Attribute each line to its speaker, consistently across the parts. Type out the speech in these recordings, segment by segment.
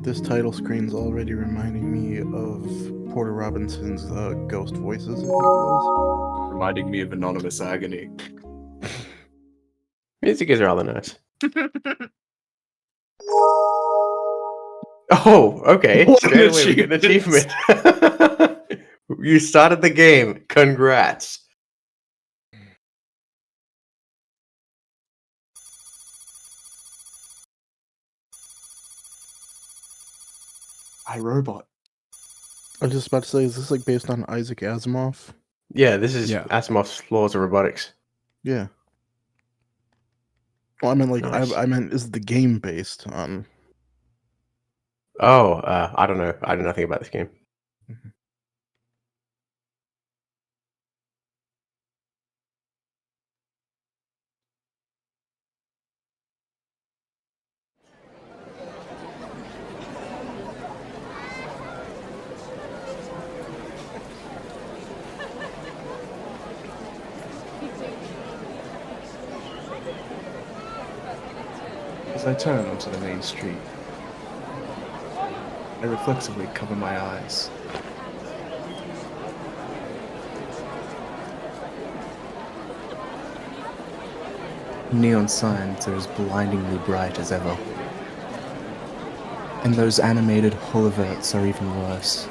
Speaker 1: This title screen's already reminding me of Porter Robinson's Ghost Voices, I think it was.
Speaker 2: Reminding me of Anonymous Agony.
Speaker 3: Music is rather nice. Oh, okay.
Speaker 2: What an
Speaker 3: Straight away we get an
Speaker 2: achievement.
Speaker 3: achievement. You started the game. Congrats.
Speaker 2: iRobot.
Speaker 1: I was just about to say, is this like based on Isaac Asimov?
Speaker 3: Yeah, this is
Speaker 4: Yeah.
Speaker 3: Asimov's Laws of Robotics.
Speaker 1: Yeah. Well, I meant like
Speaker 3: Nice.
Speaker 1: I meant is the game based on?
Speaker 3: Oh, I don't know. I know nothing about this game.
Speaker 2: As I turn onto the main street, I reflexively cover my eyes. Neon signs are as blindingly bright as ever. And those animated holoverts are even worse.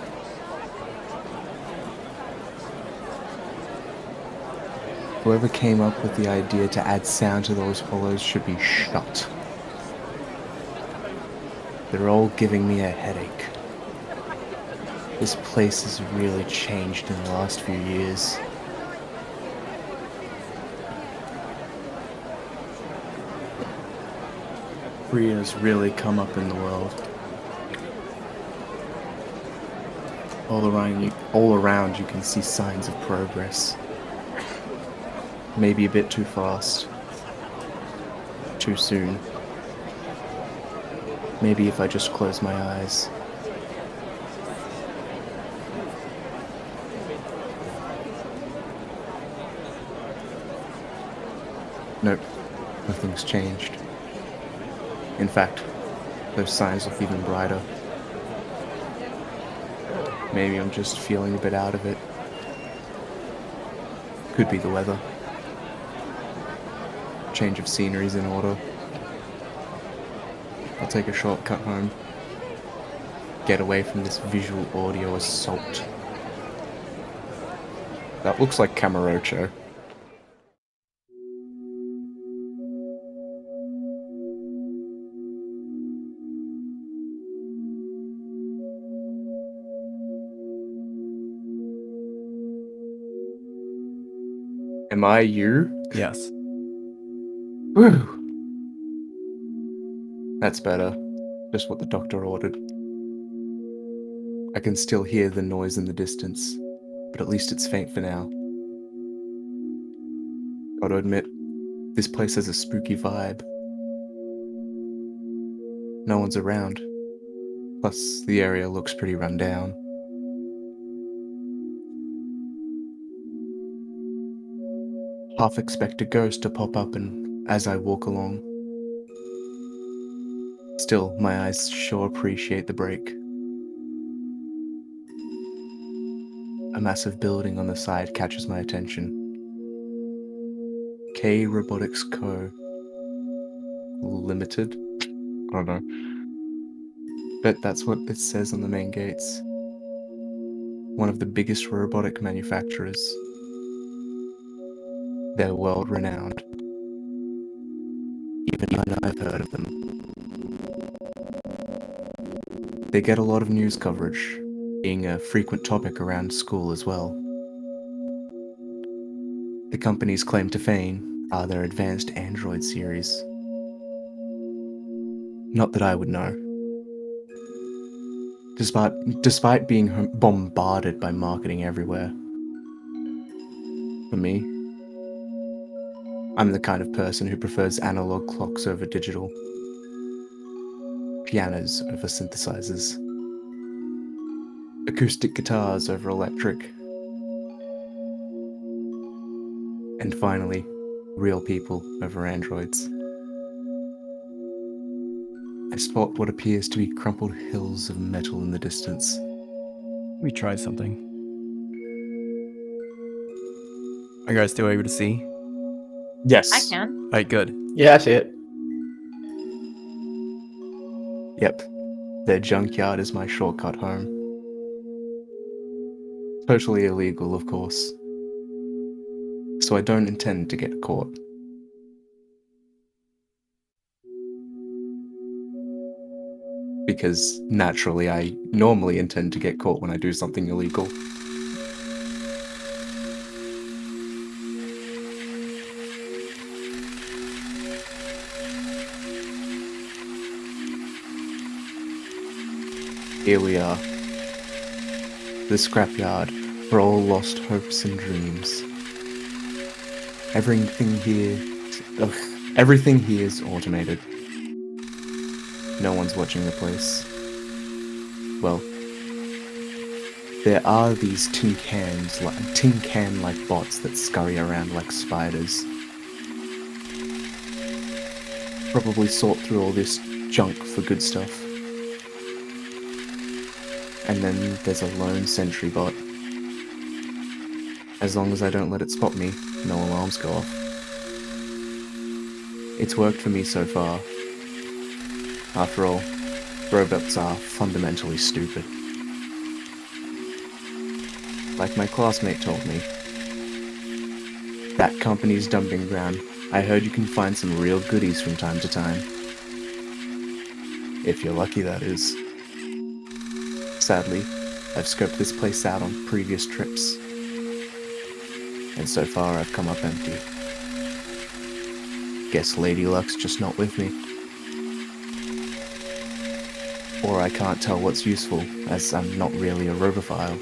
Speaker 2: Whoever came up with the idea to add sound to those holos should be shot. They're all giving me a headache. This place has really changed in the last few years. Ria's really come up in the world. All around you can see signs of progress. Maybe a bit too fast. Too soon. Maybe if I just close my eyes. Nope, nothing's changed. In fact, those signs look even brighter. Maybe I'm just feeling a bit out of it. Could be the weather. Change of scenery's in order. I'll take a shortcut home. Get away from this visual audio assault. That looks like Camarocho. Am I you?
Speaker 4: Yes.
Speaker 2: Whew. That's better. Just what the doctor ordered. I can still hear the noise in the distance, but at least it's faint for now. Gotta admit, this place has a spooky vibe. No one's around. Plus, the area looks pretty run down. Half expect a ghost to pop up as I walk along. Still, my eyes sure appreciate the break. A massive building on the side catches my attention. K Robotics Co. Limited? I don't know. Bet that's what it says on the main gates. One of the biggest robotic manufacturers. They're world renowned. Even I've heard of them. They get a lot of news coverage, being a frequent topic around school as well. The company's claim to fame are their advanced Android series. Not that I would know. Despite being bombarded by marketing everywhere. For me, I'm the kind of person who prefers analog clocks over digital. Pianos over synthesizers. Acoustic guitars over electric. And finally, real people over androids. I spot what appears to be crumpled hills of metal in the distance.
Speaker 4: Let me try something. Are you guys still able to see?
Speaker 2: Yes.
Speaker 5: I can.
Speaker 4: Alright, good.
Speaker 3: Yeah, I see it.
Speaker 2: Yep. Their junkyard is my shortcut home. Totally illegal, of course. So I don't intend to get caught. Because naturally, I normally intend to get caught when I do something illegal. Here we are. The scrapyard for all lost hopes and dreams. Everything here is automated. No one's watching the place. Well, there are these tin can-like bots that scurry around like spiders. Probably sort through all this junk for good stuff. And then there's a lone sentry bot. As long as I don't let it spot me, no alarms go off. It's worked for me so far. After all, robots are fundamentally stupid. Like my classmate told me. That company's dumping ground. I heard you can find some real goodies from time to time. If you're lucky, that is. Sadly, I've scoped this place out on previous trips. And so far I've come up empty. Guess Lady Luck's just not with me. Or I can't tell what's useful, as I'm not really a robophile.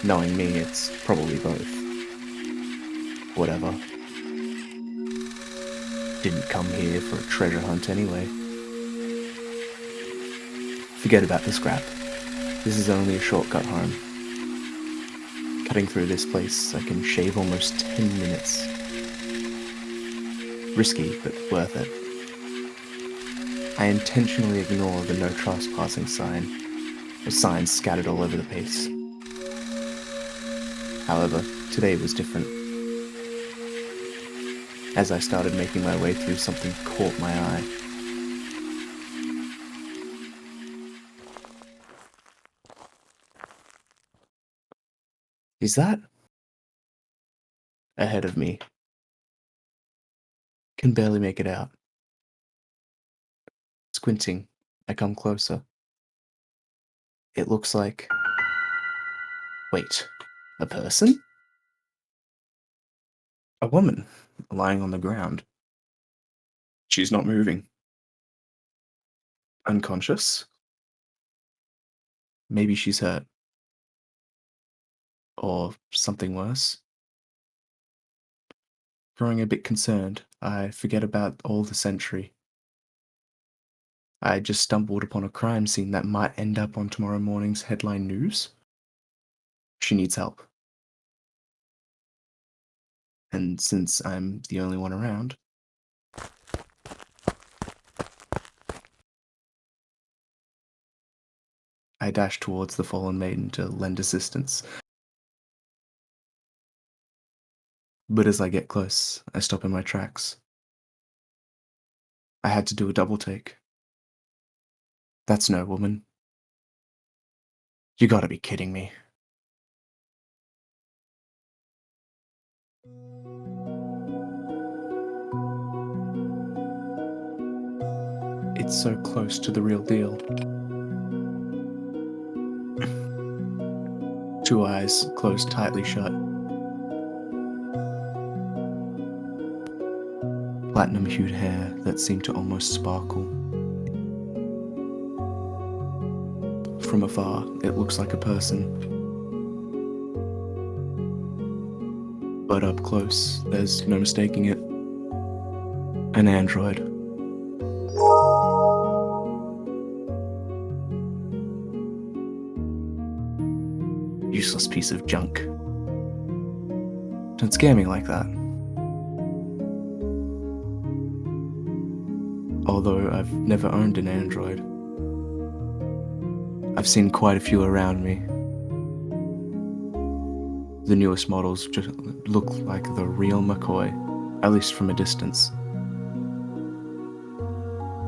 Speaker 2: Knowing me, it's probably both. Whatever. Didn't come here for a treasure hunt anyway. Forget about the scrap. This is only a shortcut home. Cutting through this place, I can shave almost 10 minutes. Risky, but worth it. I intentionally ignore the no trespassing sign, or signs scattered all over the place. However, today was different. As I started making my way through, something caught my eye. Is that? Ahead of me. Can barely make it out. Squinting, I come closer. It looks like... Wait, a person? A woman, lying on the ground. She's not moving. Unconscious? Maybe she's hurt. Or something worse. Growing a bit concerned, I forget about all the sentry. I just stumbled upon a crime scene that might end up on tomorrow morning's headline news. She needs help. And since I'm the only one around, I dash towards the fallen maiden to lend assistance. But as I get close, I stop in my tracks. I had to do a double take. That's no woman. You gotta be kidding me. It's so close to the real deal. Two eyes closed tightly shut. Platinum-hued hair that seemed to almost sparkle. From afar, it looks like a person. But up close, there's no mistaking it. An android. Useless piece of junk. Don't scare me like that. although I've never owned an android. I've seen quite a few around me. The newest models just look like the real McCoy, at least from a distance.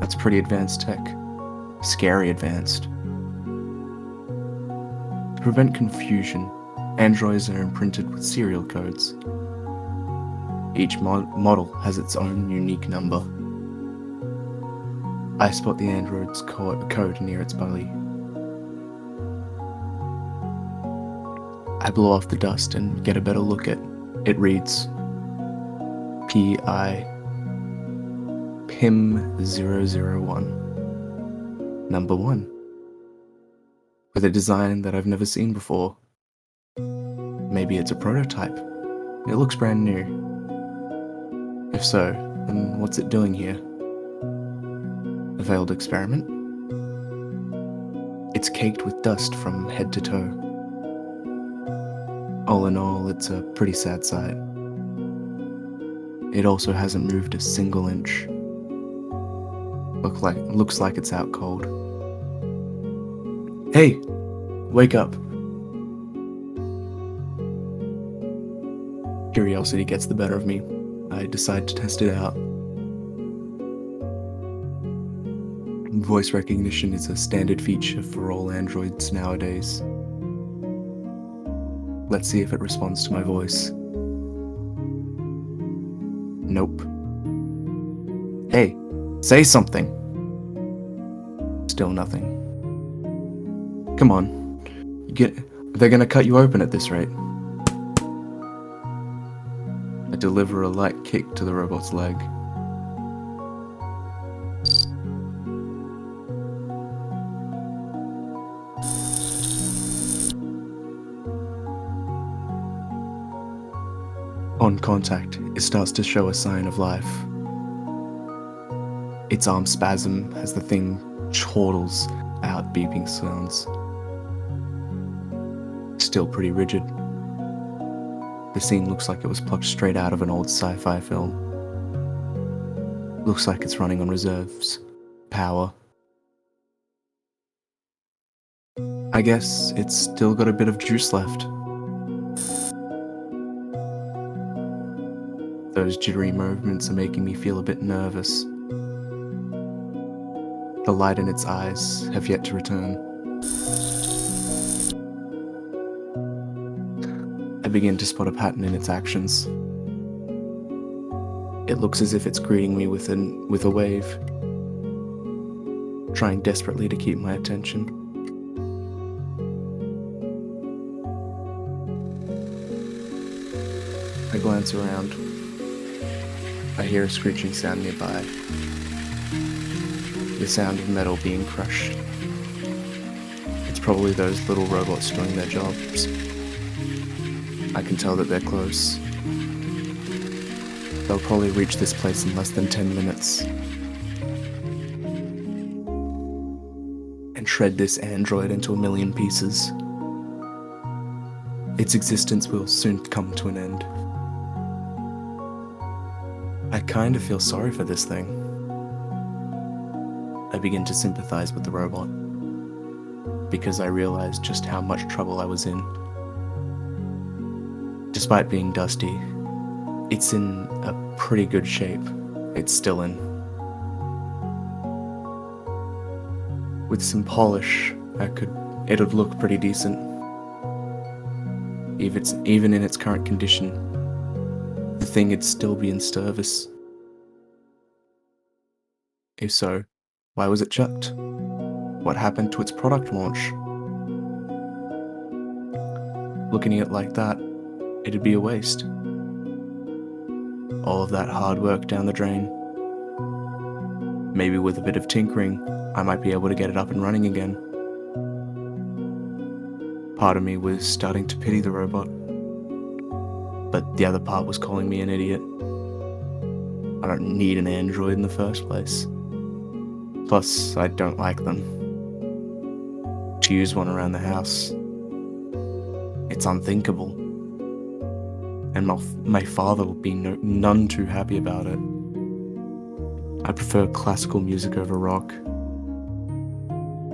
Speaker 2: That's pretty advanced tech. Scary advanced. To prevent confusion, androids are imprinted with serial codes. Each model has its own unique number. I spot the android's code near its belly. I blow off the dust and get a better look at it. Reads PI PIM001 number 1, with a design that I've never seen before. Maybe it's a prototype. It looks brand new. If so, then what's it doing here? A failed experiment? It's caked with dust from head to toe. All in all, it's a pretty sad sight. It also hasn't moved a single inch. Looks like it's out cold. Hey! Wake up! Curiosity gets the better of me. I decide to test it out. Voice recognition is a standard feature for all androids nowadays. Let's see if it responds to my voice. Nope. Hey, say something. Still nothing. Come on. They're gonna cut you open at this rate. I deliver a light kick to the robot's leg. On contact, it starts to show a sign of life. Its arm spasm as the thing chortles out beeping sounds. Still pretty rigid. The scene looks like it was plucked straight out of an old sci-fi film. Looks like it's running on reserves. Power. I guess it's still got a bit of juice left. Those jittery movements are making me feel a bit nervous. The light in its eyes have yet to return. I begin to spot a pattern in its actions. It looks as if it's greeting me with a wave, trying desperately to keep my attention. I glance around. I hear a screeching sound nearby. The sound of metal being crushed. It's probably those little robots doing their jobs. I can tell that they're close. They'll probably reach this place in less than 10 minutes. And shred this android into a million pieces. Its existence will soon come to an end. I kind of feel sorry for this thing. I begin to sympathize with the robot, because I realize just how much trouble I was in. Despite being dusty, it's in a pretty good shape. It's still in. With some polish, it'd look pretty decent. Even in its current condition, the thing would still be in service. If so, why was it chucked? What happened to its product launch? Looking at it like that, it'd be a waste. All of that hard work down the drain. Maybe with a bit of tinkering, I might be able to get it up and running again. Part of me was starting to pity the robot, but the other part was calling me an idiot. I don't need an android in the first place. Plus, I don't like them. To use one around the house, it's unthinkable. And my father will be none too happy about it. I prefer classical music over rock,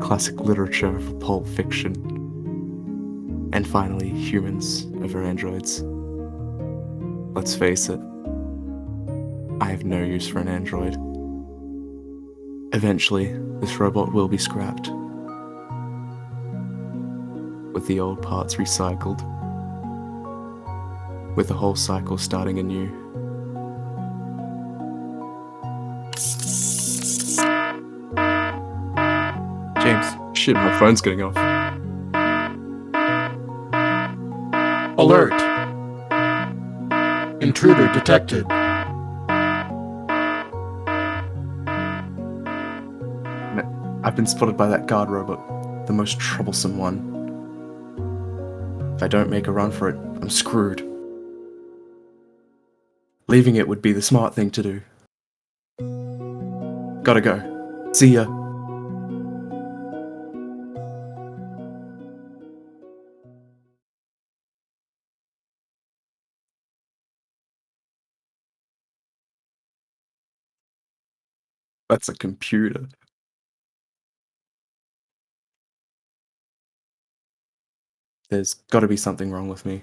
Speaker 2: classic literature over pulp fiction, and finally, humans over androids. Let's face it, I have no use for an android. Eventually, this robot will be scrapped, with the old parts recycled, with the whole cycle starting anew.
Speaker 4: James.
Speaker 2: Shit, my phone's getting off.
Speaker 1: Alert! Intruder detected.
Speaker 2: I've been spotted by that guard robot, the most troublesome one. If I don't make a run for it, I'm screwed. Leaving it would be the smart thing to do. Gotta go. See ya. That's a computer. There's gotta be something wrong with me.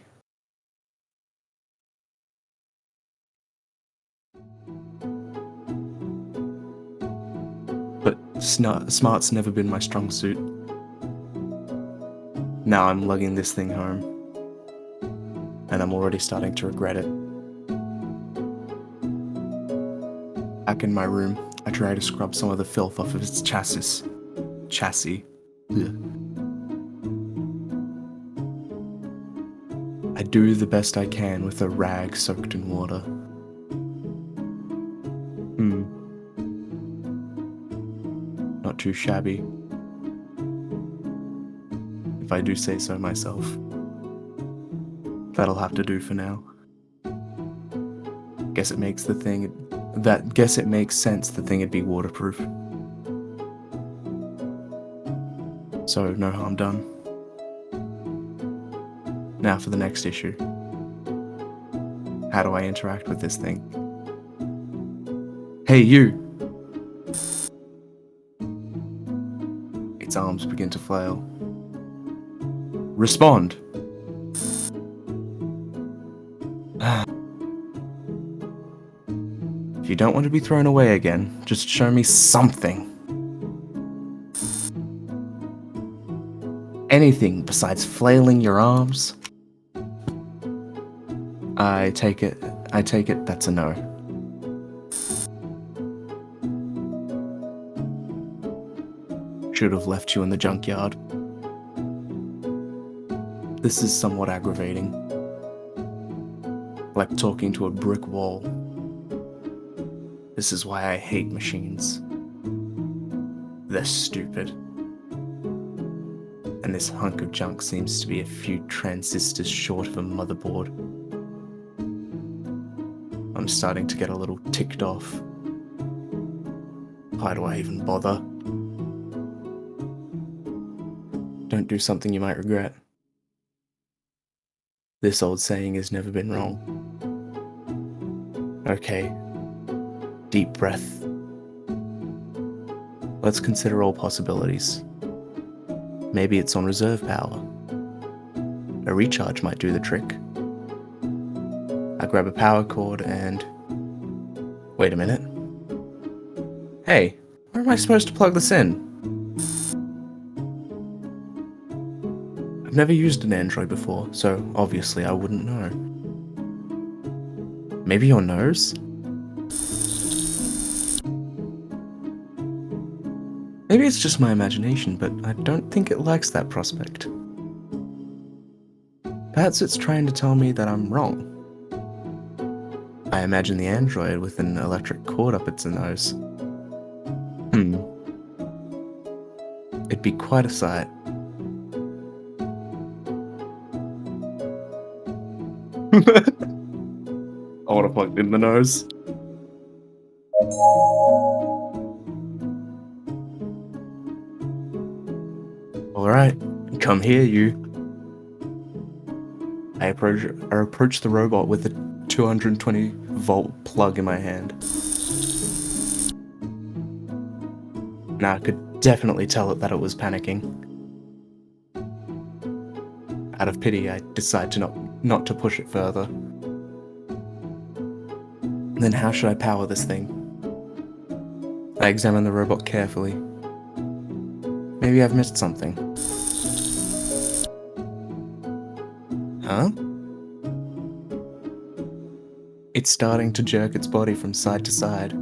Speaker 2: But smart's never been my strong suit. Now I'm lugging this thing home, and I'm already starting to regret it. Back in my room, I try to scrub some of the filth off of its chassis. Ugh. I do the best I can with a rag soaked in water. Not too shabby, if I do say so myself. That'll have to do for now. Guess it makes sense the thing would be waterproof. So no harm done. Now for the next issue. How do I interact with this thing? Hey, you! Its arms begin to flail. Respond! If you don't want to be thrown away again, just show me something. Anything besides flailing your arms. I take it that's a no. Should have left you in the junkyard. This is somewhat aggravating. Like talking to a brick wall. This is why I hate machines. They're stupid. And this hunk of junk seems to be a few transistors short of a motherboard. I'm starting to get a little ticked off. Why do I even bother? Don't do something you might regret. This old saying has never been wrong. Okay. Deep breath. Let's consider all possibilities. Maybe it's on reserve power. A recharge might do the trick. I grab a power cord and... Wait a minute. Hey, where am I supposed to plug this in? I've never used an Android before, so obviously I wouldn't know. Maybe your nose? Maybe it's just my imagination, but I don't think it likes that prospect. Perhaps it's trying to tell me that I'm wrong. I imagine the android with an electric cord up its nose. It'd be quite a sight. I want to plug in the nose. Alright, come here, you. I approach the robot with a 220 volt plug in my hand. Now I could definitely tell it that it was panicking. Out of pity, I decide to not to push it further. Then how should I power this thing? I examine the robot carefully. Maybe I've missed something. Huh? It's starting to jerk its body from side to side.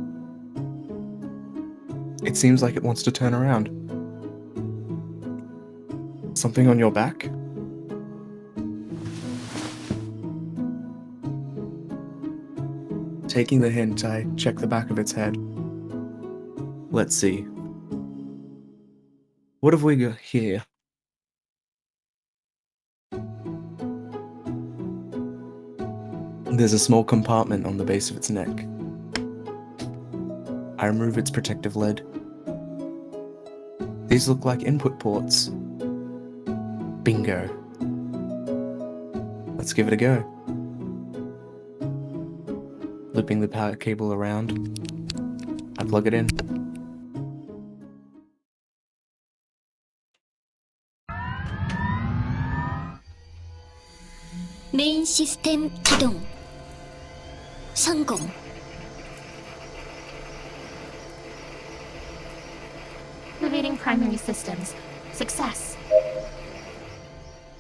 Speaker 2: It seems like it wants to turn around. Something on your back? Taking the hint, I check the back of its head. Let's see. What have we got here? There's a small compartment on the base of its neck. I remove its protective lid. These look like input ports. Bingo. Let's give it a go. Looping the power cable around, I plug it in.
Speaker 5: 메인 시스템 기동. 성공.
Speaker 6: Activating primary systems. Success.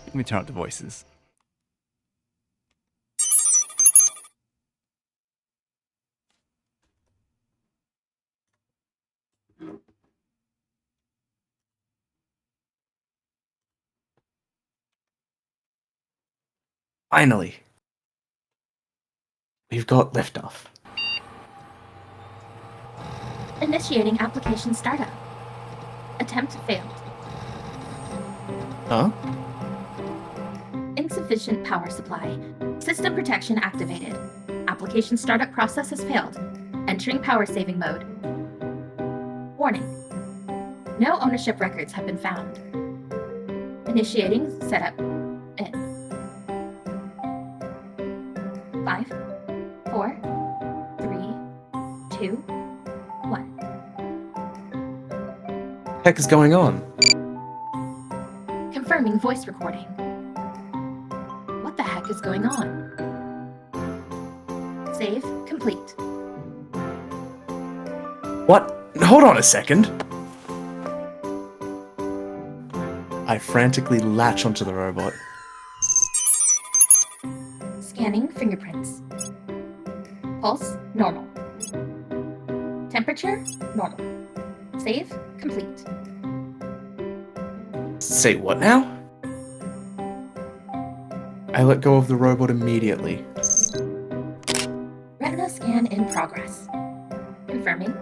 Speaker 4: Let me turn up the voices.
Speaker 2: Finally! We've got liftoff.
Speaker 6: Initiating application startup. Attempt failed.
Speaker 2: Huh?
Speaker 6: Insufficient power supply. System protection activated. Application startup process has failed. Entering power saving mode. Warning. No ownership records have been found. Initiating setup. In. 5, 4, 3, 2, 1.
Speaker 2: Heck is going on?
Speaker 6: Confirming voice recording. What the heck is going on? Save complete.
Speaker 2: What? Hold on a second. I frantically latch onto the robot.
Speaker 6: Scanning fingerprints. Pulse normal. Temperature normal. Save complete.
Speaker 2: Say what now? I let go of the robot immediately.
Speaker 6: Retina scan in progress. Confirming.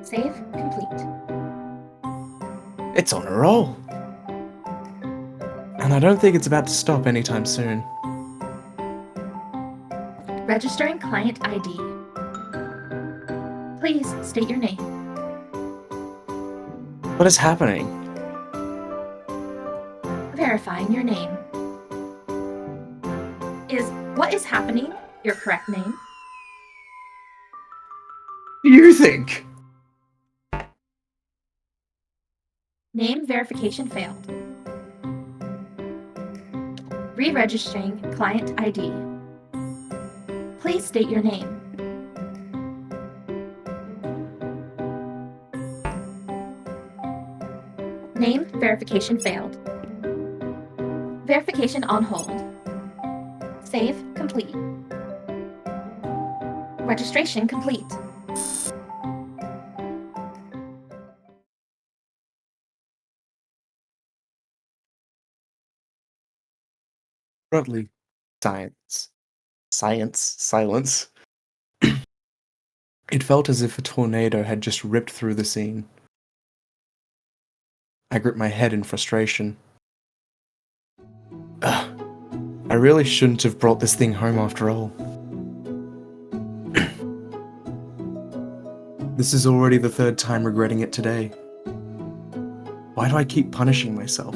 Speaker 6: Save complete.
Speaker 2: It's on a roll. And I don't think it's about to stop anytime soon.
Speaker 6: Registering client ID. Please state your name.
Speaker 2: What is happening?
Speaker 6: Verifying your name. Is what is happening your correct name?
Speaker 2: What do you think?
Speaker 6: Name verification failed. Re-registering client ID. Please state your name. Name verification failed. Verification on hold. Save complete. Registration complete.
Speaker 2: Broadly, silence. It felt as if a tornado had just ripped through the scene. I gripped my head in frustration. Ugh, I really shouldn't have brought this thing home after all. This is already the third time regretting it today. Why do I keep punishing myself?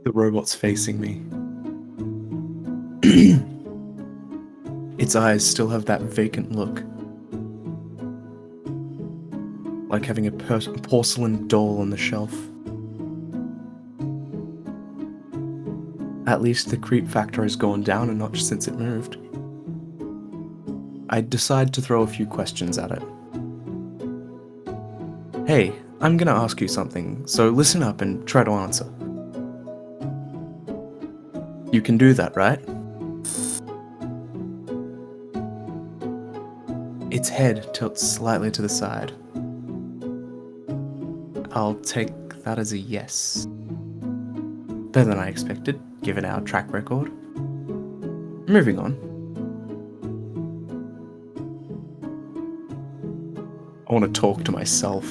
Speaker 2: The robot's facing me. Its eyes still have that vacant look. Like having a porcelain doll on the shelf. At least the creep factor has gone down a notch since it moved. I decide to throw a few questions at it. Hey, I'm gonna ask you something, so listen up and try to answer. You can do that, right? Its head tilts slightly to the side. I'll take that as a yes. Better than I expected, given our track record. Moving on. I want to talk to myself.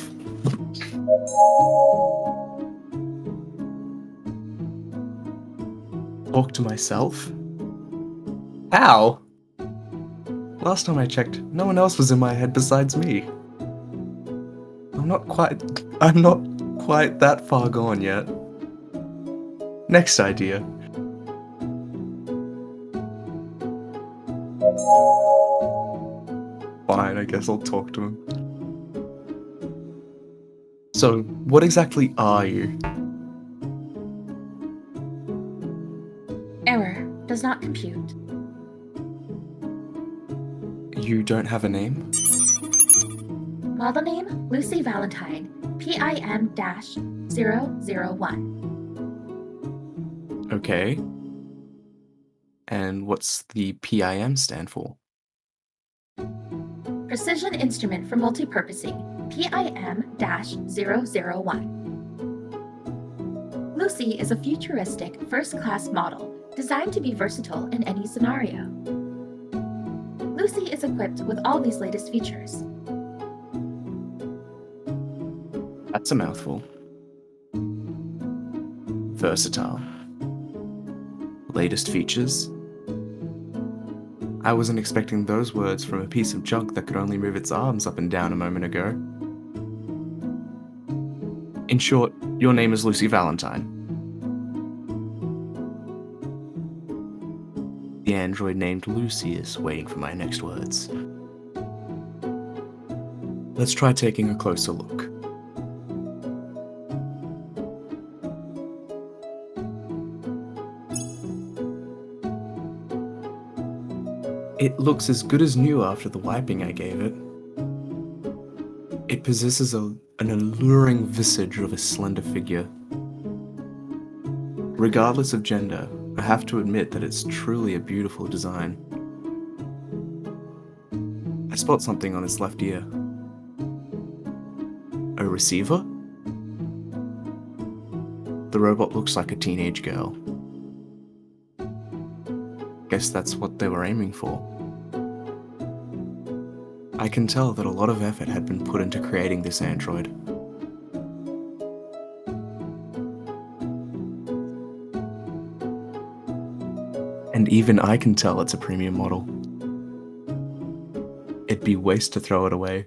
Speaker 2: Talk to myself? How? Last time I checked, no one else was in my head besides me. I'm not quite that far gone yet. Next idea. Fine, I guess I'll talk to him. So, what exactly are you?
Speaker 6: Error. Does not compute.
Speaker 2: You don't have a name?
Speaker 6: Model name, Lucy Valentine, PIM-001.
Speaker 2: Okay. And what's the PIM stand for?
Speaker 6: Precision Instrument for Multipurposing, PIM-001. Lucy is a futuristic, first-class model designed to be versatile in any scenario. Lucy is equipped with all these latest features.
Speaker 2: That's a mouthful. Versatile. Latest features. I wasn't expecting those words from a piece of junk that could only move its arms up and down a moment ago. In short, your name is Lucy Valentine. The android named Lucy is waiting for my next words. Let's try taking a closer look. It looks as good as new after the wiping I gave it. It possesses an alluring visage of a slender figure. Regardless of gender, I have to admit that it's truly a beautiful design. I spot something on its left ear. A receiver? The robot looks like a teenage girl. Guess that's what they were aiming for. I can tell that a lot of effort had been put into creating this android. And even I can tell it's a premium model. It'd be waste to throw it away.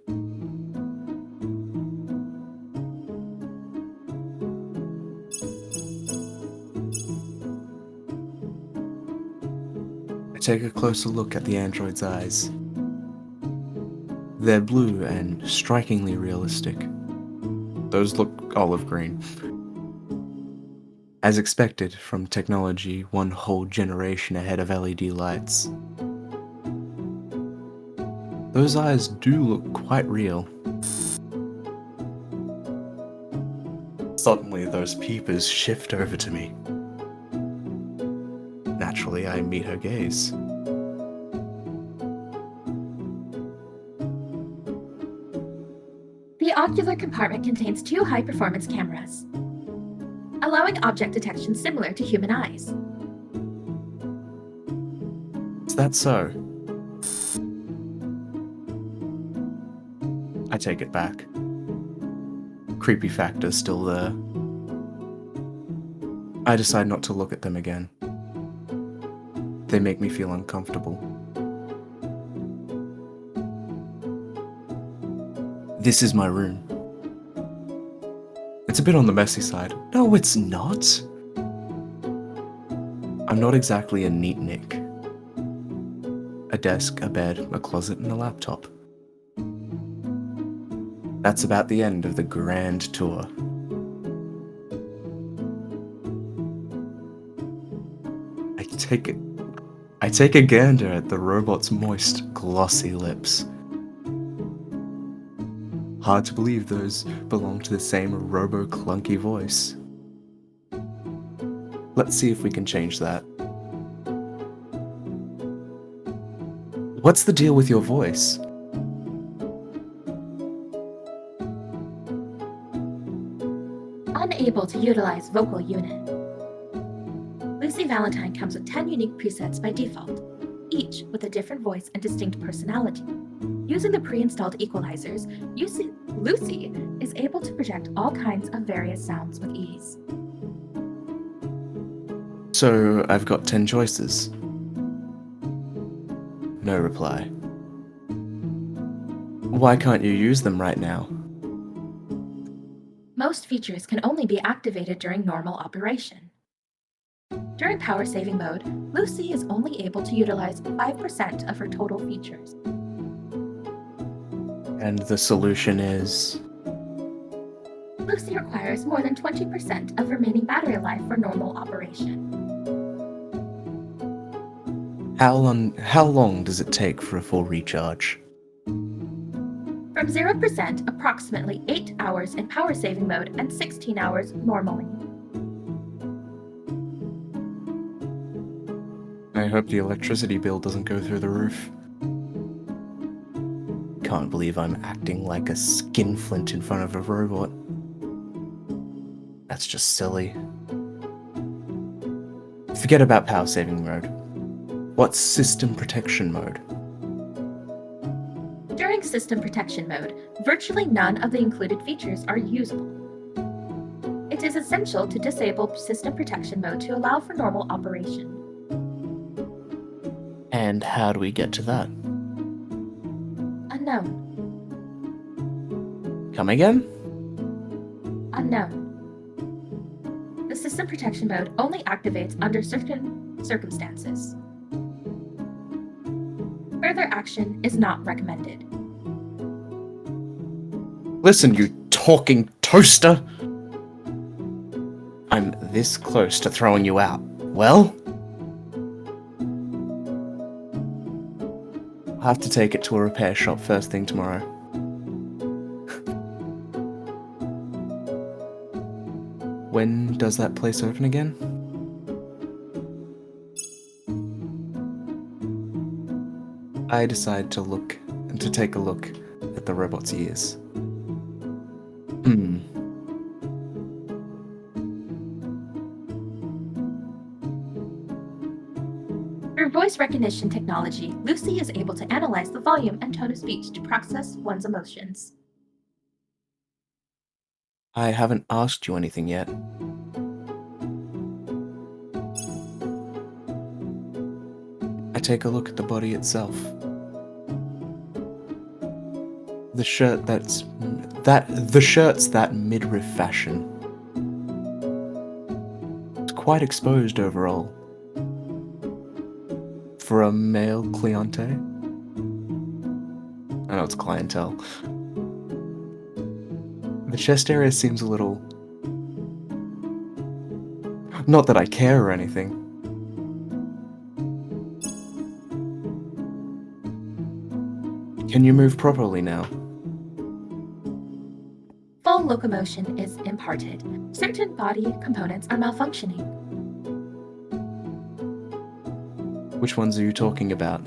Speaker 2: I take a closer look at the android's eyes. They're blue and strikingly realistic. Those look olive green. As expected from technology one whole generation ahead of LED lights. Those eyes do look quite real. Suddenly those peepers shift over to me. Naturally, I meet her gaze.
Speaker 6: The ocular compartment contains 2 high-performance cameras, allowing object detection similar to human eyes.
Speaker 2: Is that so? I take it back. Creepy factor's still there. I decide not to look at them again. They make me feel uncomfortable. This is my room. It's a bit on the messy side. No, it's not. I'm not exactly a neatnik. A desk, a bed, a closet, and a laptop. That's about the end of the grand tour. I take a gander at the robot's moist, glossy lips. Hard to believe those belong to the same robo-clunky voice. Let's see if we can change that. What's the deal with your voice?
Speaker 6: Unable to utilize vocal unit. Lucy Valentine comes with 10 unique presets by default, each with a different voice and distinct personality. Using the pre-installed equalizers, Lucy is able to project all kinds of various sounds with ease.
Speaker 2: So, I've got 10 choices. No reply. Why can't you use them right now?
Speaker 6: Most features can only be activated during normal operation. During power saving mode, Lucy is only able to utilize 5% of her total features.
Speaker 2: And the solution is...
Speaker 6: Lucy requires more than 20% of remaining battery life for normal operation.
Speaker 2: How long does it take for a full recharge?
Speaker 6: From 0%, approximately 8 hours in power saving mode and 16 hours normally.
Speaker 2: I hope the electricity bill doesn't go through the roof. Can't believe I'm acting like a skinflint in front of a robot. That's just silly. Forget about power saving mode. What's system protection mode?
Speaker 6: During system protection mode, virtually none of the included features are usable. It is essential to disable system protection mode to allow for normal operation.
Speaker 2: And how do we get to that?
Speaker 6: Unknown.
Speaker 2: Come again?
Speaker 6: Unknown. The system protection mode only activates under certain circumstances. Further action is not recommended.
Speaker 2: Listen, you talking toaster! I'm this close to throwing you out. Well? I'll have to take it to a repair shop first thing tomorrow. When does that place open again? I decide to take a look at the robot's ears.
Speaker 6: Through voice recognition technology, Lucy is able to analyze the volume and tone of speech to process one's emotions.
Speaker 2: I haven't asked you anything yet. I take a look at the body itself. The shirt's that midriff fashion. It's quite exposed overall. For a male cliente? I know it's clientele. The chest area seems a little... Not that I care or anything. Can you move properly now?
Speaker 6: Full locomotion is imparted. Certain body components are malfunctioning.
Speaker 2: Which ones are you talking about?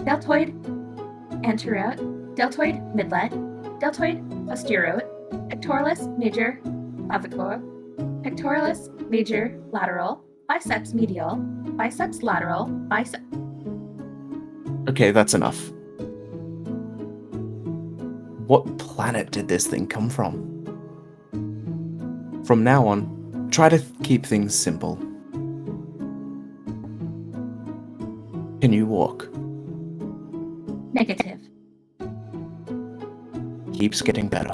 Speaker 6: Deltoid anterote, deltoid midlet, deltoid posterior, pectoralis major clavicle, pectoralis major lateral, biceps medial, biceps lateral, bicep.
Speaker 2: Okay, that's enough. What planet did this thing come from? From now on, try to keep things simple. Can you walk?
Speaker 6: Negative.
Speaker 2: Keeps getting better.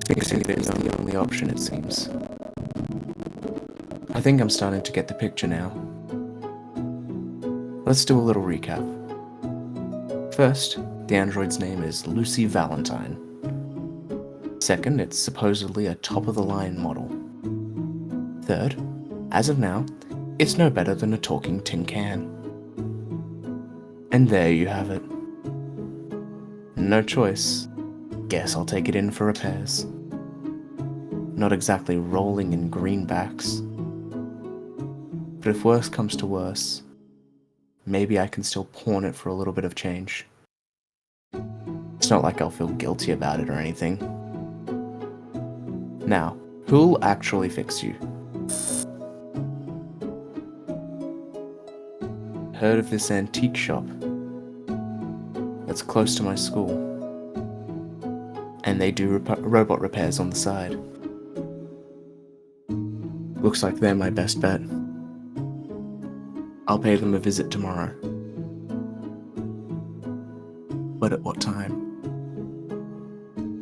Speaker 2: Fixing it is the only option, it seems. I think I'm starting to get the picture now. Let's do a little recap. First, the android's name is Lucy Valentine. Second, it's supposedly a top-of-the-line model. Third, as of now, it's no better than a talking tin can. And there you have it. No choice. Guess I'll take it in for repairs. Not exactly rolling in greenbacks. But if worse comes to worse, maybe I can still pawn it for a little bit of change. It's not like I'll feel guilty about it or anything. Now, who'll actually fix you? Heard of this antique shop that's close to my school, and they do robot repairs on the side. Looks like they're my best bet. I'll pay them a visit tomorrow. But at what time?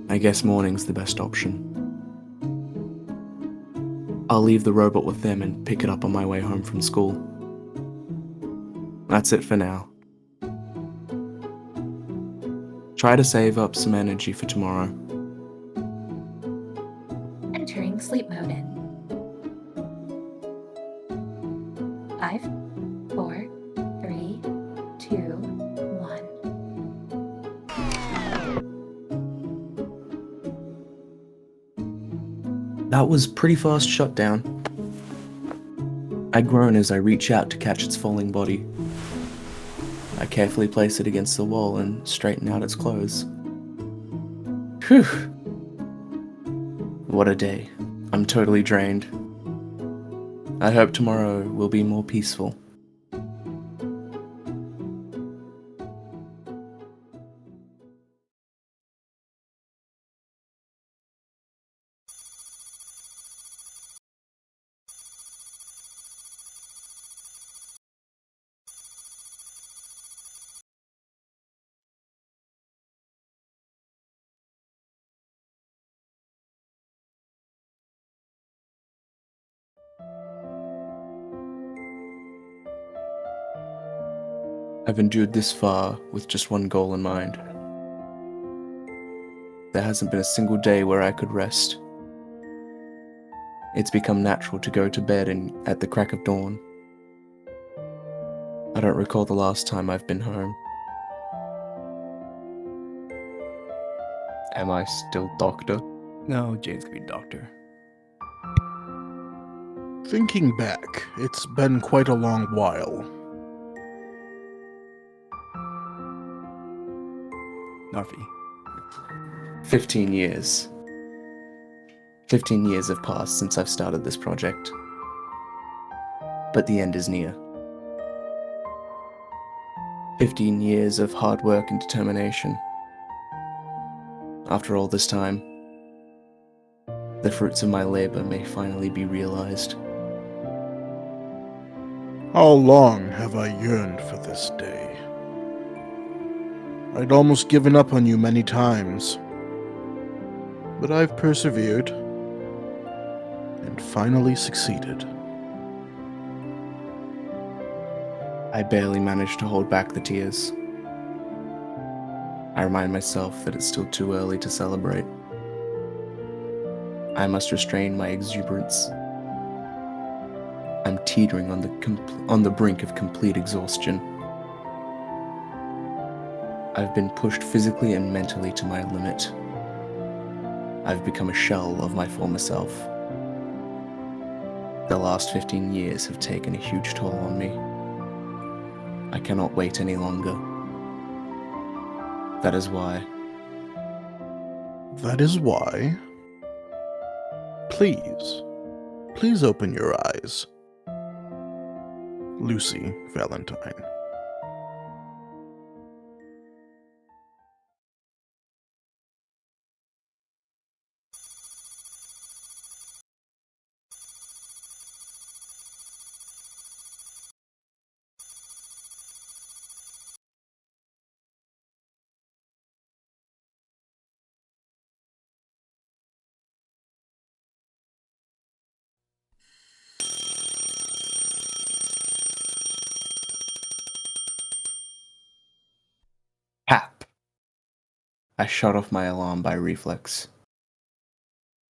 Speaker 2: I guess morning's the best option. I'll leave the robot with them and pick it up on my way home from school. That's it for now. Try to save up some energy for tomorrow.
Speaker 6: Entering sleep mode in 5, 4, 3, 2, 1.
Speaker 2: That was pretty fast shutdown. I groan as I reach out to catch its falling body. I carefully place it against the wall and straighten out its clothes. Whew. What a day. I'm totally drained. I hope tomorrow will be more peaceful. I've endured this far with just one goal in mind. There hasn't been a single day where I could rest. It's become natural to go to bed at the crack of dawn. I don't recall the last time I've been home. Am I still Doctor?
Speaker 4: No, James could be doctor.
Speaker 1: Thinking back, it's been quite a long while.
Speaker 4: Narfi.
Speaker 2: 15 years. 15 years have passed since I've started this project. But the end is near. 15 years of hard work and determination. After all this time, the fruits of my labor may finally be realized.
Speaker 1: How long have I yearned for this day? I'd almost given up on you many times, but I've persevered and finally succeeded.
Speaker 2: I barely managed to hold back the tears. I remind myself that it's still too early to celebrate. I must restrain my exuberance. I'm teetering on the brink of complete exhaustion. I've been pushed physically and mentally to my limit. I've become a shell of my former self. The last 15 years have taken a huge toll on me. I cannot wait any longer. That is why.
Speaker 1: That is why. Please open your eyes. Lucy Valentine.
Speaker 2: I shut off my alarm by reflex.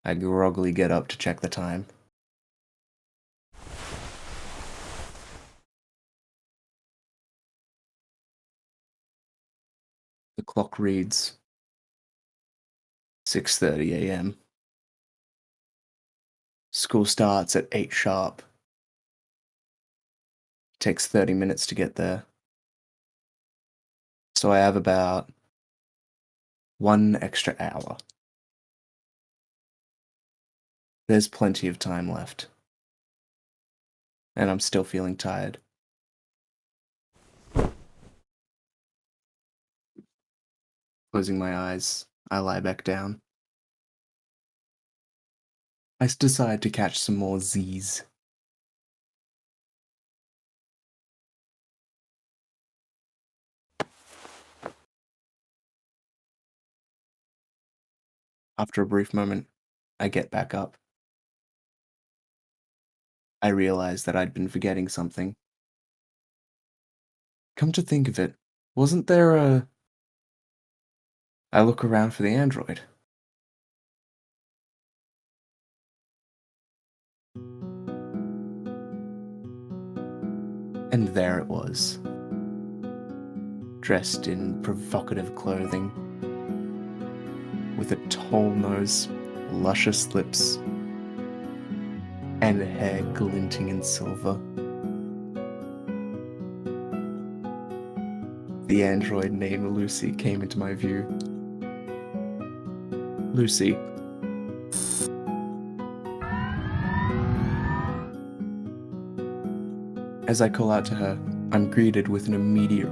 Speaker 2: I groggily get up to check the time. The clock reads 6:30 a.m. School starts at 8 sharp. Takes 30 minutes to get there. So I have about 1 extra hour. There's plenty of time left. And I'm still feeling tired. Closing my eyes, I lie back down. I decide to catch some more Z's. After a brief moment, I get back up. I realize that I'd been forgetting something. Come to think of it, wasn't there a... I look around for the android. And there it was. Dressed in provocative clothing, with a tall nose, luscious lips, and hair glinting in silver. The android named Lucy came into my view. Lucy. As I call out to her, I'm greeted with an immediate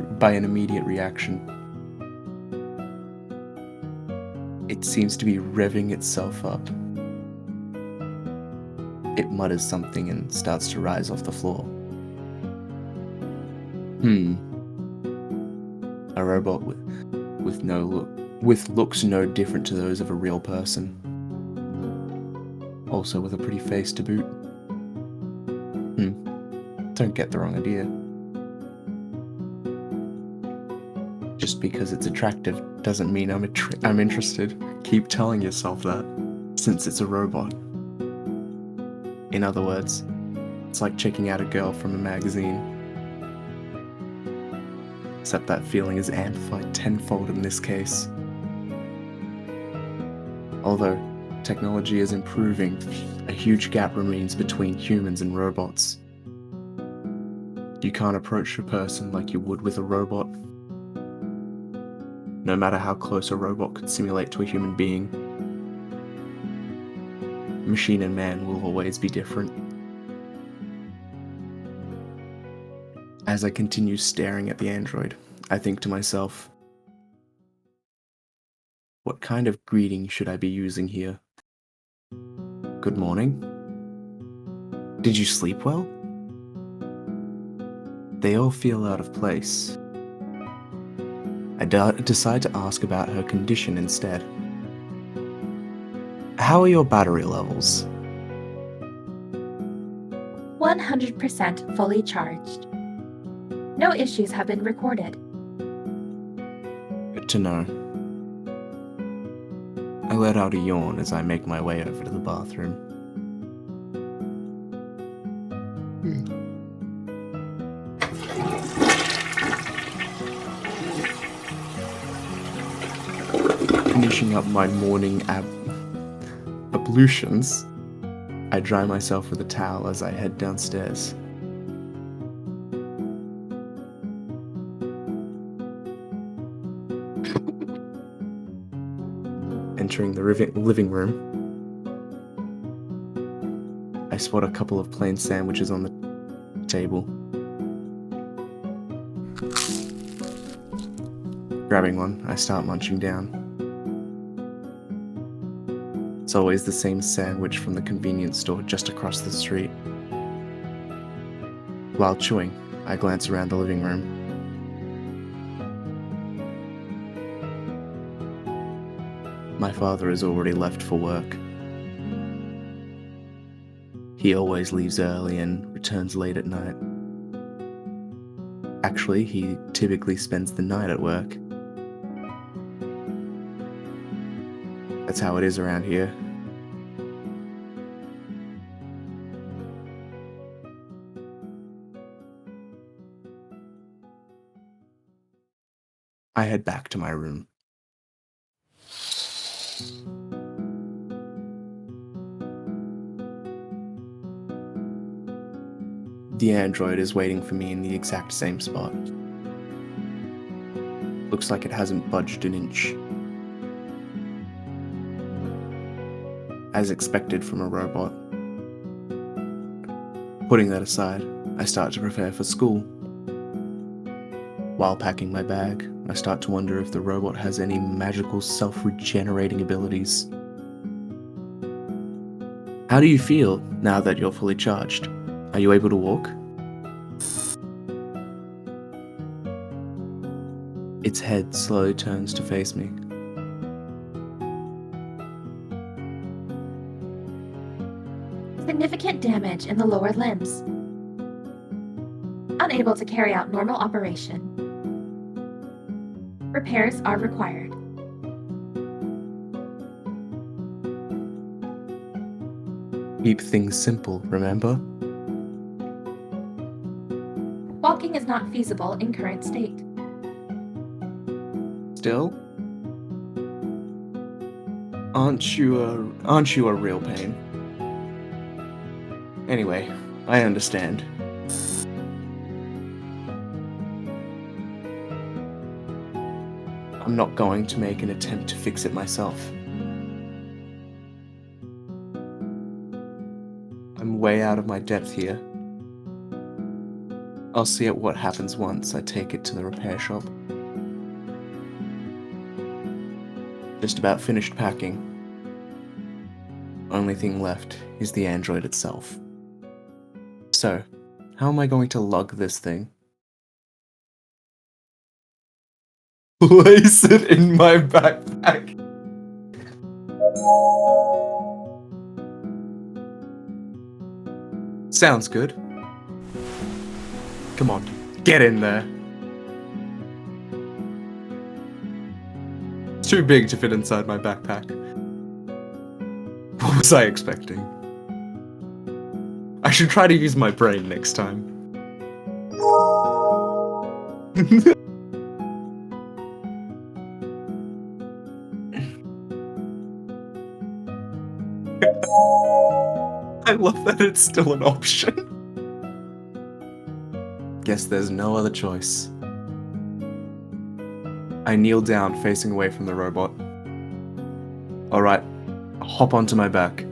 Speaker 2: reaction. It seems to be revving itself up. It mutters something and starts to rise off the floor. A robot with looks no different to those of a real person. Also with a pretty face to boot. Don't get the wrong idea. Just because it's attractive doesn't mean I'm interested. Keep telling yourself that, since it's a robot. In other words, it's like checking out a girl from a magazine. Except that feeling is amplified tenfold in this case. Although technology is improving, a huge gap remains between humans and robots. You can't approach a person like you would with a robot. No matter how close a robot could simulate to a human being, machine and man will always be different. As I continue staring at the android, I think to myself, what kind of greeting should I be using here? Good morning? Did you sleep well? They all feel out of place. I decide to ask about her condition instead. How are your battery levels?
Speaker 6: 100% fully charged. No issues have been recorded.
Speaker 2: Good to know. I let out a yawn as I make my way over to the bathroom. Finishing up my morning ablutions, I dry myself with a towel as I head downstairs. Entering the living room, I spot a couple of plain sandwiches on the table. Grabbing one, I start munching down. It's always the same sandwich from the convenience store just across the street. While chewing, I glance around the living room. My father has already left for work. He always leaves early and returns late at night. Actually, he typically spends the night at work. That's how it is around here. I head back to my room. The android is waiting for me in the exact same spot. Looks like it hasn't budged an inch. As expected from a robot. Putting that aside, I start to prepare for school. While packing my bag, I start to wonder if the robot has any magical self-regenerating abilities. How do you feel now that you're fully charged? Are you able to walk? Its head slowly turns to face me.
Speaker 6: Significant damage in the lower limbs. Unable to carry out normal operation. Repairs are required.
Speaker 2: Keep things simple, remember?
Speaker 6: Walking is not feasible in current state.
Speaker 2: Still? Aren't you a real pain? Anyway, I understand. I'm not going to make an attempt to fix it myself. I'm way out of my depth here. I'll see at what happens once I take it to the repair shop. Just about finished packing. Only thing left is the android itself. So, how am I going to lug this thing? Place it in my backpack. Sounds good. Come on, get in there. It's too big to fit inside my backpack. What was I expecting? I should try to use my brain next time. I love that it's still an option. Guess there's no other choice. I kneel down, facing away from the robot. Alright, hop onto my back.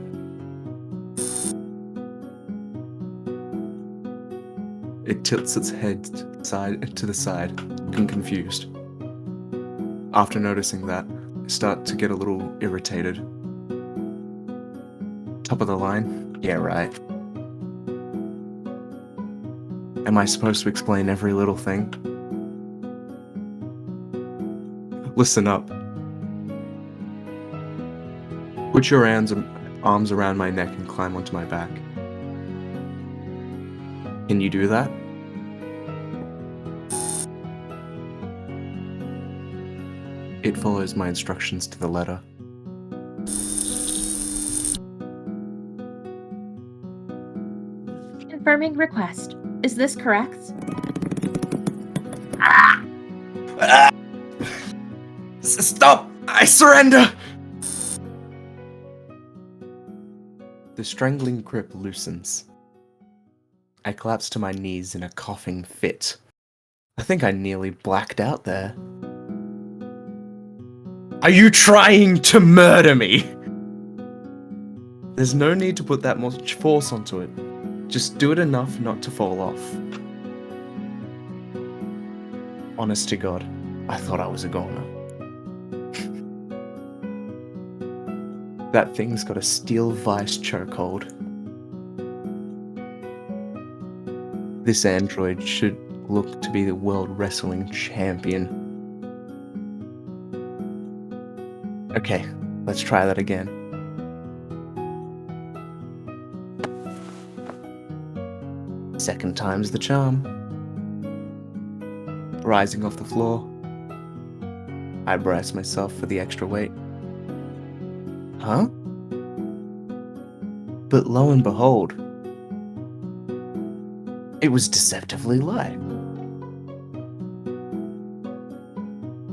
Speaker 2: It tilts its head to the side, looking confused. After noticing that, I start to get a little irritated. Top of the line? Yeah, right. Am I supposed to explain every little thing? Listen up. Put your arms around my neck and climb onto my back. Can you do that? It follows my instructions to the letter.
Speaker 6: Confirming request. Is this correct?
Speaker 2: Stop! I surrender! The strangling grip loosens. I collapse to my knees in a coughing fit. I think I nearly blacked out there. Are you trying to murder me? There's no need to put that much force onto it. Just do it enough not to fall off. Honest to God, I thought I was a goner. That thing's got a steel vice chokehold. This android should look to be the world wrestling champion. Okay, let's try that again. Second time's the charm. Rising off the floor, I brace myself for the extra weight. Huh? But lo and behold, it was deceptively light.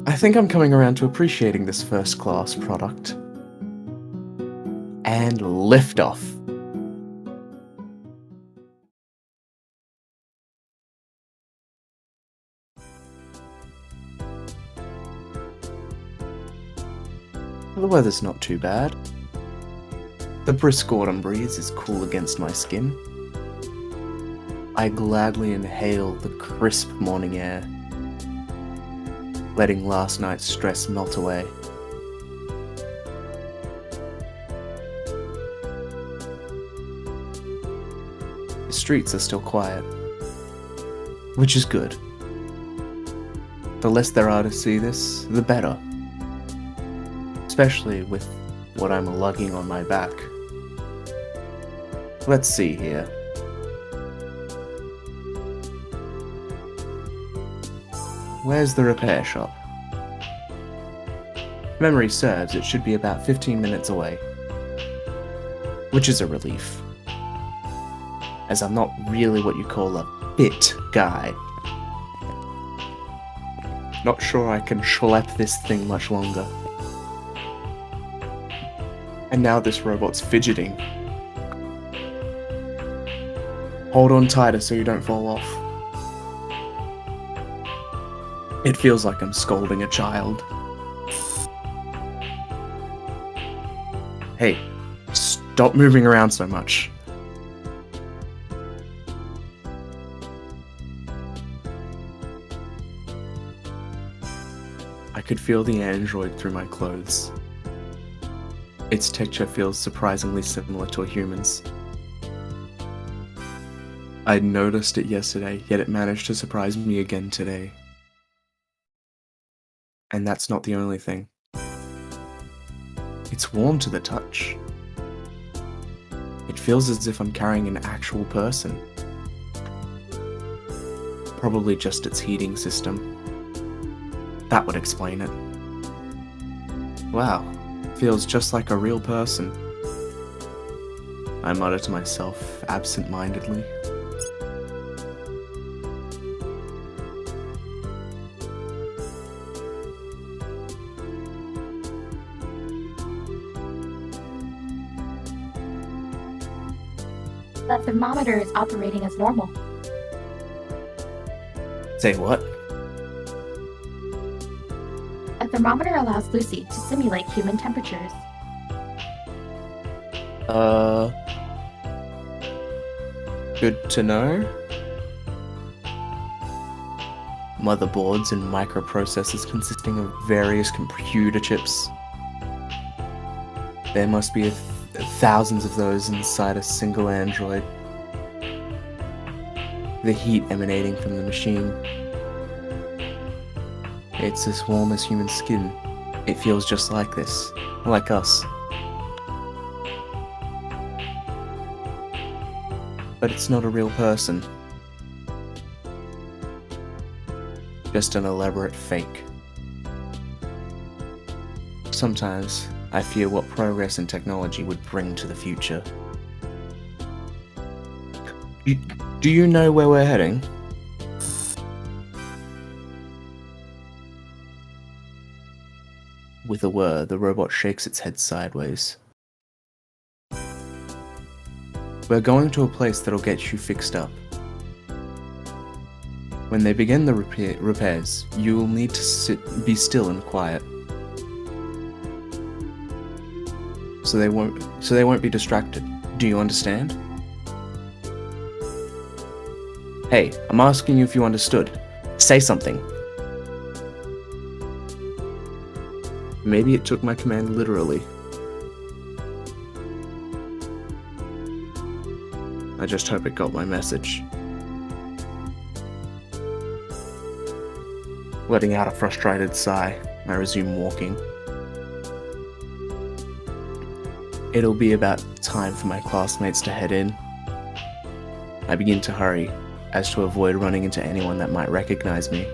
Speaker 2: I think I'm coming around to appreciating this first-class product. And liftoff. The weather's not too bad. The brisk autumn breeze is cool against my skin. I gladly inhale the crisp morning air, letting last night's stress melt away. The streets are still quiet, which is good. The less there are to see this, the better. Especially with what I'm lugging on my back. Let's see here. Where's the repair shop? If memory serves, it should be about 15 minutes away. Which is a relief, as I'm not really what you call a fit guy. Not sure I can schlep this thing much longer. And now this robot's fidgeting. Hold on tighter so you don't fall off. It feels like I'm scolding a child. Hey, stop moving around so much. I could feel the android through my clothes. Its texture feels surprisingly similar to a human's. I'd noticed it yesterday, yet it managed to surprise me again today. And that's not the only thing. It's warm to the touch. It feels as if I'm carrying an actual person. Probably just its heating system. That would explain it. Wow, feels just like a real person. I mutter to myself absent-mindedly.
Speaker 6: The thermometer is operating as normal.
Speaker 2: Say what?
Speaker 6: A thermometer allows Lucy to simulate human temperatures.
Speaker 2: Good to know. Motherboards and microprocessors consisting of various computer chips. There must be thousands of those inside a single android. The heat emanating from the machine. It's as warm as human skin. It feels just like this, like us. But it's not a real person. Just an elaborate fake. Sometimes I fear what progress in technology would bring to the future. Do you know where we're heading? With a whir, the robot shakes its head sideways. We're going to a place that'll get you fixed up. When they begin the repairs, you will need to be still and quiet. So they won't be distracted. Do you understand? Hey, I'm asking you if you understood. Say something. Maybe it took my command literally. I just hope it got my message. Letting out a frustrated sigh, I resume walking. It'll be about time for my classmates to head in. I begin to hurry, as to avoid running into anyone that might recognize me.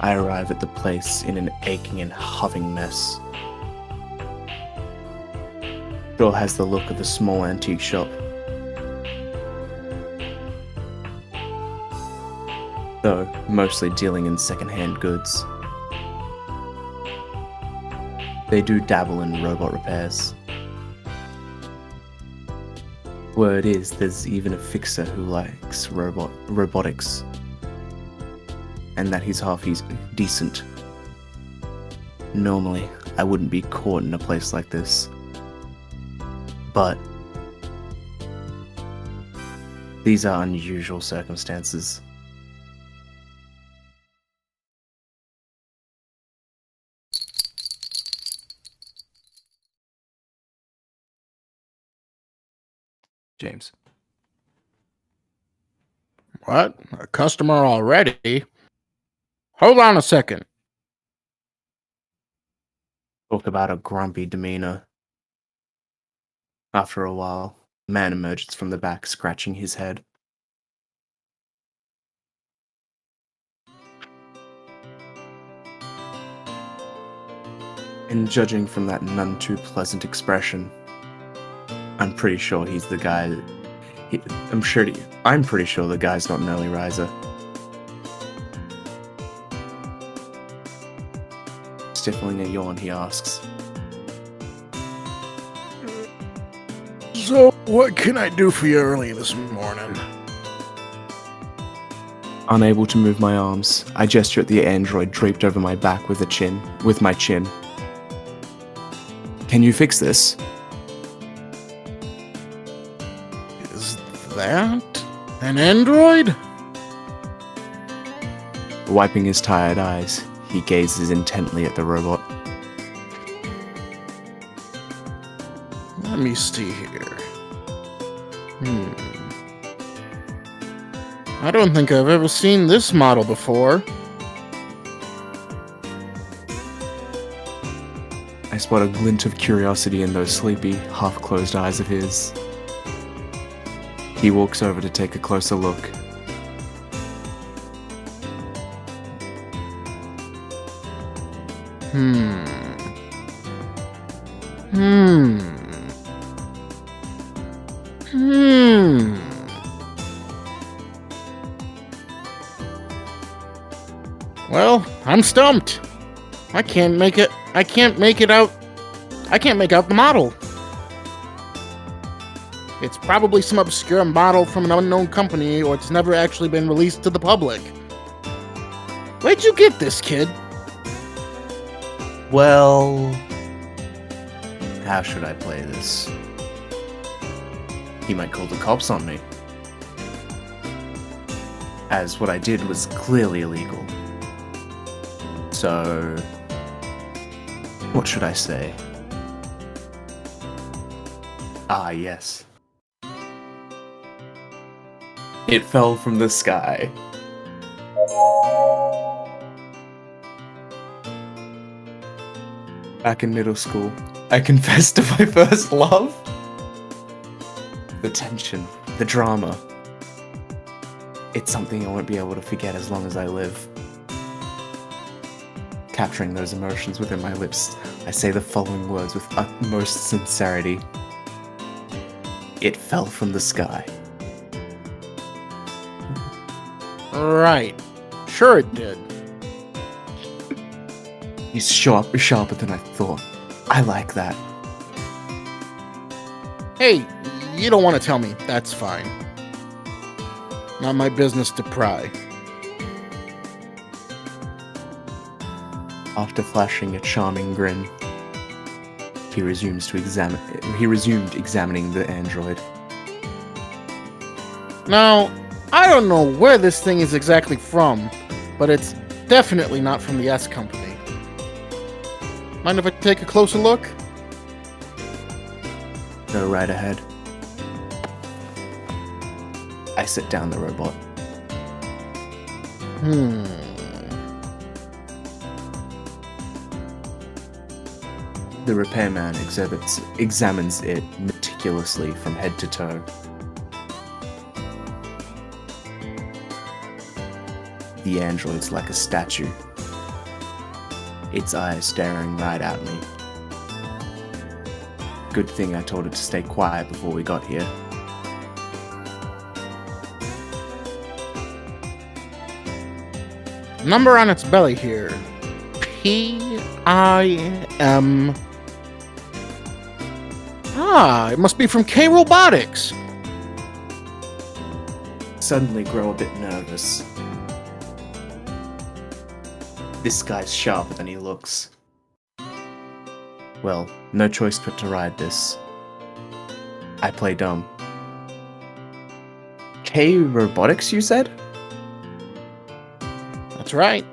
Speaker 2: I arrive at the place in an aching and huffing mess. Sure has the look of a small antique shop. Though mostly dealing in second-hand goods. They do dabble in robot repairs. Word is, there's even a fixer who likes robotics. And that he's decent. Normally, I wouldn't be caught in a place like this. But these are unusual circumstances.
Speaker 4: James.
Speaker 1: What? A customer already? Hold on a second.
Speaker 2: Talk about a grumpy demeanor. After a while, a man emerges from the back, scratching his head. And judging from that none too pleasant expression, I'm pretty sure he's the guy that... I'm pretty sure the guy's not an early riser. Stifling a yawn, he asks,
Speaker 1: So, what can I do for you early this morning?
Speaker 2: Unable to move my arms, I gesture at the android draped over my back with my chin. Can you fix this?
Speaker 1: Is that an android?
Speaker 2: Wiping his tired eyes, he gazes intently at the robot.
Speaker 1: Let me see here. I don't think I've ever seen this model before.
Speaker 2: I spot a glint of curiosity in those sleepy, half-closed eyes of his. He walks over to take a closer look.
Speaker 1: Well, I'm stumped. I can't make out the model. It's probably some obscure model from an unknown company, or it's never actually been released to the public. Where'd you get this, kid?
Speaker 2: Well, how should I play this? He might call the cops on me, as what I did was clearly illegal. So, what should I say? Ah, yes. It fell from the sky. Back in middle school, I confessed to my first love. The tension, the drama. It's something I won't be able to forget as long as I live. Capturing those emotions within my lips, I say the following words with utmost sincerity. It fell from the sky.
Speaker 1: Right. Sure it did.
Speaker 2: He's sharper than I thought. I like that.
Speaker 1: Hey, you don't want to tell me. That's fine. Not my business to pry.
Speaker 2: After flashing a charming grin, he resumed examining the android.
Speaker 1: Now, I don't know where this thing is exactly from, but it's definitely not from the S Company. Mind if I take a closer look?
Speaker 2: Go right ahead. I sit down the robot. The repairman examines it meticulously from head to toe. The android's like a statue, its eyes staring right at me. Good thing I told it to stay quiet before we got here.
Speaker 1: Number on its belly here. PIM. Ah, it must be from K Robotics.
Speaker 2: Suddenly grow a bit nervous. This guy's sharper than he looks. Well, no choice but to ride this. I play dumb. K Robotics, you said?
Speaker 1: That's right.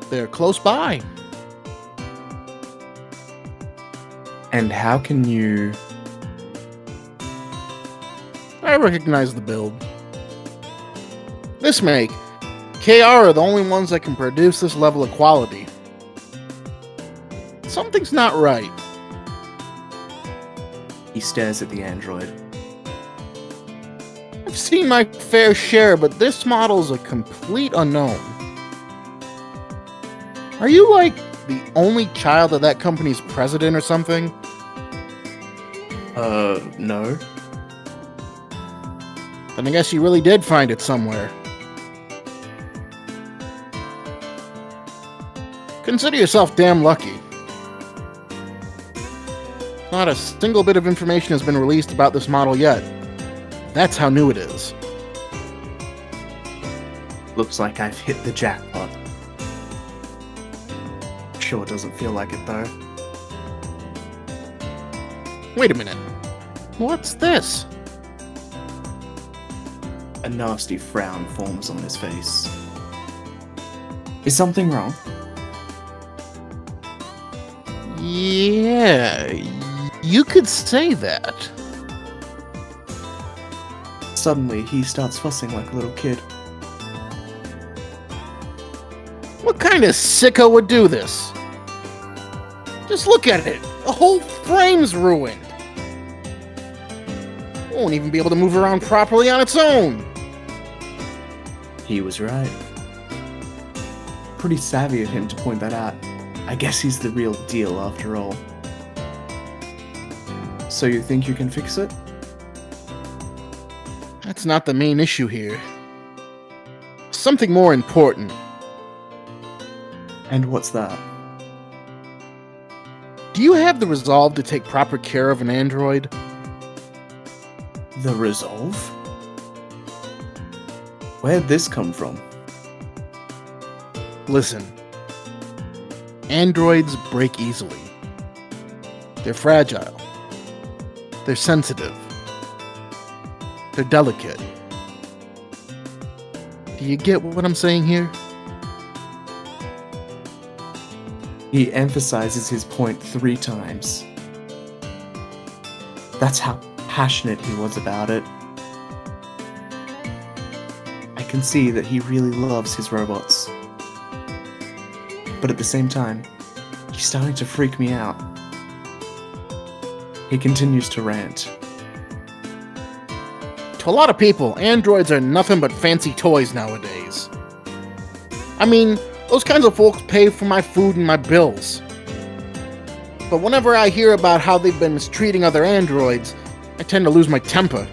Speaker 1: They're close by.
Speaker 2: And how can you...
Speaker 1: I recognize the build. This make, KR are the only ones that can produce this level of quality. Something's not right.
Speaker 2: He stares at the android.
Speaker 1: I've seen my fair share, but this model's a complete unknown. Are you, like, the only child of that company's president or something?
Speaker 2: No.
Speaker 1: Then I guess you really did find it somewhere. Consider yourself damn lucky. Not a single bit of information has been released about this model yet. That's how new it is.
Speaker 2: Looks like I've hit the jackpot. Sure doesn't feel like it though.
Speaker 1: Wait a minute. What's this?
Speaker 2: A nasty frown forms on his face. Is something wrong?
Speaker 1: Yeah, you could say that.
Speaker 2: Suddenly, he starts fussing like a little kid.
Speaker 1: What kind of sicko would do this? Just look at it. The whole frame's ruined. Won't even be able to move around properly on its own.
Speaker 2: He was right. Pretty savvy of him to point that out. I guess he's the real deal after all. So you think you can fix it?
Speaker 1: That's not the main issue here. Something more important.
Speaker 2: And what's that?
Speaker 1: Do you have the resolve to take proper care of an android?
Speaker 2: The resolve? Where'd this come from?
Speaker 1: Listen. Androids break easily. They're fragile. They're sensitive. They're delicate. Do you get what I'm saying here?
Speaker 2: He emphasizes his point 3 times. That's how passionate he was about it. I can see that he really loves his robots. But at the same time, he's starting to freak me out. He continues to rant.
Speaker 1: To a lot of people, androids are nothing but fancy toys nowadays. I mean, those kinds of folks pay for my food and my bills. But whenever I hear about how they've been mistreating other androids, I tend to lose my temper.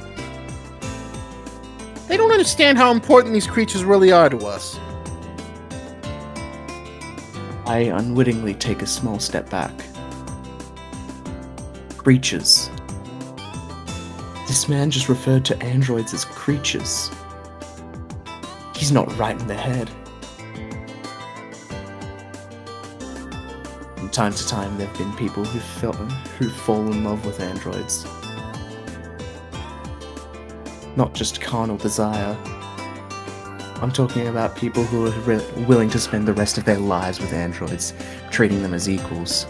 Speaker 1: They don't understand how important these creatures really are to us.
Speaker 2: I unwittingly take a small step back. Creatures. This man just referred to androids as creatures. He's not right in the head. From time to time, there have been people who fall in love with androids. Not just carnal desire. I'm talking about people who are willing to spend the rest of their lives with androids, treating them as equals.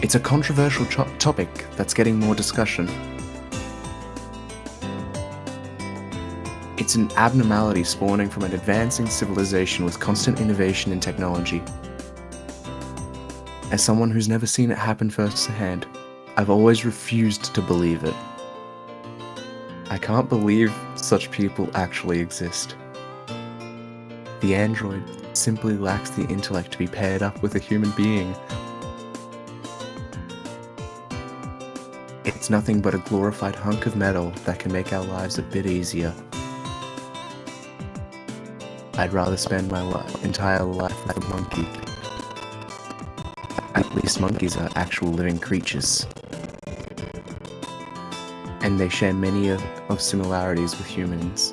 Speaker 2: It's a controversial topic that's getting more discussion. It's an abnormality spawning from an advancing civilization with constant innovation in technology. As someone who's never seen it happen firsthand, I've always refused to believe it. I can't believe such people actually exist. The android simply lacks the intellect to be paired up with a human being. It's nothing but a glorified hunk of metal that can make our lives a bit easier. I'd rather spend my entire life like a monkey. At least monkeys are actual living creatures. And they share many of similarities with humans.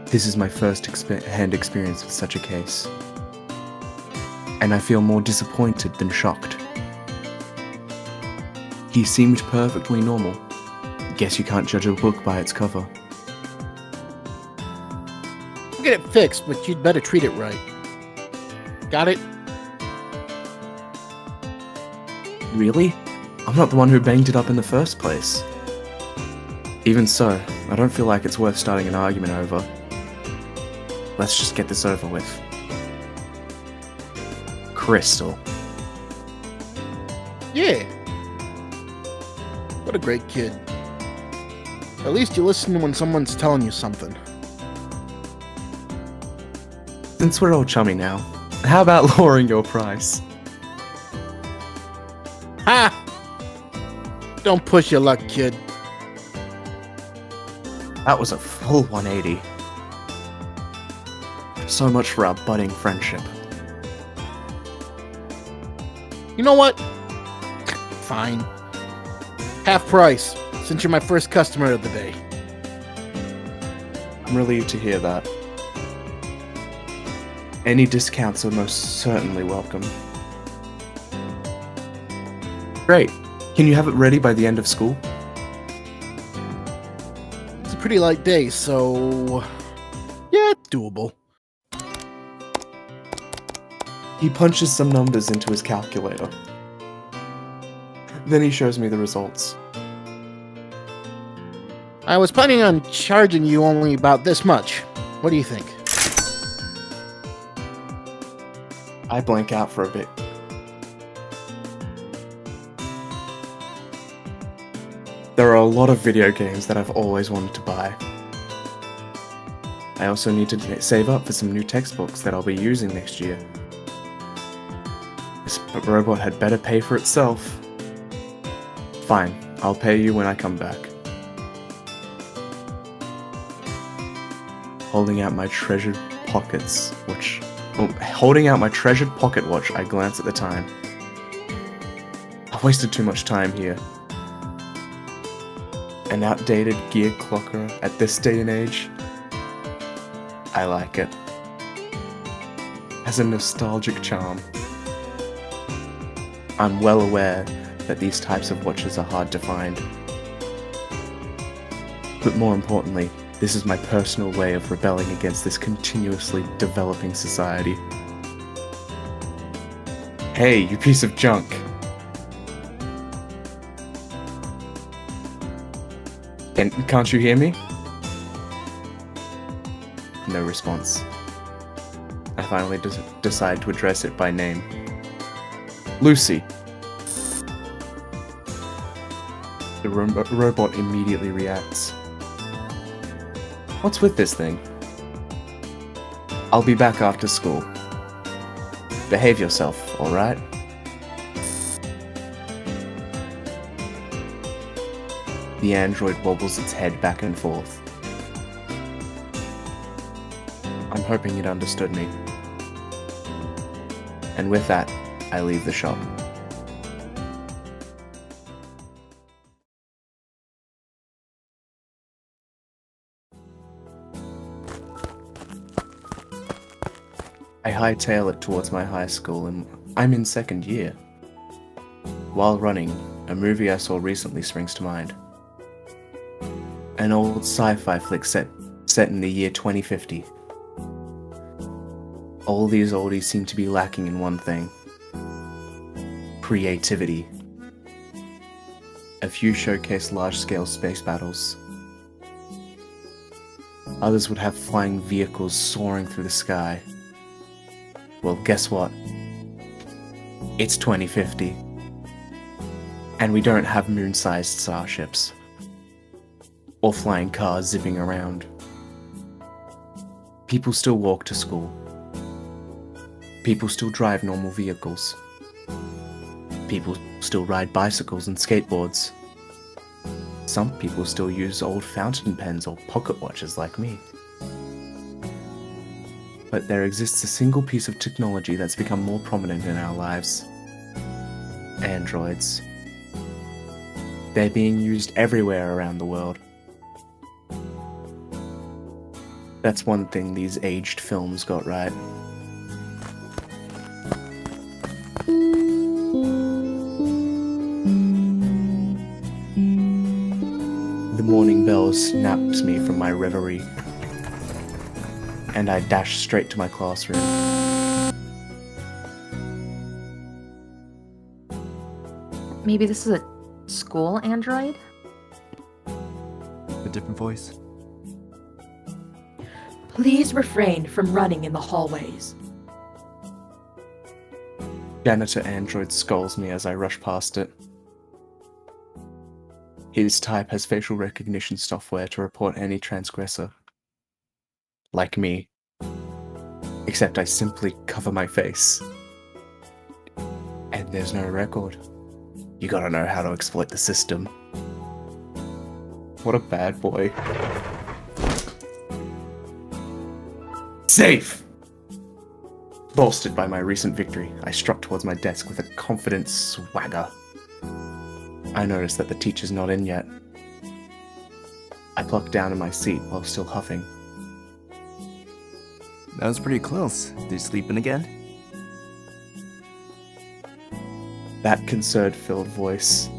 Speaker 2: This is my first-hand experience with such a case. And I feel more disappointed than shocked. He seemed perfectly normal. Guess you can't judge a book by its cover.
Speaker 1: We'll get it fixed, but you'd better treat it right. Got it?
Speaker 2: Really? I'm not the one who banged it up in the first place. Even so, I don't feel like it's worth starting an argument over. Let's just get this over with. Crystal.
Speaker 1: Yeah. What a great kid. At least you listen when someone's telling you something.
Speaker 2: Since we're all chummy now, how about lowering your price?
Speaker 1: Ha! Don't push your luck, kid.
Speaker 2: That was a full 180. So much for our budding friendship.
Speaker 1: You know what? Fine. Half price, since you're my first customer of the day.
Speaker 2: I'm relieved to hear that. Any discounts are most certainly welcome. Great. Can you have it ready by the end of school?
Speaker 1: It's a pretty light day, so... yeah, doable.
Speaker 2: He punches some numbers into his calculator. Then he shows me the results.
Speaker 1: I was planning on charging you only about this much. What do you think?
Speaker 2: I blank out for a bit. There are a lot of video games that I've always wanted to buy. I also need to save up for some new textbooks that I'll be using next year. This robot had better pay for itself. Fine, I'll pay you when I come back. Holding out my treasured pocket watch, I glance at the time. I wasted too much time here. An outdated gear clocker at this day and age? I like it. Has a nostalgic charm. I'm well aware that these types of watches are hard to find. But more importantly, this is my personal way of rebelling against this continuously developing society. Hey, you piece of junk! And can't you hear me? No response. I finally decide to address it by name. Lucy. The robot immediately reacts. What's with this thing? I'll be back after school. Behave yourself, alright? The android wobbles its head back and forth. I'm hoping it understood me. And with that, I leave the shop. I hightail it towards my high school, and I'm in second year. While running, a movie I saw recently springs to mind. An old sci-fi flick set in the year 2050. All these oldies seem to be lacking in one thing. Creativity. A few showcase large-scale space battles. Others would have flying vehicles soaring through the sky. Well, guess what? It's 2050. And we don't have moon-sized starships. Or flying cars zipping around. People still walk to school, People still drive normal vehicles. People still ride bicycles and skateboards. Some people still use old fountain pens or pocket watches like me. But there exists a single piece of technology that's become more prominent in our lives. Androids. They're being used everywhere around the world. That's one thing these aged films got right. The morning bell snapped me from my reverie, and I dashed straight to my classroom.
Speaker 6: Maybe this is a school android?
Speaker 4: A different voice.
Speaker 7: Please refrain from running in the hallways.
Speaker 2: Janitor android scolds me as I rush past it. His type has facial recognition software to report any transgressor. Like me. Except I simply cover my face. And there's no record. You gotta know how to exploit the system. What a bad boy. Safe! Bolstered by my recent victory, I struck towards my desk with a confident swagger. I noticed that the teacher's not in yet. I plucked down in my seat while still huffing.
Speaker 4: That was pretty close. Did you sleeping again?
Speaker 2: That concern-filled voice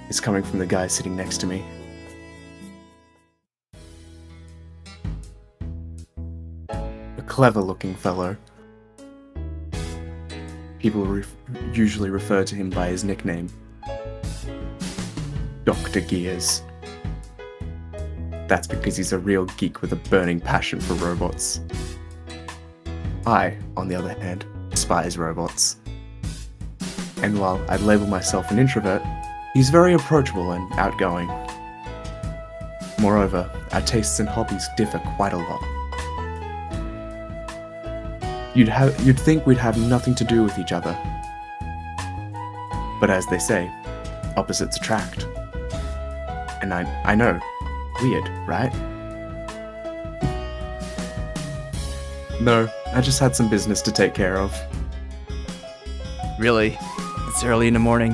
Speaker 2: is coming from the guy sitting next to me. A clever-looking fellow. People usually refer to him by his nickname, Dr. Gears. That's because he's a real geek with a burning passion for robots. I, on the other hand, despise robots. And while I'd label myself an introvert, he's very approachable and outgoing. Moreover, our tastes and hobbies differ quite a lot. You'd think we'd have nothing to do with each other. But as they say, opposites attract. And I know, weird, right? No, I just had some business to take care of.
Speaker 4: Really? It's early in the morning.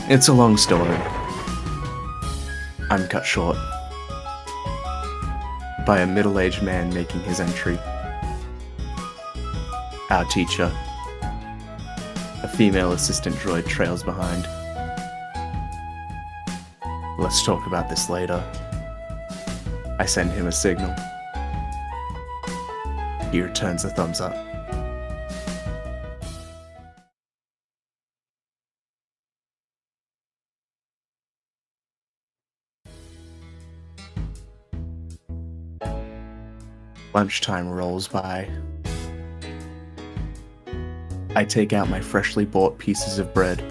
Speaker 2: It's a long story. I'm cut short by a middle-aged man making his entry. Our teacher, a female assistant droid, trails behind. Let's talk about this later. I send him a signal. He returns a thumbs up. Lunchtime rolls by. I take out my freshly bought pieces of bread.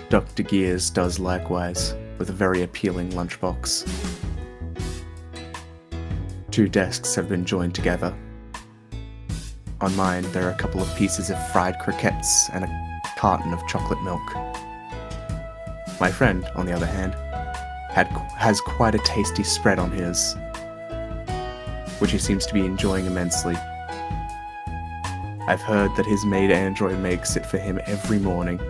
Speaker 2: Dr. Gears does likewise, with a very appealing lunchbox. 2 desks have been joined together. On mine, there are a couple of pieces of fried croquettes and a carton of chocolate milk. My friend, on the other hand, has quite a tasty spread on his, which he seems to be enjoying immensely. I've heard that his maid android makes it for him every morning,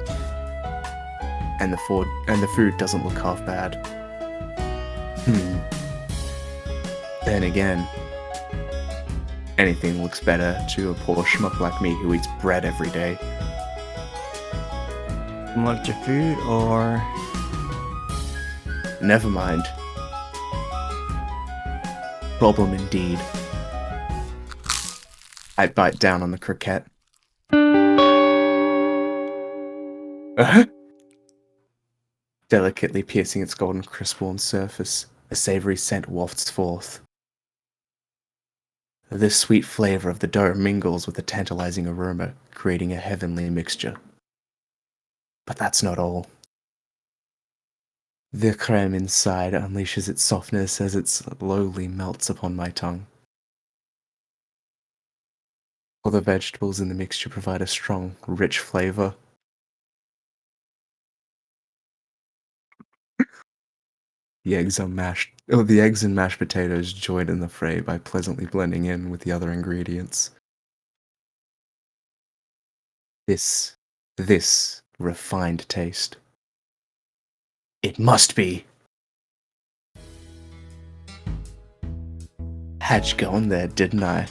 Speaker 2: and the food doesn't look half bad. Then again, anything looks better to a poor schmuck like me who eats bread every day.
Speaker 4: Like your food, or
Speaker 2: Never mind. Problem indeed. I bite down on the croquette. Delicately piercing its golden crisp-worn surface, a savory scent wafts forth. This sweet flavor of the dough mingles with a tantalizing aroma, creating a heavenly mixture. But that's not all. The creme inside unleashes its softness as it slowly melts upon my tongue. All the vegetables in the mixture provide a strong, rich flavor. The eggs and mashed potatoes join in the fray by pleasantly blending in with the other ingredients. This refined taste. It must be. Had you gone there, didn't I?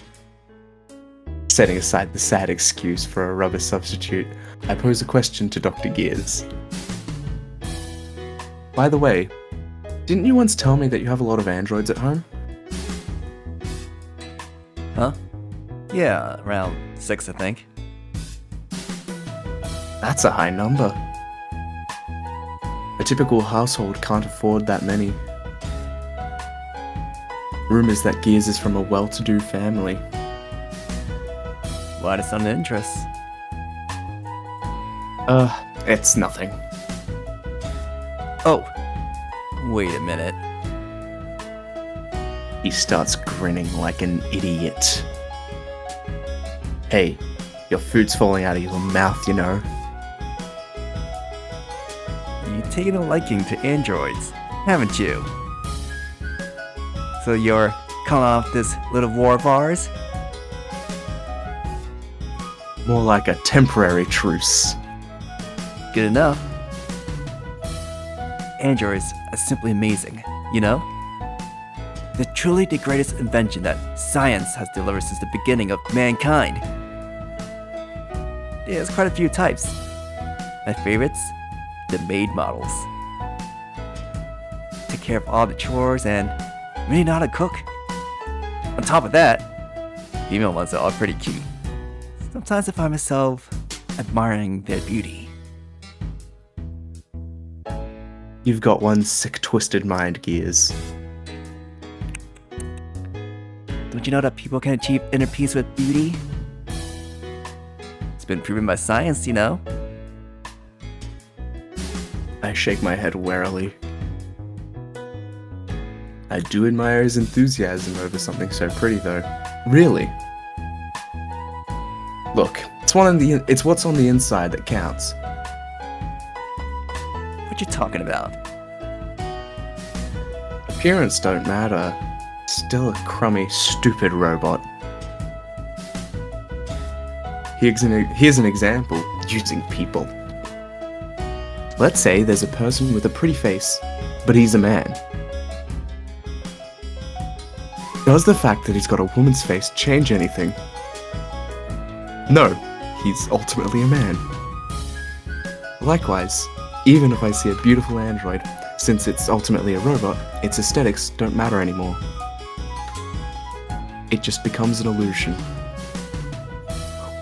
Speaker 2: Setting aside the sad excuse for a rubber substitute, I pose a question to Dr. Gears. By the way, didn't you once tell me that you have a lot of androids at home?
Speaker 4: Huh? Yeah, around 6, I think.
Speaker 2: That's a high number. A typical household can't afford that many. Rumors that Gears is from a well-to-do family.
Speaker 4: Why does sound interest?
Speaker 2: It's nothing.
Speaker 4: Oh, wait a minute.
Speaker 2: He starts grinning like an idiot. Hey, your food's falling out of your mouth, you know.
Speaker 4: You've taken a liking to androids, haven't you? So you're calling off this little war of ours?
Speaker 2: More like a temporary truce.
Speaker 4: Good enough. Androids are simply amazing, you know? They're truly the greatest invention that science has delivered since the beginning of mankind. There's quite a few types. My favorites? The maid models. Take care of all the chores and really know how to cook. On top of that, female ones are all pretty cute. Sometimes I find myself admiring their beauty.
Speaker 2: You've got one sick, twisted mind, Gears.
Speaker 4: Don't you know that people can achieve inner peace with beauty? It's been proven by science, you know?
Speaker 2: I shake my head warily. I do admire his enthusiasm over something so pretty, though. Really? Look, it's what's on the inside that counts.
Speaker 4: What you talking about?
Speaker 2: Appearance don't matter. Still a crummy, stupid robot. Here's an example using people. Let's say there's a person with a pretty face, but he's a man. Does the fact that he's got a woman's face change anything? No, he's ultimately a man. Likewise, even if I see a beautiful android, since it's ultimately a robot, its aesthetics don't matter anymore. It just becomes an illusion.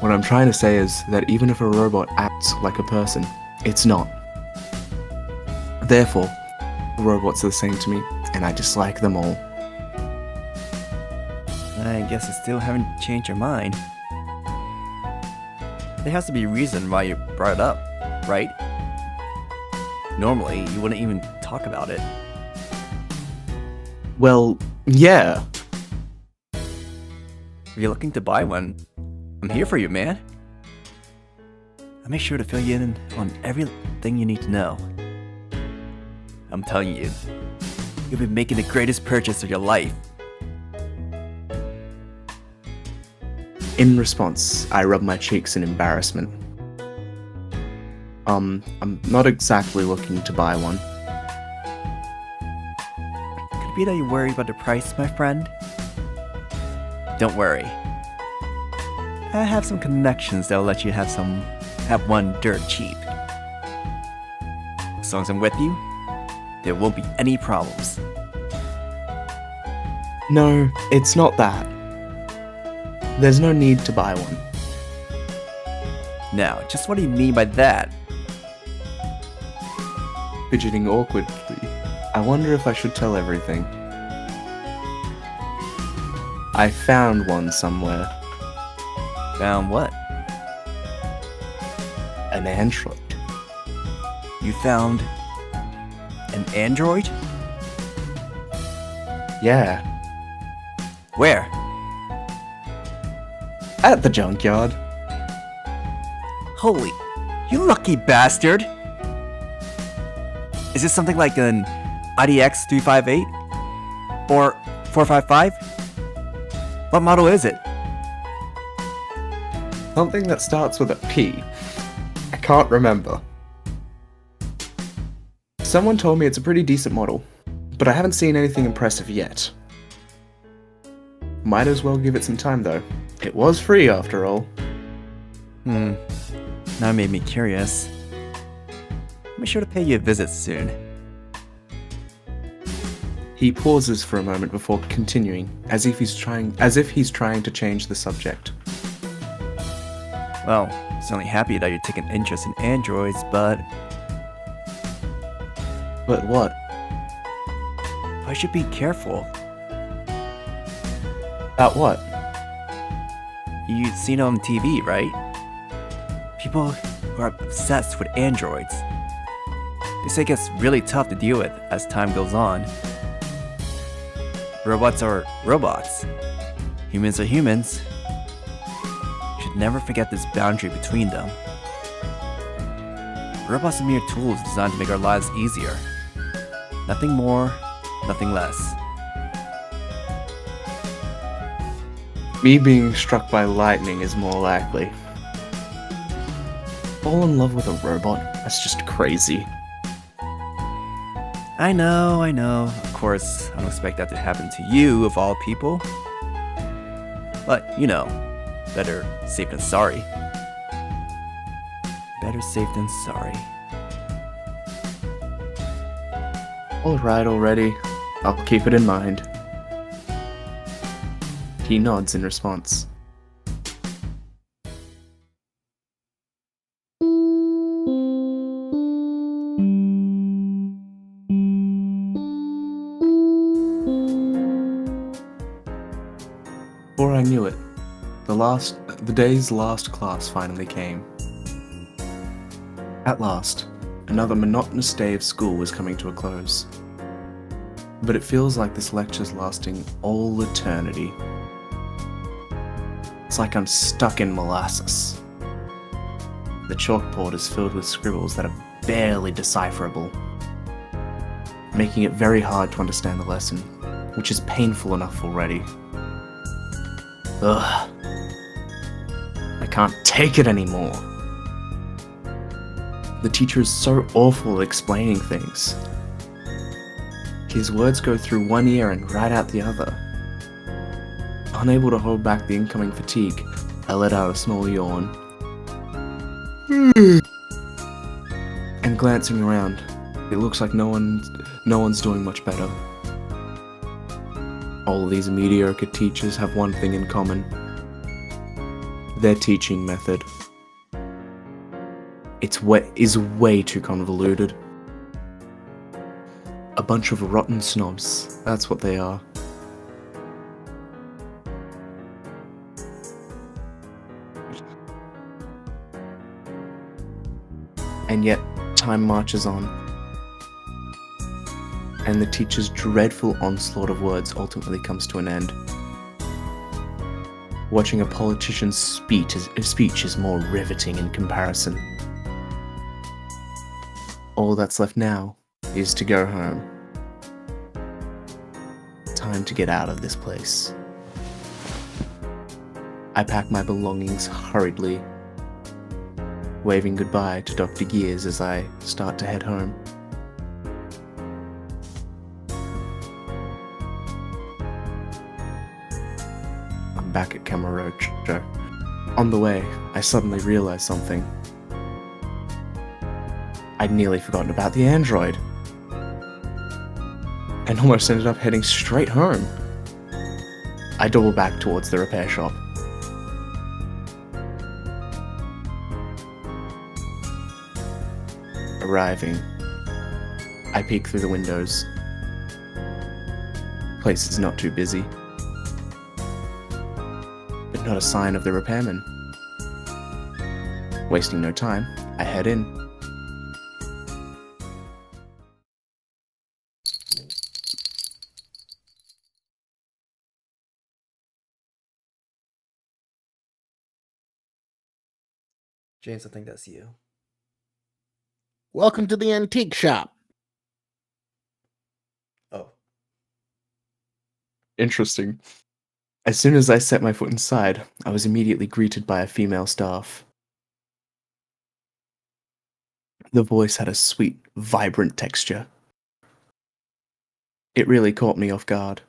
Speaker 2: What I'm trying to say is that even if a robot acts like a person, it's not. Therefore, robots are the same to me, and I dislike them all.
Speaker 4: I guess I still haven't changed your mind. There has to be a reason why you brought it up, right? Normally, you wouldn't even talk about it.
Speaker 2: Well, yeah.
Speaker 4: If you're looking to buy one, I'm here for you, man. I'll make sure to fill you in on everything you need to know. I'm telling you, you'll be making the greatest purchase of your life.
Speaker 2: In response, I rub my cheeks in embarrassment. I'm not exactly looking to buy one.
Speaker 4: Could it be that you're worried about the price, my friend? Don't worry. I have some connections that'll let you have one dirt cheap. As long as I'm with you, there won't be any problems.
Speaker 2: No, it's not that. There's no need to buy one.
Speaker 4: Now, just what do you mean by that?
Speaker 2: Fidgeting awkwardly, I wonder if I should tell everything. I found one somewhere.
Speaker 4: Found what?
Speaker 2: An android.
Speaker 4: You found An android?
Speaker 2: Yeah,
Speaker 4: Where?
Speaker 2: at the junkyard.
Speaker 4: Holy, you lucky bastard! Is this something like an IDX 358? Or 455? What model is it?
Speaker 2: Something that starts with a P. I can't remember. Someone told me it's a pretty decent model, but I haven't seen anything impressive yet. Might as well give it some time though. It was free after all.
Speaker 4: Now it made me curious. I'll be sure to pay you a visit soon.
Speaker 2: He pauses for a moment before continuing, as if he's trying to change the subject.
Speaker 4: Well, certainly happy that you're taking interest in androids, but
Speaker 2: But what?
Speaker 4: I should be careful.
Speaker 2: About what?
Speaker 4: You've seen it on TV, right? People who are obsessed with androids. They say it gets really tough to deal with as time goes on. Robots are robots. Humans are humans. You should never forget this boundary between them. Robots are mere tools designed to make our lives easier. Nothing more, nothing less.
Speaker 2: Me being struck by lightning is more likely. Fall in love with a robot? That's just crazy.
Speaker 4: I know. Of course, I don't expect that to happen to you, of all people. But, you know, better safe than sorry. Better safe than sorry.
Speaker 2: Alright already. I'll keep it in mind. He nods in response. Before I knew it, the day's last class finally came. At last, another monotonous day of school was coming to a close. But it feels like this lecture's lasting all eternity. It's like I'm stuck in molasses. The chalkboard is filled with scribbles that are barely decipherable, making it very hard to understand the lesson, which is painful enough already. Ugh. I can't take it anymore. The teacher is so awful at explaining things. His words go through one ear and right out the other. Unable to hold back the incoming fatigue, I let out a small yawn. And glancing around, it looks like no one's doing much better. All these mediocre teachers have one thing in common. Their teaching method. Is way too convoluted. A bunch of rotten snobs, that's what they are. And yet, time marches on. And the teacher's dreadful onslaught of words ultimately comes to an end. Watching a politician's speech is more riveting in comparison. All that's left now is to go home. Time to get out of this place. I pack my belongings hurriedly, waving goodbye to Dr. Gears as I start to head home. I'm back at Kamurocho. On the way, I suddenly realized something. I'd nearly forgotten about the android, and almost ended up heading straight home. I double back towards the repair shop. Arriving, I peek through the windows. Place is not too busy, but not a sign of the repairman. Wasting no time, I head in.
Speaker 3: James, I think that's you.
Speaker 1: Welcome to the antique shop.
Speaker 3: Oh.
Speaker 2: Interesting. As soon as I set my foot inside, I was immediately greeted by a female staff. The voice had a sweet, vibrant texture. It really caught me off guard.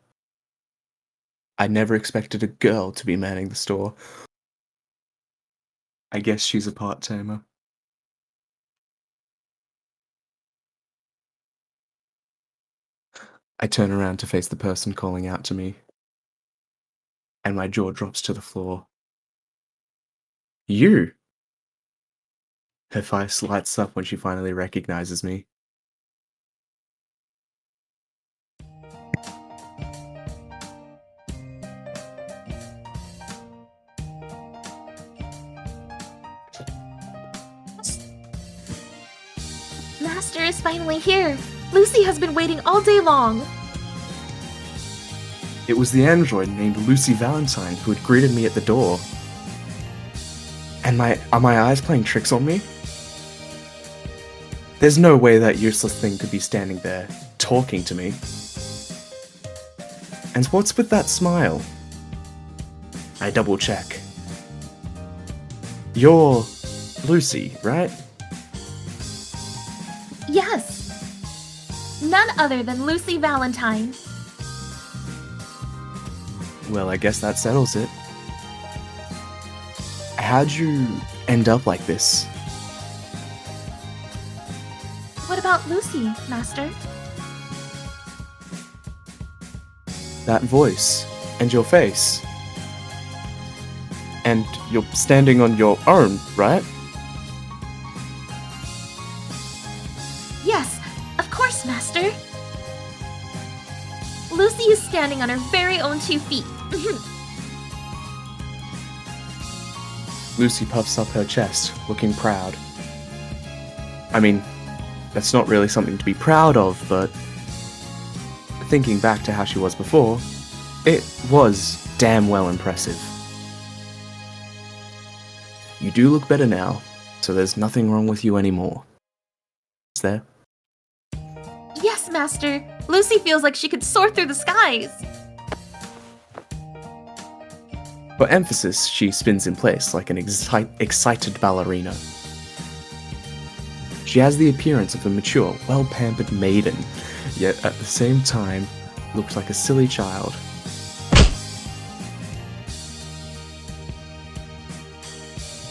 Speaker 2: I never expected a girl to be manning the store. I guess she's a part-timer. I turn around to face the person calling out to me, and my jaw drops to the floor. You! Her face lights up when she finally recognizes me.
Speaker 6: Master is finally here. Lucy has been waiting all day long.
Speaker 2: It was the android named Lucy Valentine who had greeted me at the door. And are my eyes playing tricks on me? There's no way that useless thing could be standing there, talking to me. And what's with that smile? I double check. You're Lucy, right?
Speaker 6: Yes. None other than Lucy Valentine.
Speaker 2: Well, I guess that settles it. How'd you end up like this?
Speaker 6: What about Lucy, Master?
Speaker 2: That voice, and your face. And you're standing on your own, right?
Speaker 6: Yes, of course, Master. Lucy is standing on her very own 2 feet.
Speaker 2: Lucy puffs up her chest, looking proud. I mean, that's not really something to be proud of, but thinking back to how she was before, it was damn well impressive. You do look better now, so there's nothing wrong with you anymore. Is there?
Speaker 6: Yes, Master. Lucy feels like she could soar through the skies.
Speaker 2: For emphasis, she spins in place like an excited ballerina. She has the appearance of a mature, well-pampered maiden, yet at the same time looks like a silly child.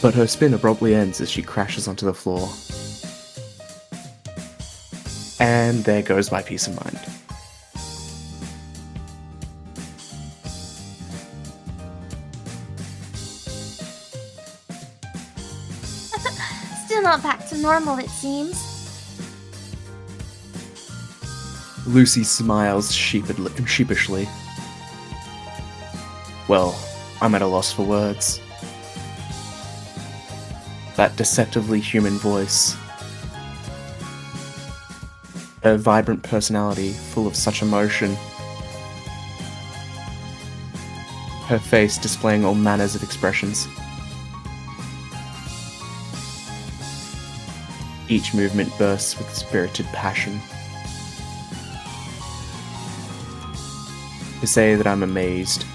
Speaker 2: But her spin abruptly ends as she crashes onto the floor. And there goes my peace of mind.
Speaker 6: Still not back to normal, it seems.
Speaker 2: Lucy smiles sheepishly. Well, I'm at a loss for words. That deceptively human voice. Her vibrant personality, full of such emotion. Her face displaying all manners of expressions. Each movement bursts with spirited passion. To say that I'm amazed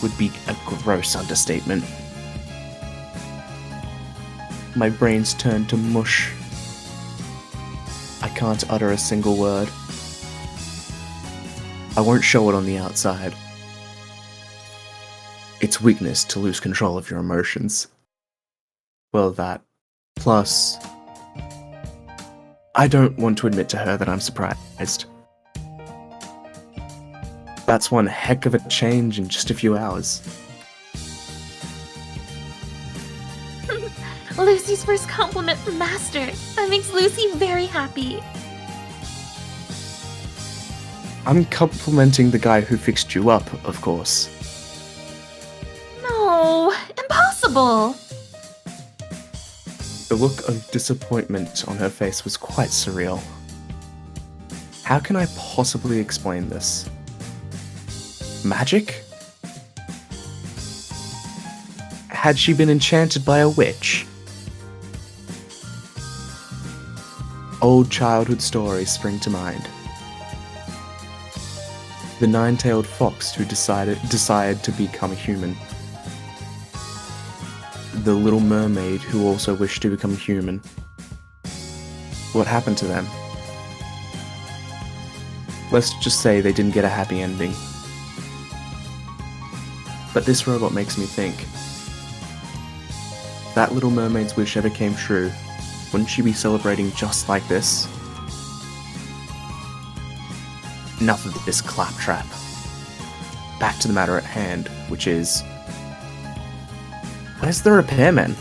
Speaker 2: would be a gross understatement. My brain's turned to mush. I can't utter a single word. I won't show it on the outside. It's weakness to lose control of your emotions. Well, that. Plus, I don't want to admit to her that I'm surprised. That's one heck of a change in just a few hours.
Speaker 6: Lucy's first compliment from Master. That makes Lucy very happy.
Speaker 2: I'm complimenting the guy who fixed you up, of course.
Speaker 6: No, impossible.
Speaker 2: The look of disappointment on her face was quite surreal. How can I possibly explain Had she been enchanted by a witch? Old childhood stories spring to mind. The nine-tailed fox who decided to become a human. The little mermaid who also wished to become human. What happened to them? Let's just say they didn't get a happy ending. But this robot makes me think. If that little mermaid's wish ever came true, wouldn't she be celebrating just like this? Enough of this claptrap. Back to the matter at hand, which is... where's the repairman?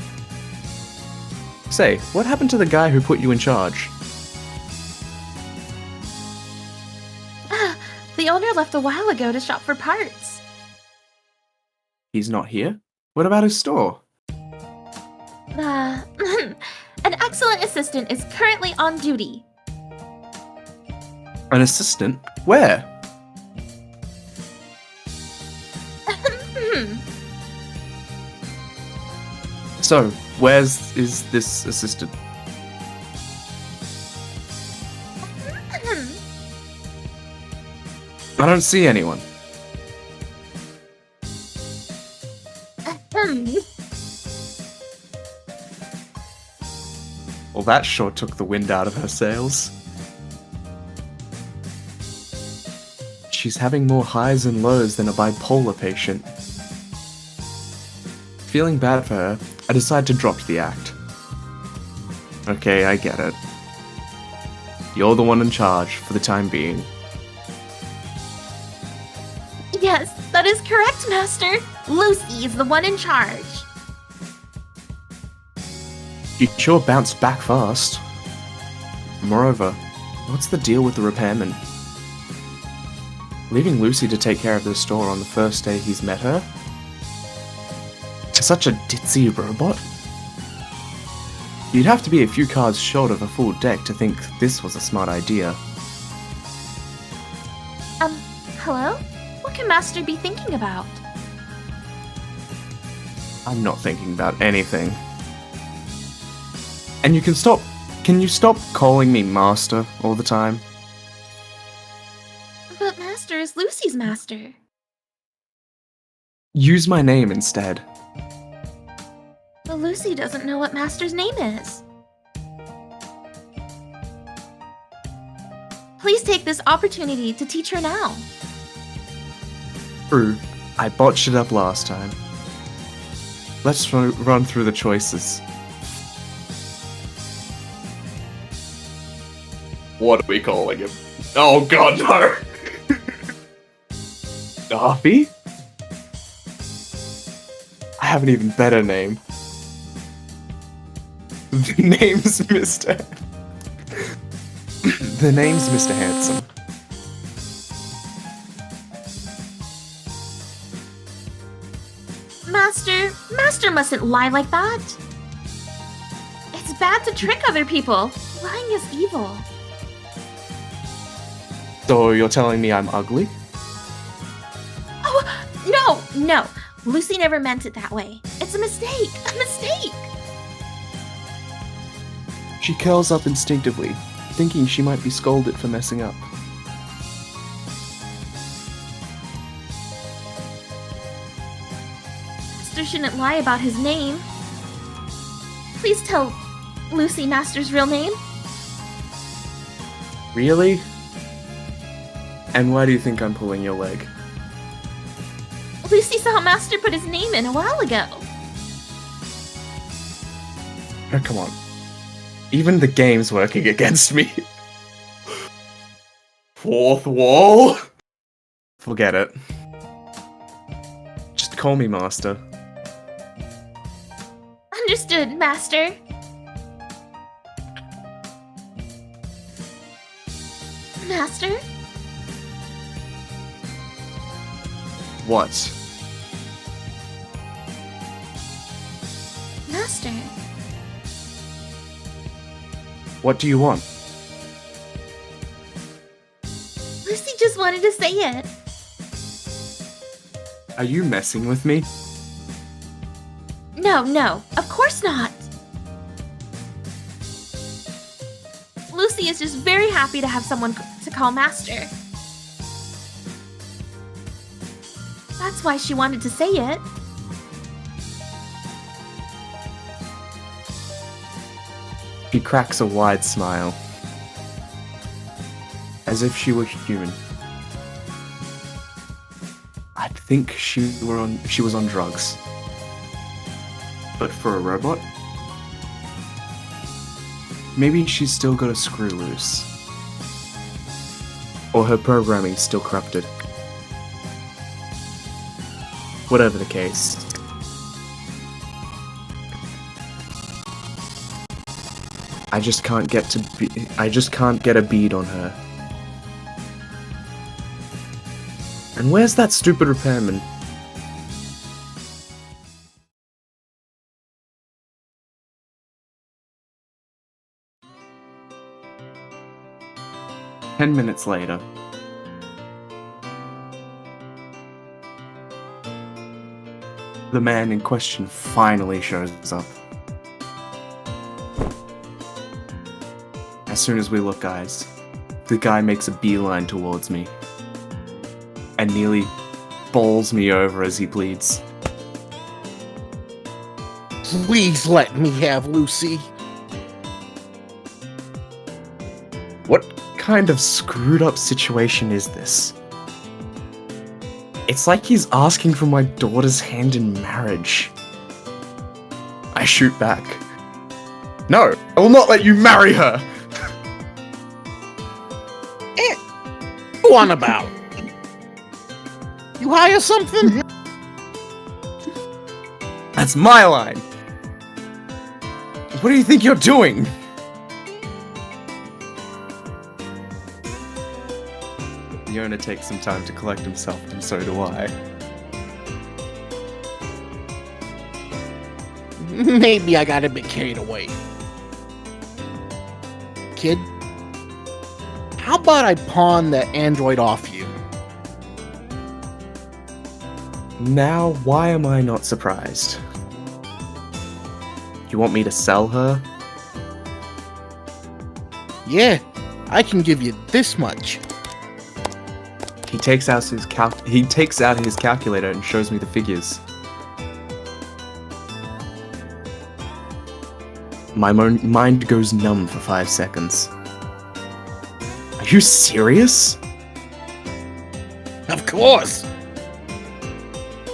Speaker 2: Say, what happened to the guy who put you in charge?
Speaker 6: The owner left a while ago to shop for parts.
Speaker 2: He's not here? What about his store?
Speaker 6: An excellent assistant is currently on duty.
Speaker 2: An assistant? Where? So, where's is this assistant? I don't see anyone. Well, that sure took the wind out of her sails. She's having more highs and lows than a bipolar patient. Feeling bad for her, I decide to drop the act. Okay, I get it. You're the one in charge for the time being.
Speaker 6: Yes, that is correct, Master. Lucy is the one in charge.
Speaker 2: You sure bounced back fast. Moreover, what's the deal with the repairman? Leaving Lucy to take care of the store on the first day he's met her? Such a ditzy robot? You'd have to be a few cards short of a full deck to think this was a smart idea.
Speaker 6: Hello? What can Master be thinking about?
Speaker 2: I'm not thinking about anything. And can you stop calling me Master all the time?
Speaker 6: But Master is Lucy's master.
Speaker 2: Use my name instead.
Speaker 6: But Lucy doesn't know what Master's name is. Please take this opportunity to teach her now.
Speaker 2: True, I botched it up last time. Let's run through the choices. What are we calling him? Oh god, no! Narfi? I have an even better name. The name's Mr. The name's Mr. Handsome.
Speaker 6: Master mustn't lie like that. It's bad to trick other people. Lying is evil.
Speaker 2: So you're telling me I'm ugly?
Speaker 6: Oh, no. Lucy never meant it that way. It's a mistake. A mistake.
Speaker 2: She curls up instinctively, thinking she might be scolded for messing up.
Speaker 6: Master shouldn't lie about his name. Please tell Lucy Master's real name.
Speaker 2: Really? And why do you think I'm pulling your leg?
Speaker 6: Lucy saw Master put his name in a while ago.
Speaker 2: Oh, come on. Even the game's working against me. Fourth wall? Forget it. Just call me Master.
Speaker 6: Understood, Master. Master?
Speaker 2: What?
Speaker 6: Master.
Speaker 2: What do you want?
Speaker 6: Lucy just wanted to say it.
Speaker 2: Are you messing with me?
Speaker 6: No, of course not. Lucy is just very happy to have someone to call master. That's why she wanted to say it.
Speaker 2: She cracks a wide smile, as if she were human. I think she was on drugs. But for a robot? Maybe she's still got a screw loose. Or her programming's still corrupted. Whatever the case. I just can't get a bead on her. And where's that stupid repairman? "10 minutes later. The man in question finally shows up. As soon as we look eyes, the guy makes a beeline towards me and nearly bowls me over as he pleads.
Speaker 1: Please let me have Lucy.
Speaker 2: What kind of screwed up situation is this? It's like he's asking for my daughter's hand in marriage. I shoot back. No, I will not let you marry her!
Speaker 1: Go on about. You hire something?
Speaker 2: That's my line! What do you think you're doing? The owner takes some time to collect himself, and so do I.
Speaker 1: Maybe I got a bit carried away. Kid, how about I pawn that android off you?
Speaker 2: Now, why am I not surprised? You want me to sell her?
Speaker 1: Yeah, I can give you this much.
Speaker 2: He takes out his calculator and shows me the figures. My mind goes numb for 5 seconds. Are you serious?
Speaker 1: Of course.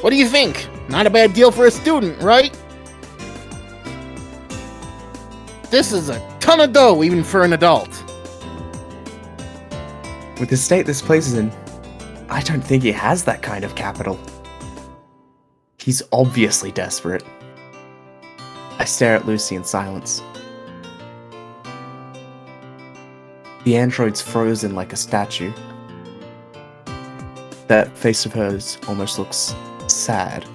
Speaker 1: What do you think? Not a bad deal for a student, right? This is a ton of dough even for an adult.
Speaker 2: With the state this place is in, I don't think he has that kind of capital. He's obviously desperate. I stare at Lucy in silence. The android's frozen like a statue. That face of hers almost looks sad.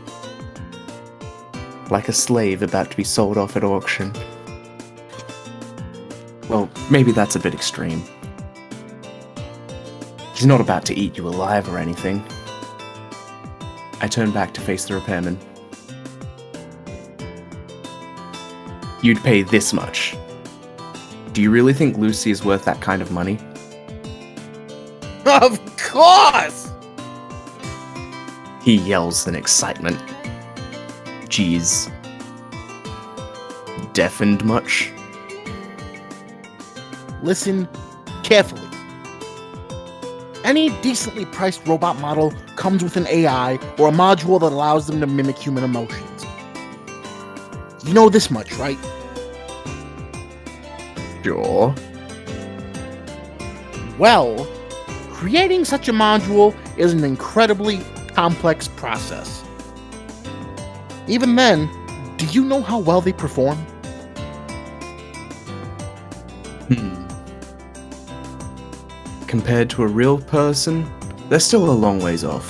Speaker 2: Like a slave about to be sold off at auction. Well, maybe that's a bit extreme. He's not about to eat you alive or anything. I turn back to face the repairman. You'd pay this much. Do you really think Lucy is worth that kind of money?
Speaker 1: Of course!
Speaker 2: He yells in excitement. Geez. Deafened much?
Speaker 1: Listen carefully. Any decently priced robot model comes with an AI or a module that allows them to mimic human emotions. You know this much, right?
Speaker 2: Sure.
Speaker 1: Well, creating such a module is an incredibly complex process. Even then, do you know how well they perform?
Speaker 2: Compared to a real person, they're still a long ways off.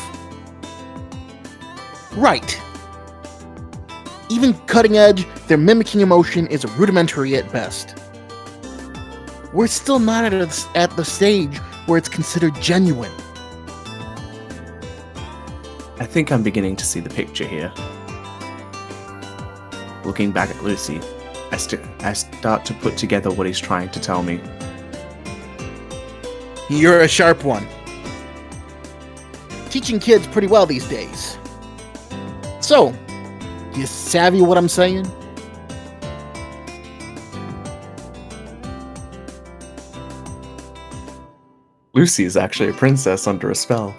Speaker 1: Right. Even cutting edge, their mimicking emotion is rudimentary at best. We're still not at the stage where it's considered genuine.
Speaker 2: I think I'm beginning to see the picture here. Looking back at Lucy, I start to put together what he's trying to tell me.
Speaker 1: You're a sharp one. Teaching kids pretty well these days. So, you savvy what I'm saying?
Speaker 2: Lucy is actually a princess under a spell.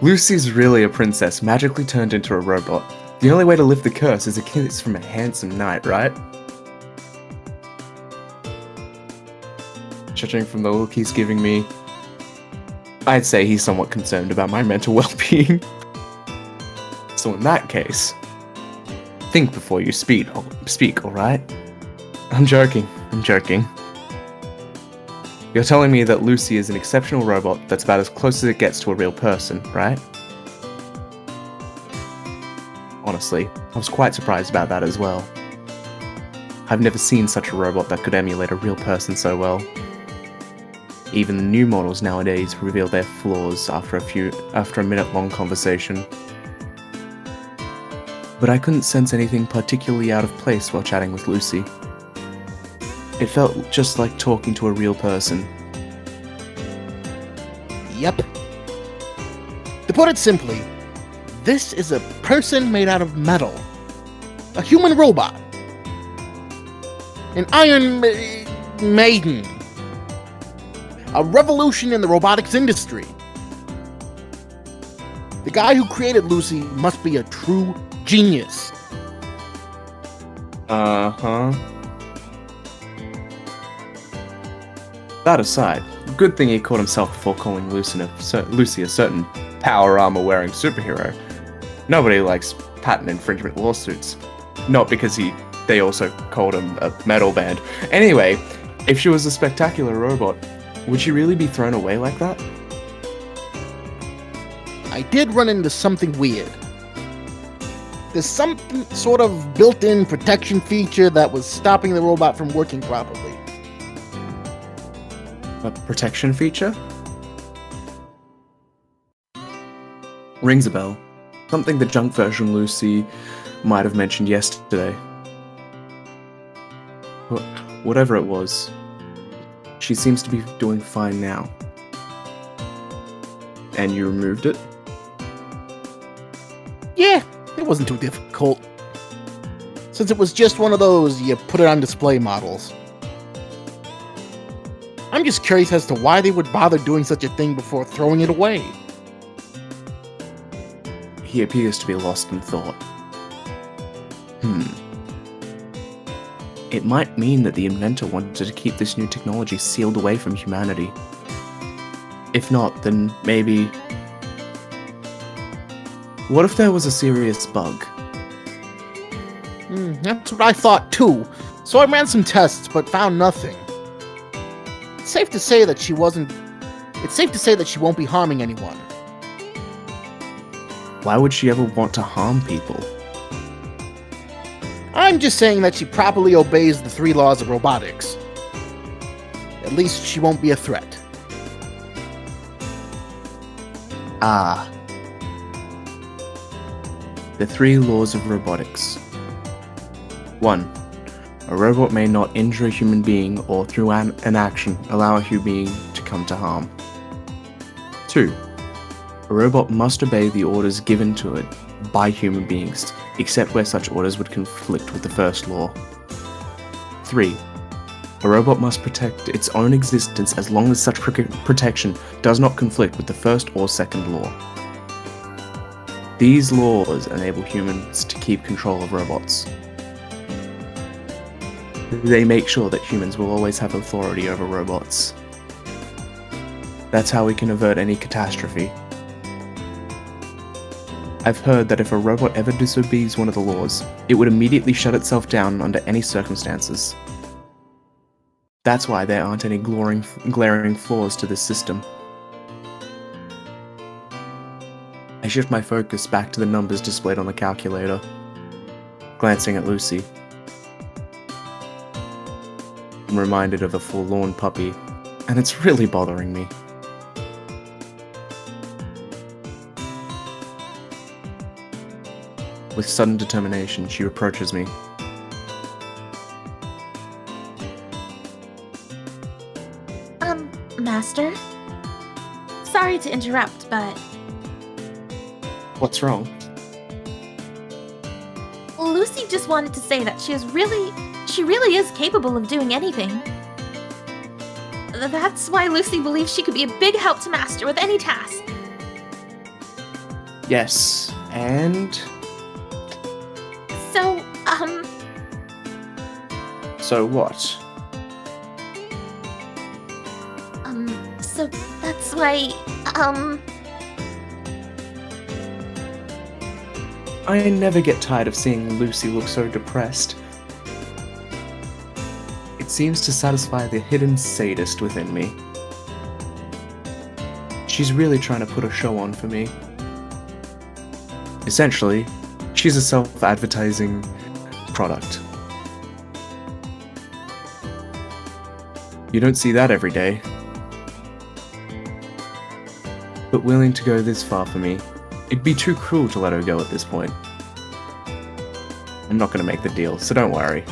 Speaker 2: Lucy's really a princess, magically turned into a robot. The only way to lift the curse is a kiss from a handsome knight, right? Judging from the look he's giving me, I'd say he's somewhat concerned about my mental well-being. So in that case, think before you speak, alright? I'm joking. You're telling me that Lucy is an exceptional robot that's about as close as it gets to a real person, right? Honestly, I was quite surprised about that as well. I've never seen such a robot that could emulate a real person so well. Even the new models nowadays reveal their flaws after a minute-long conversation. But I couldn't sense anything particularly out of place while chatting with Lucy. It felt just like talking to a real person.
Speaker 1: Yep. To put it simply, this is a person made out of metal. A human robot. An Iron Maiden. A revolution in the robotics industry. The guy who created Lucy must be a true genius.
Speaker 2: Uh-huh. That aside, good thing he caught himself before calling Lucy a certain power armor wearing superhero. Nobody likes patent infringement lawsuits. Not because they also called him a metal band. Anyway, if she was a spectacular robot, would she really be thrown away like that?
Speaker 1: I did run into something weird. There's some sort of built-in protection feature that was stopping the robot from working properly.
Speaker 2: A protection feature? Rings a bell. Something the junk version Lucy might have mentioned yesterday. Whatever it was, she seems to be doing fine now. And you removed it?
Speaker 1: Yeah, it wasn't too difficult. Since it was just one of those you put it on display models. I'm just curious as to why they would bother doing such a thing before throwing it away.
Speaker 2: He appears to be lost in thought. It might mean that the inventor wanted to keep this new technology sealed away from humanity. If not, then maybe... What if there was a serious bug?
Speaker 1: That's what I thought too. So I ran some tests, but found nothing. It's safe to say that she won't be harming anyone.
Speaker 2: Why would she ever want to harm people?
Speaker 1: I'm just saying that she properly obeys the 3 laws of robotics. At least she won't be a threat.
Speaker 2: Ah. The 3 laws of robotics. 1. A robot may not injure a human being or through an action allow a human being to come to harm. 2. A robot must obey the orders given to it by human beings, except where such orders would conflict with the first law. 3. A robot must protect its own existence as long as such protection does not conflict with the first or second law. These laws enable humans to keep control of robots. They make sure that humans will always have authority over robots. That's how we can avert any catastrophe. I've heard that if a robot ever disobeys one of the laws, it would immediately shut itself down under any circumstances. That's why there aren't any glaring flaws to this system. I shift my focus back to the numbers displayed on the calculator, glancing at Lucy. I'm reminded of a forlorn puppy, and it's really bothering me. With sudden determination, she approaches me.
Speaker 6: Master? Sorry to interrupt, but
Speaker 2: What's wrong?
Speaker 6: Lucy just wanted to say that she really is capable of doing anything. That's why Lucy believes she could be a big help to Master with any task.
Speaker 2: Yes, and...
Speaker 6: So,
Speaker 2: So what?
Speaker 6: so that's why,
Speaker 2: I never get tired of seeing Lucy look so depressed. It seems to satisfy the hidden sadist within me. She's really trying to put a show on for me. Essentially, she's a self-advertising product. You don't see that every day. But willing to go this far for me, it'd be too cruel to let her go at this point. I'm not going to make the deal, so don't worry.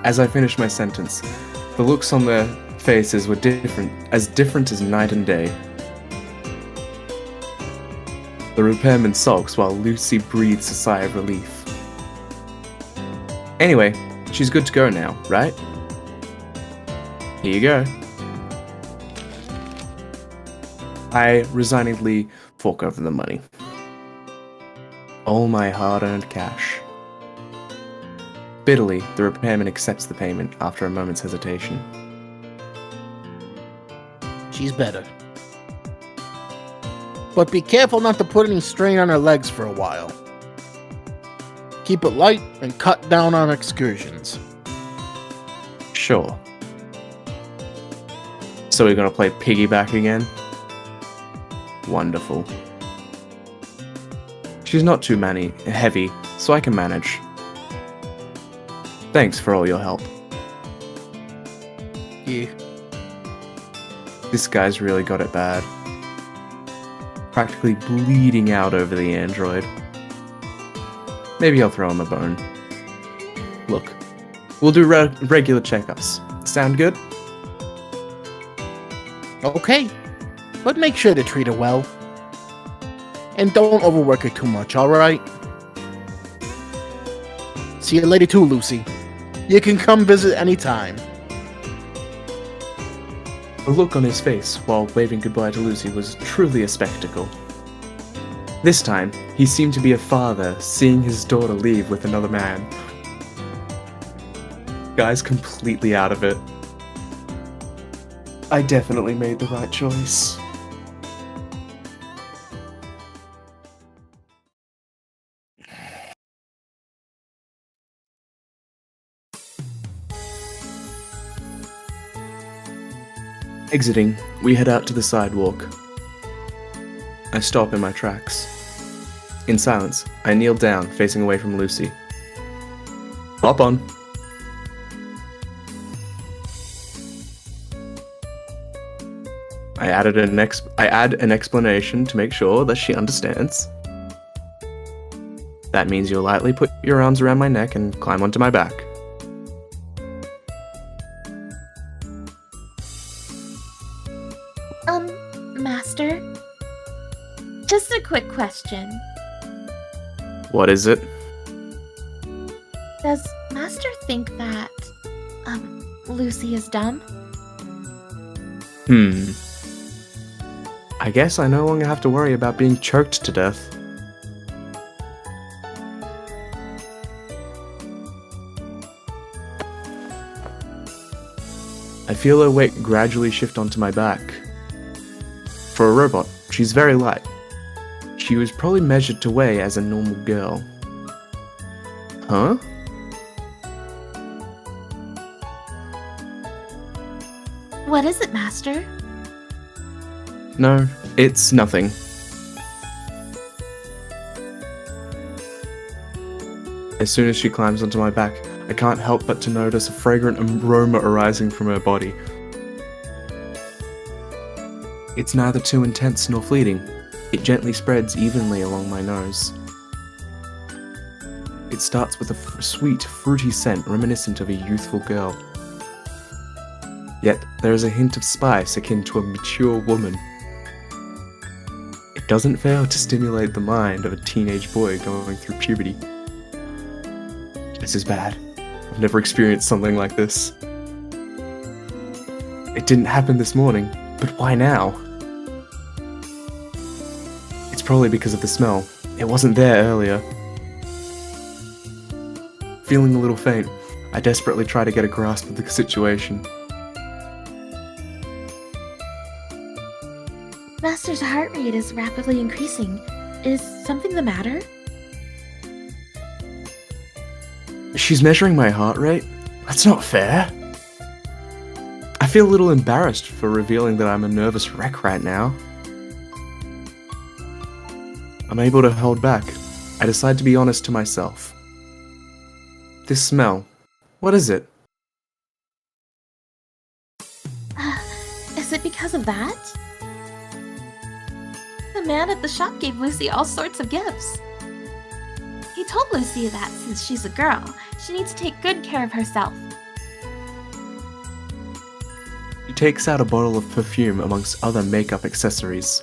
Speaker 2: As I finished my sentence, the looks on their faces were different as night and day. The repairman sulks while Lucy breathes a sigh of relief. Anyway, she's good to go now, right? Here you go. I resignedly fork over the money. All my hard-earned cash. Bitterly, the repairman accepts the payment after a moment's hesitation.
Speaker 1: She's better. But be careful not to put any strain on her legs for a while. Keep it light and cut down on excursions.
Speaker 2: Sure. So we're gonna play piggyback again? Wonderful. She's not too heavy, so I can manage. Thanks for all your help.
Speaker 1: Yeah.
Speaker 2: This guy's really got it bad. Practically bleeding out over the android. Maybe I'll throw him a bone. Look, we'll do regular checkups. Sound good?
Speaker 1: Okay. But make sure to treat her well. And don't overwork her too much, alright? See you later too, Lucy. You can come visit anytime.
Speaker 2: The look on his face while waving goodbye to Lucy was truly a spectacle. This time, he seemed to be a father seeing his daughter leave with another man. Guy's completely out of it. I definitely made the right choice. Exiting, we head out to the sidewalk. I stop in my tracks. In silence, I kneel down, facing away from Lucy. Hop on. I add an explanation to make sure that she understands. That means you'll lightly put your arms around my neck and climb onto my back.
Speaker 6: Master? Just a quick question.
Speaker 2: What is it?
Speaker 6: Does Master think that, Lucy is dumb?
Speaker 2: I guess I no longer have to worry about being choked to death. I feel her weight gradually shift onto my back. For a robot, she's very light. She was probably measured to weigh as a normal girl. Huh?
Speaker 6: What is it, Master?
Speaker 2: No, it's nothing. As soon as she climbs onto my back, I can't help but to notice a fragrant aroma arising from her body. It's neither too intense nor fleeting, It gently spreads evenly along my nose. It starts with a sweet, fruity scent reminiscent of a youthful girl. Yet there is a hint of spice akin to a mature woman. It doesn't fail to stimulate the mind of a teenage boy going through puberty. This is bad. I've never experienced something like this. It didn't happen this morning, but why now? It's probably because of the smell. It wasn't there earlier. Feeling a little faint, I desperately try to get a grasp of the situation.
Speaker 6: Master's heart rate is rapidly increasing. Is something the matter?
Speaker 2: She's measuring my heart rate? That's not fair. I feel a little embarrassed for revealing that I'm a nervous wreck right now. I'm able to hold back. I decide to be honest to myself. This smell, what is it?
Speaker 6: Is it because of that? The man at the shop gave Lucy all sorts of gifts. He told Lucy that since she's a girl, she needs to take good care of herself.
Speaker 2: He takes out a bottle of perfume amongst other makeup accessories.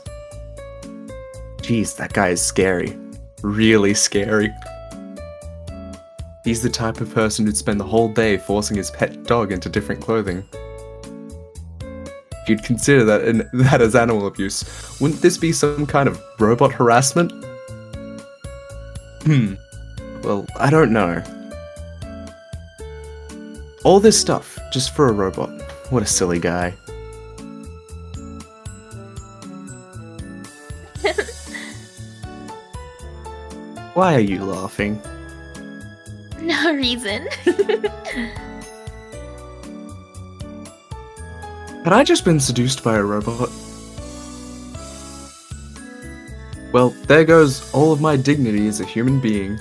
Speaker 2: Jeez, that guy is scary. Really scary. He's the type of person who'd spend the whole day forcing his pet dog into different clothing. If you'd consider that as animal abuse, wouldn't this be some kind of robot harassment? Well, I don't know. All this stuff, just for a robot. What a silly guy. Why are you laughing?
Speaker 6: No reason.
Speaker 2: Had I just been seduced by a robot? Well, there goes all of my dignity as a human being.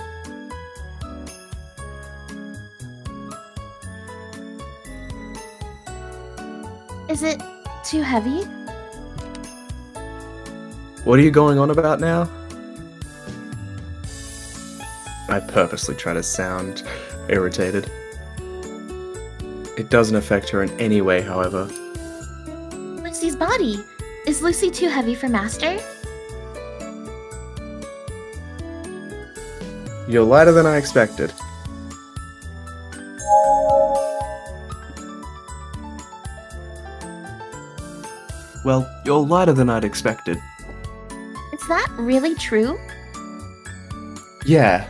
Speaker 6: Is it too heavy?
Speaker 2: What are you going on about now? I purposely try to sound irritated. It doesn't affect her in any way, however.
Speaker 6: Lucy's body. Is Lucy too heavy for Master?
Speaker 2: You're lighter than I expected. Well, you're lighter than I'd expected.
Speaker 6: Is that really true?
Speaker 2: Yeah.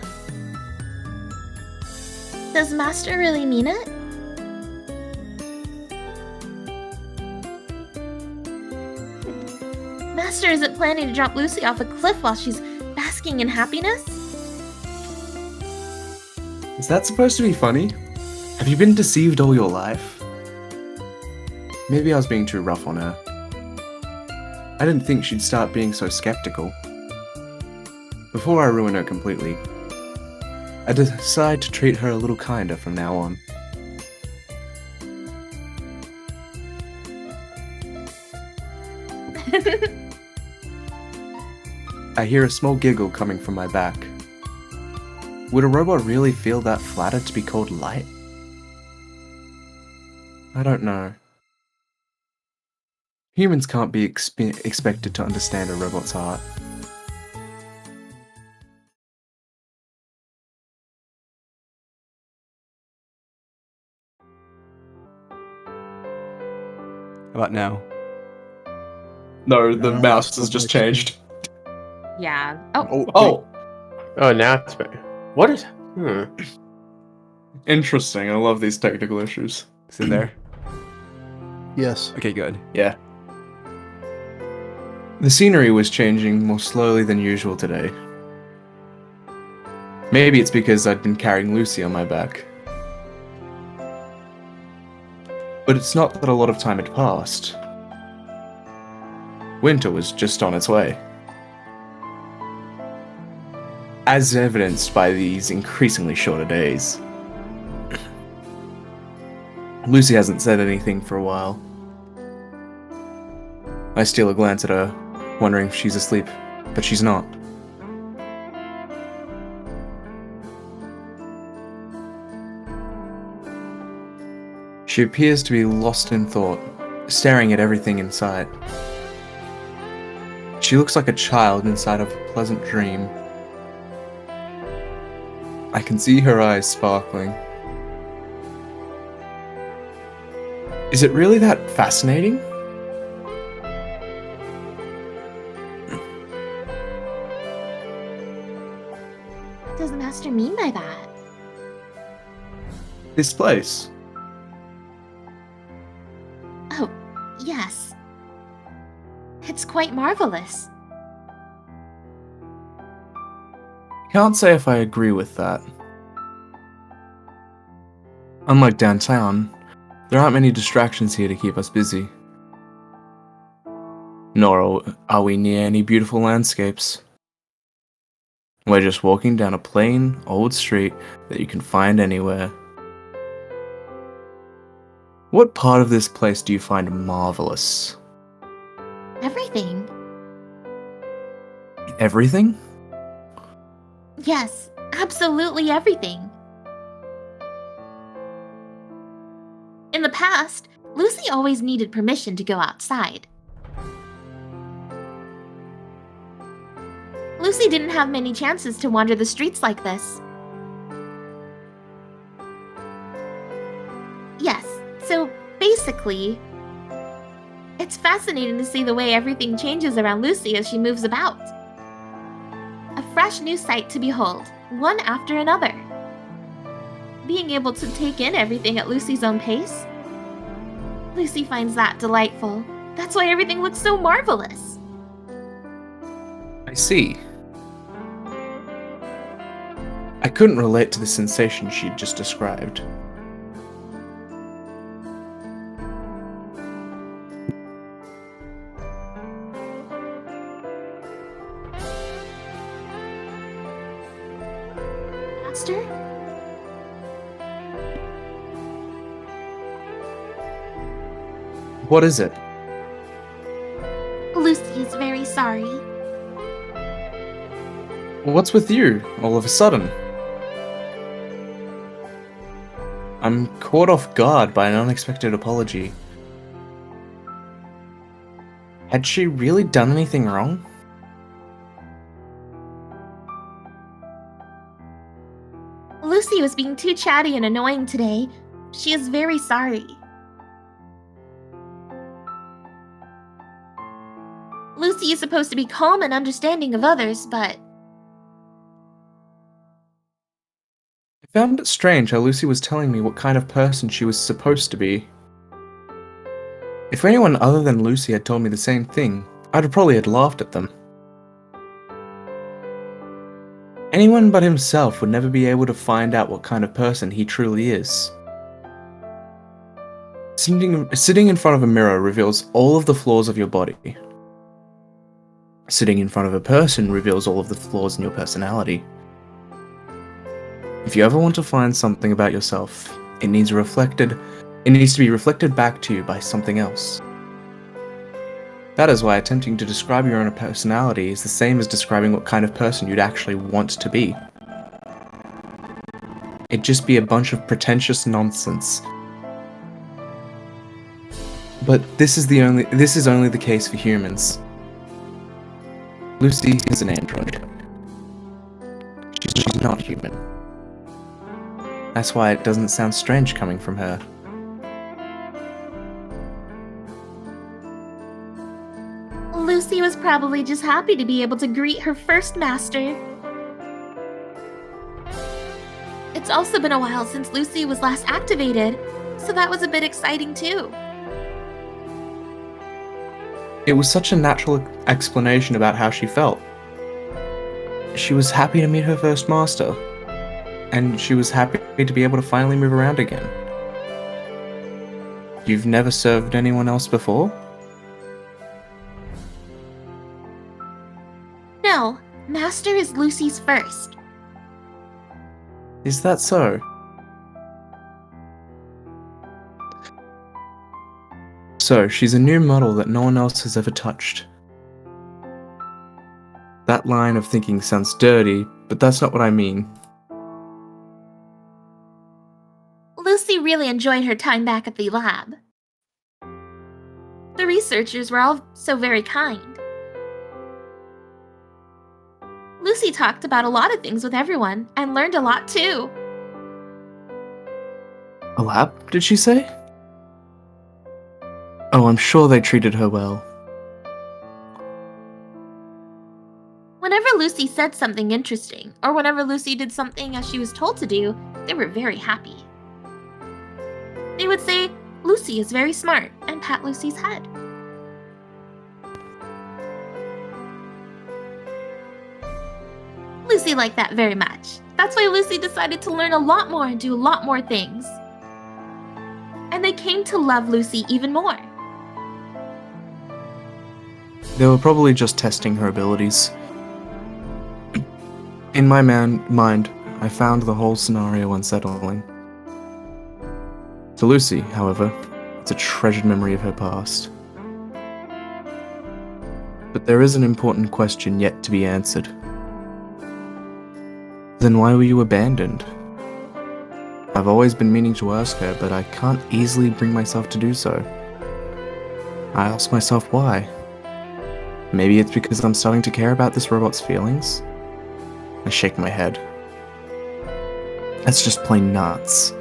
Speaker 6: Does Master really mean it? Master isn't planning to drop Lucy off a cliff while she's basking in happiness?
Speaker 2: Is that supposed to be funny? Have you been deceived all your life? Maybe I was being too rough on her. I didn't think she'd start being so skeptical. Before I ruin her completely, I decide to treat her a little kinder from now on. I hear a small giggle coming from my back. Would a robot really feel that flattered to be called light? I don't know. Humans can't be expected to understand a robot's heart.
Speaker 4: How about now?
Speaker 2: No, the mouse has just changed.
Speaker 6: Yeah.
Speaker 3: Oh, now it's better. What is?
Speaker 2: Interesting, I love these technical issues.
Speaker 4: Is it there?
Speaker 1: Yes.
Speaker 4: Okay, good.
Speaker 2: Yeah. The scenery was changing more slowly than usual today. Maybe it's because I'd been carrying Lucy on my back. But it's not that a lot of time had passed. Winter was just on its way. As evidenced by these increasingly shorter days. Lucy hasn't said anything for a while. I steal a glance at her, wondering if she's asleep. but she's not. She appears to be lost in thought, staring at everything in sight. She looks like a child inside of a pleasant dream. I can see her eyes sparkling. Is it really that fascinating?
Speaker 6: What does the Master mean by that?
Speaker 2: This place.
Speaker 6: Oh, yes. It's quite marvelous.
Speaker 2: Can't say if I agree with that. Unlike downtown, there aren't many distractions here to keep us busy. Nor are we near any beautiful landscapes. We're just walking down a plain, old street that you can find anywhere. What part of this place do you find marvelous?
Speaker 6: Everything.
Speaker 2: Everything?
Speaker 6: Yes, absolutely everything. In the past, Lucy always needed permission to go outside. Lucy didn't have many chances to wander the streets like this. Yes, so basically, it's fascinating to see the way everything changes around Lucy as she moves about. A fresh new sight to behold, one after another. Being able to take in everything at Lucy's own pace. Lucy finds that delightful. That's why everything looks so marvelous.
Speaker 2: I see. I couldn't relate to the sensation she'd just described.
Speaker 6: Master?
Speaker 2: What is it?
Speaker 6: Lucy is very sorry.
Speaker 2: What's with you, all of a sudden? I'm caught off guard by an unexpected apology. Had she really done anything wrong?
Speaker 6: Lucy was being too chatty and annoying today. She is very sorry. Lucy is supposed to be calm and understanding of others, but
Speaker 2: I found it strange how Lucy was telling me what kind of person she was supposed to be. If anyone other than Lucy had told me the same thing, I'd have probably had laughed at them. Anyone but himself would never be able to find out what kind of person he truly is. Sitting in front of a mirror reveals all of the flaws of your body. Sitting in front of a person reveals all of the flaws in your personality. If you ever want to find something about yourself, it needs to be reflected back to you by something else. That is why attempting to describe your own personality is the same as describing what kind of person you'd actually want to be. It'd just be a bunch of pretentious nonsense. But this is only the case for humans. Lucy is an android. She's not human. That's why it doesn't sound strange coming from her.
Speaker 6: Lucy was probably just happy to be able to greet her first master. It's also been a while since Lucy was last activated, so that was a bit exciting too.
Speaker 2: It was such a natural explanation about how she felt. She was happy to meet her first master, and she was happy to be able to finally move around again. You've never served anyone else before?
Speaker 6: No, Master is Lucy's first.
Speaker 2: Is that so? So, she's a new model that no one else has ever touched. That line of thinking sounds dirty, but that's not what I mean.
Speaker 6: Lucy really enjoyed her time back at the lab. The researchers were all so very kind. Lucy talked about a lot of things with everyone and learned a lot too.
Speaker 2: A lab, did she say? Oh, I'm sure they treated her well.
Speaker 6: Whenever Lucy said something interesting, or whenever Lucy did something as she was told to do, they were very happy. They would say, "Lucy is very smart," and pat Lucy's head. Lucy liked that very much. That's why Lucy decided to learn a lot more and do a lot more things. And they came to love Lucy even more.
Speaker 2: They were probably just testing her abilities. In my mind, I found the whole scenario unsettling. To Lucy, however, it's a treasured memory of her past. But there is an important question yet to be answered. Then why were you abandoned? I've always been meaning to ask her, but I can't easily bring myself to do so. I ask myself why. Maybe it's because I'm starting to care about this robot's feelings? I shake my head. That's just plain nuts.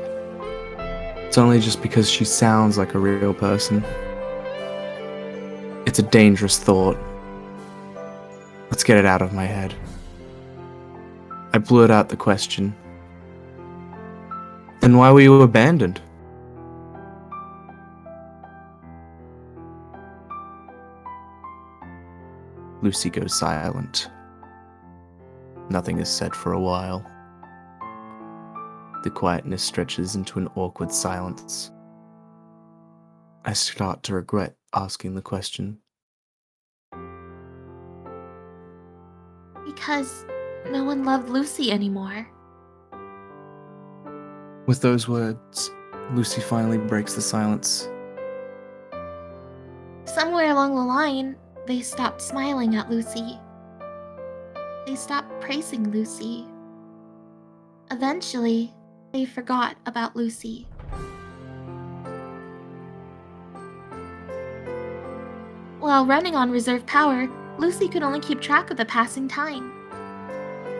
Speaker 2: It's only just because she sounds like a real person. It's a dangerous thought. Let's get it out of my head. I blurt out the question. Then why were you abandoned? Lucy goes silent. Nothing is said for a while. The quietness stretches into an awkward silence. I start to regret asking the question.
Speaker 6: Because no one loved Lucy anymore.
Speaker 2: With those words, Lucy finally breaks the silence.
Speaker 6: Somewhere along the line, they stopped smiling at Lucy. They stopped praising Lucy. Eventually, they forgot about Lucy. While running on reserve power, Lucy could only keep track of the passing time.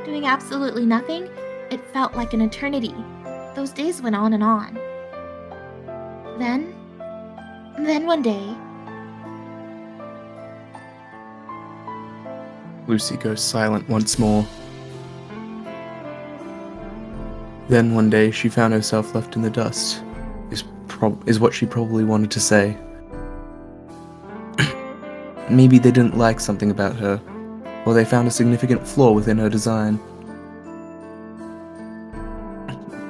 Speaker 6: Doing absolutely nothing, it felt like an eternity. Those days went on and on. Then one day,
Speaker 2: Lucy goes silent once more. Then one day she found herself left in the dust, is what she probably wanted to say. Maybe they didn't like something about her, or they found a significant flaw within her design.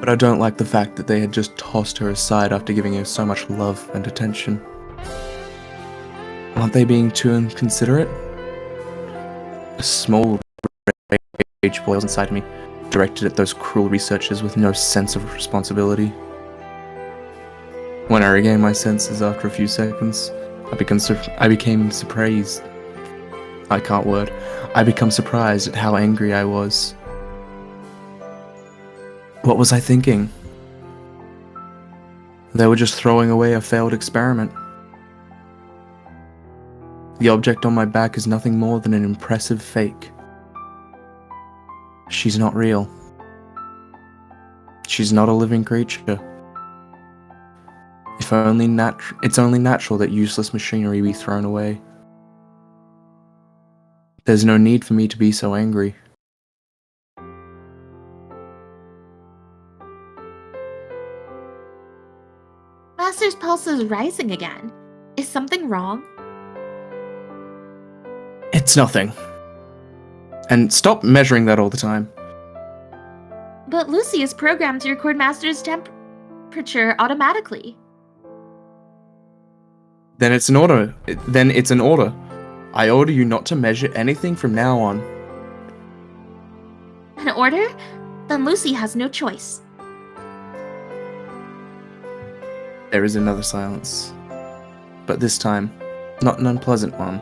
Speaker 2: But I don't like the fact that they had just tossed her aside after giving her so much love and attention. Aren't they being too inconsiderate? A small rage boils inside me, directed at those cruel researchers with no sense of responsibility. When I regained my senses after a few seconds, I became surprised. I can't word. I become surprised at how angry I was. What was I thinking? They were just throwing away a failed experiment. The object on my back is nothing more than an impressive fake. She's not real. She's not a living creature. It's only natural that useless machinery be thrown away. There's no need for me to be so angry.
Speaker 6: Master's pulse is rising again. Is something wrong?
Speaker 2: It's nothing. And stop measuring that all the time.
Speaker 6: But Lucy is programmed to record Master's temperature automatically.
Speaker 2: Then it's an order. I order you not to measure anything from now on.
Speaker 6: An order? Then Lucy has no choice.
Speaker 2: There is another silence. But this time, not an unpleasant one.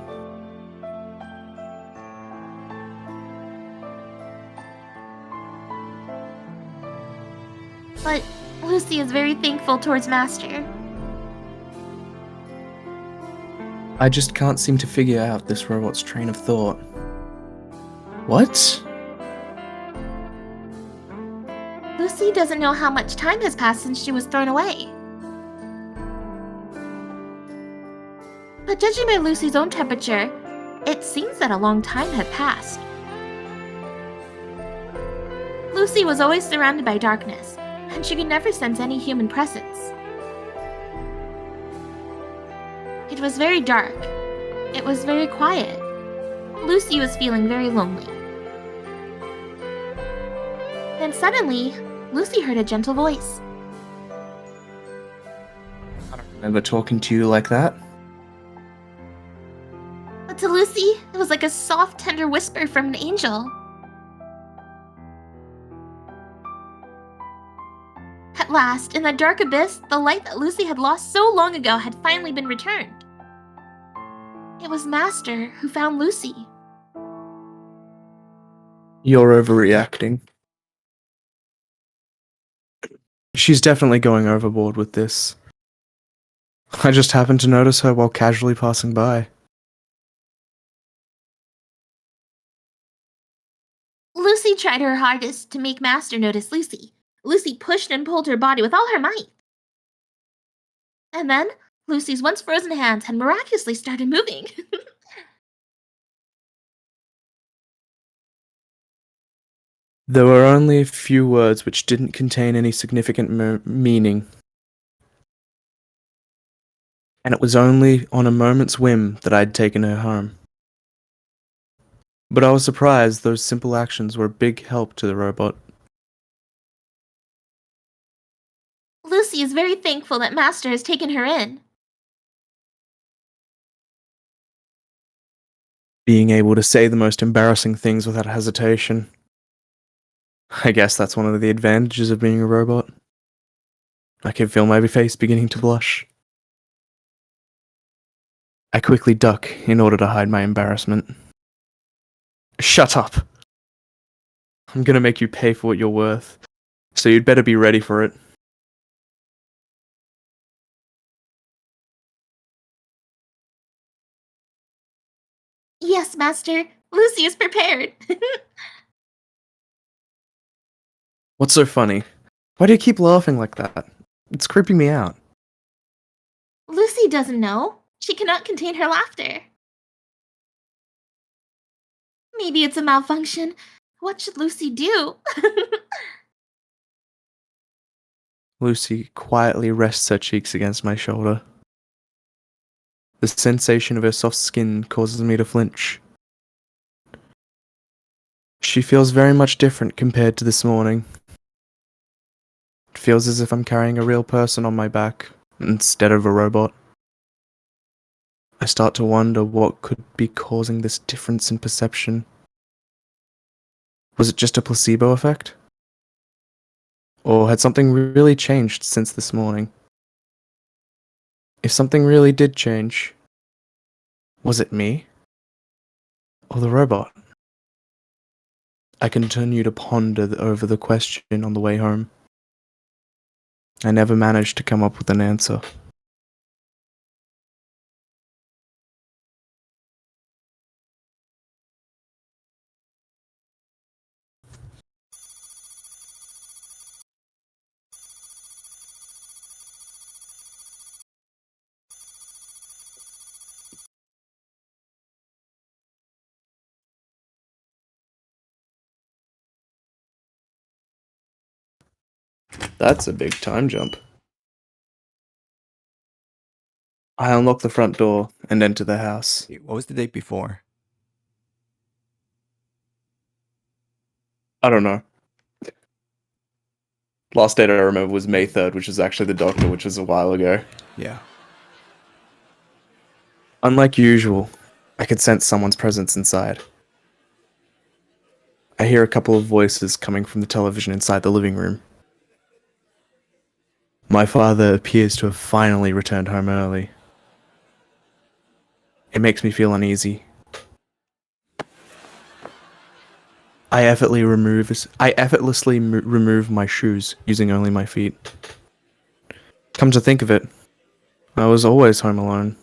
Speaker 6: Lucy is very thankful towards Master.
Speaker 2: I just can't seem to figure out this robot's train of thought. What?
Speaker 6: Lucy doesn't know how much time has passed since she was thrown away. But judging by Lucy's own temperature, it seems that a long time had passed. Lucy was always surrounded by darkness, and she could never sense any human presence. It was very dark. It was very quiet. Lucy was feeling very lonely. Then suddenly, Lucy heard a gentle voice.
Speaker 2: I don't remember talking to you like that.
Speaker 6: But to Lucy, it was like a soft, tender whisper from an angel. At last, in the dark abyss, the light that Lucy had lost so long ago had finally been returned. It was Master who found Lucy.
Speaker 2: You're overreacting. She's definitely going overboard with this. I just happened to notice her while casually passing by.
Speaker 6: Lucy tried her hardest to make Master notice Lucy. Lucy pushed and pulled her body with all her might. And then, Lucy's once frozen hands had miraculously started moving.
Speaker 2: There were only a few words which didn't contain any significant meaning. And it was only on a moment's whim that I'd taken her home. But I was surprised those simple actions were a big help to the robot.
Speaker 6: Lucy is very thankful that Master has taken her in.
Speaker 2: Being able to say the most embarrassing things without hesitation. I guess that's one of the advantages of being a robot. I can feel my face beginning to blush. I quickly duck in order to hide my embarrassment. Shut up! I'm gonna make you pay for what you're worth, so you'd better be ready for it.
Speaker 6: Yes, Master. Lucy is prepared.
Speaker 2: What's so funny? Why do you keep laughing like that? It's creeping me out.
Speaker 6: Lucy doesn't know. She cannot contain her laughter. Maybe it's a malfunction. What should Lucy do?
Speaker 2: Lucy quietly rests her cheeks against my shoulder. The sensation of her soft skin causes me to flinch. She feels very much different compared to this morning. It feels as if I'm carrying a real person on my back instead of a robot. I start to wonder what could be causing this difference in perception. Was it just a placebo effect? Or had something really changed since this morning? If something really did change, was it me? Or the robot? I continue to ponder over the question on the way home. I never managed to come up with an answer. That's a big time jump. I unlock the front door and enter the house.
Speaker 4: What was the date before?
Speaker 2: I don't know. Last date I remember was May 3rd, which is actually the doctor, which was a while ago.
Speaker 4: Yeah.
Speaker 2: Unlike usual, I could sense someone's presence inside. I hear a couple of voices coming from the television inside the living room. My father appears to have finally returned home early. It makes me feel uneasy. I effortlessly remove my shoes using only my feet. Come to think of it, I was always home alone.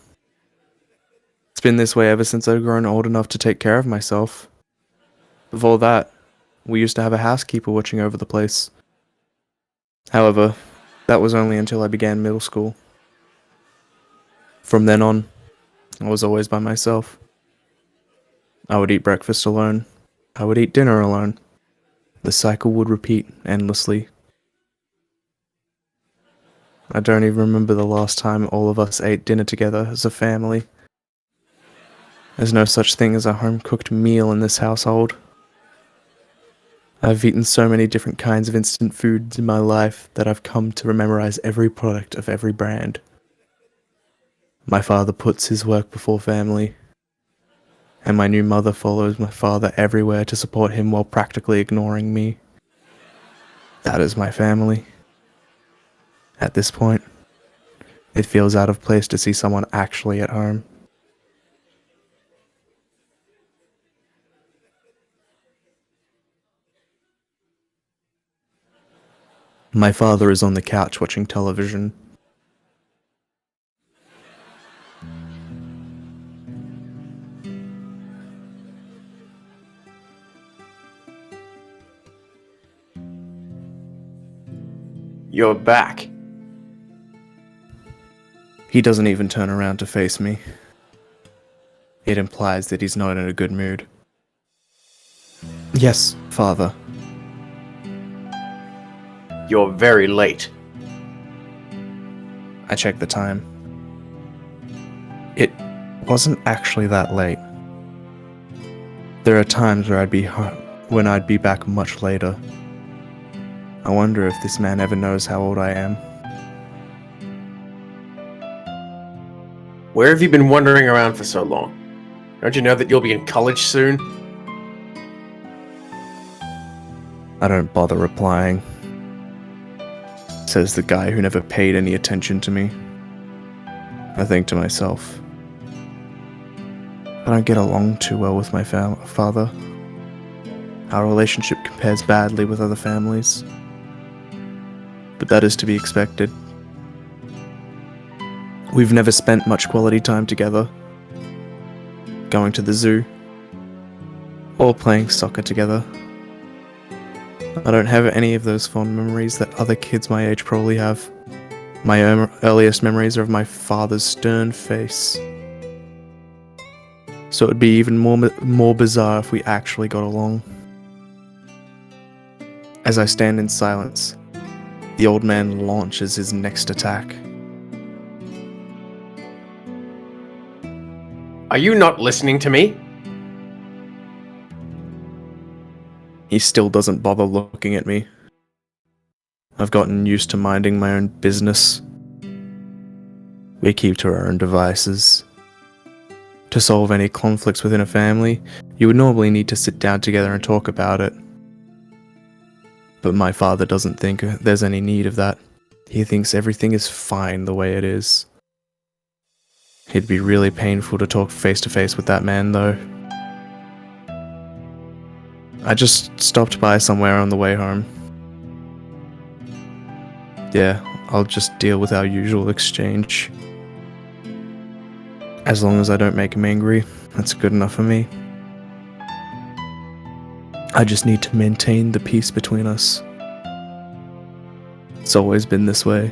Speaker 2: It's been this way ever since I've grown old enough to take care of myself. Before that, we used to have a housekeeper watching over the place. However, that was only until I began middle school. From then on, I was always by myself. I would eat breakfast alone. I would eat dinner alone. The cycle would repeat endlessly. I don't even remember the last time all of us ate dinner together as a family. There's no such thing as a home-cooked meal in this household. I've eaten so many different kinds of instant foods in my life that I've come to memorize every product of every brand. My father puts his work before family, and my new mother follows my father everywhere to support him while practically ignoring me. That is my family. At this point, it feels out of place to see someone actually at home. My father is on the couch watching television.
Speaker 3: You're back.
Speaker 2: He doesn't even turn around to face me. It implies that he's not in a good mood. Yes, father.
Speaker 3: You're very late.
Speaker 2: I checked the time. It wasn't actually that late. There are times where when I'd be back much later. I wonder if this man ever knows how old I am.
Speaker 3: Where have you been wandering around for so long? Don't you know that you'll be in college soon?
Speaker 2: I don't bother replying, says the guy who never paid any attention to me. I think to myself, I don't get along too well with my father. Our relationship compares badly with other families, but that is to be expected. We've never spent much quality time together, going to the zoo, or playing soccer together. I don't have any of those fond memories that other kids my age probably have. My earliest memories are of my father's stern face. So it'd be even more bizarre if we actually got along. As I stand in silence, the old man launches his next attack.
Speaker 3: Are you not listening to me?
Speaker 2: He still doesn't bother looking at me. I've gotten used to minding my own business. We keep to our own devices. To solve any conflicts within a family, you would normally need to sit down together and talk about it. But my father doesn't think there's any need of that. He thinks everything is fine the way it is. It'd be really painful to talk face to face with that man, though. I just stopped by somewhere on the way home. Yeah, I'll just deal with our usual exchange. As long as I don't make him angry, that's good enough for me. I just need to maintain the peace between us. It's always been this way.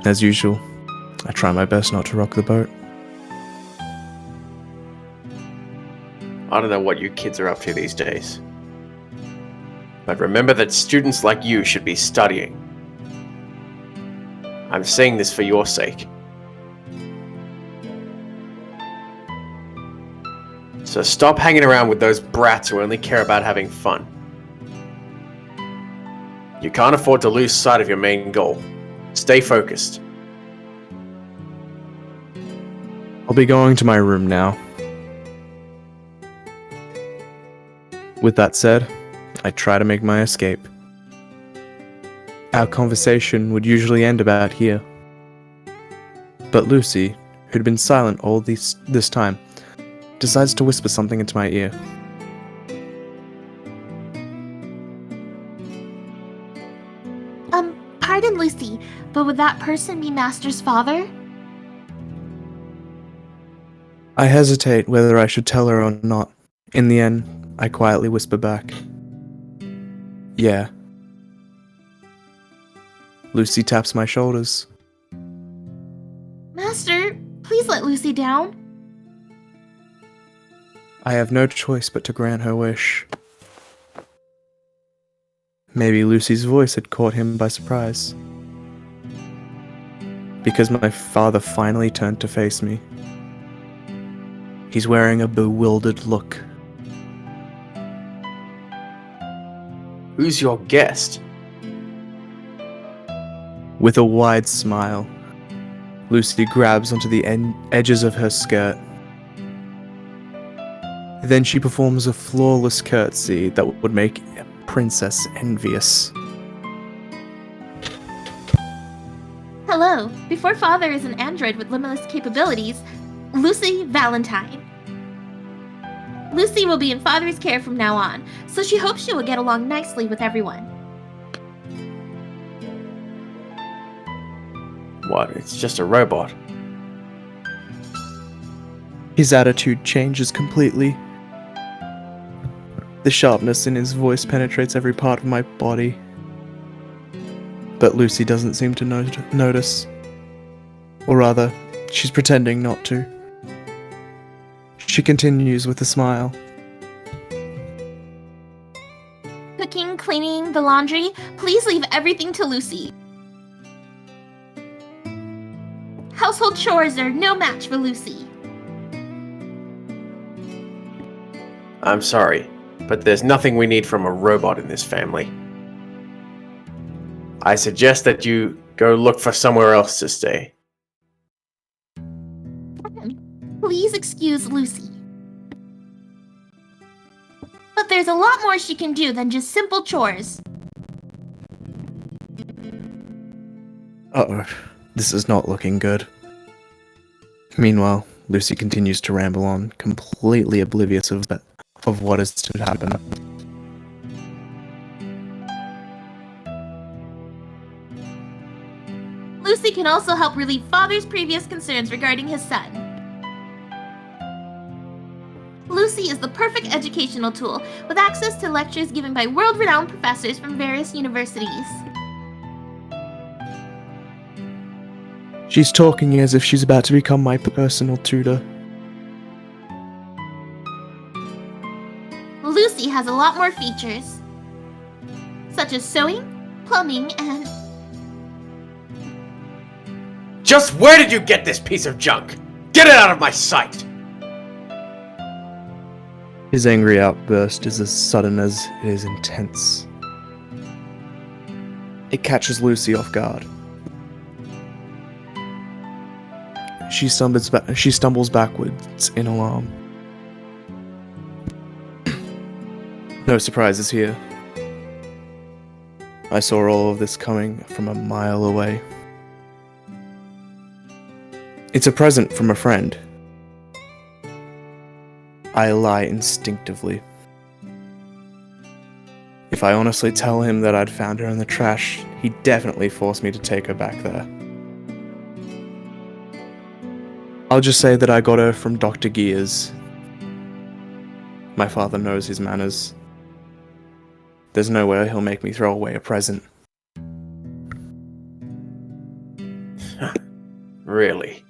Speaker 2: As usual, I try my best not to rock the boat.
Speaker 3: I don't know what you kids are up to these days. But remember that students like you should be studying. I'm saying this for your sake. So stop hanging around with those brats who only care about having fun. You can't afford to lose sight of your main goal. Stay focused.
Speaker 2: I'll be going to my room now. With that said, I try to make my escape. Our conversation would usually end about here. But Lucy, who'd been silent all this time, decides to whisper something into my ear.
Speaker 8: Pardon, Lucy,
Speaker 6: But would that person be Master's father?
Speaker 2: I hesitate whether I should tell her or not. In the end, I quietly whisper back. Yeah. Lucy taps my shoulders.
Speaker 6: Master, please let Lucy down.
Speaker 2: I have no choice but to grant her wish. Maybe Lucy's voice had caught him by surprise. Because my father finally turned to face me. He's wearing a bewildered look.
Speaker 3: Who's your guest?
Speaker 2: With a wide smile, Lucy grabs onto the edges of her skirt. Then she performs a flawless curtsy that would make a princess envious.
Speaker 6: Hello, before Father is an android with limitless capabilities, Lucy Valentine. Lucy will be in Father's care from now on, so she hopes she will get along nicely with everyone.
Speaker 3: What? It's just a robot.
Speaker 2: His attitude changes completely. The sharpness in his voice penetrates every part of my body. But Lucy doesn't seem to notice. Or rather, she's pretending not to. She continues with a smile.
Speaker 6: Cooking, cleaning, the laundry, please leave everything to Lucy. Household chores are no match for Lucy.
Speaker 3: I'm sorry, but there's nothing we need from a robot in this family. I suggest that you go look for somewhere else to stay.
Speaker 6: Please excuse Lucy. But there's a lot more she can do than just simple chores.
Speaker 2: Uh-oh, this is not looking good. Meanwhile, Lucy continues to ramble on, completely oblivious of what is to happen.
Speaker 6: Lucy can also help relieve Father's previous concerns regarding his son. Lucy is the perfect educational tool, with access to lectures given by world-renowned professors from various universities.
Speaker 2: She's talking as if she's about to become my personal tutor.
Speaker 6: Lucy has a lot more features, such as sewing, plumbing, and...
Speaker 3: Just where did you get this piece of junk? Get it out of my sight!
Speaker 2: His angry outburst is as sudden as it is intense. It catches Lucy off guard. She stumbles backwards in alarm. No surprises here. I saw all of this coming from a mile away. It's a present from a friend. I lie instinctively. If I honestly tell him that I'd found her in the trash, he'd definitely force me to take her back there. I'll just say that I got her from Dr. Gears. My father knows his manners. There's no way he'll make me throw away a present.
Speaker 3: Really?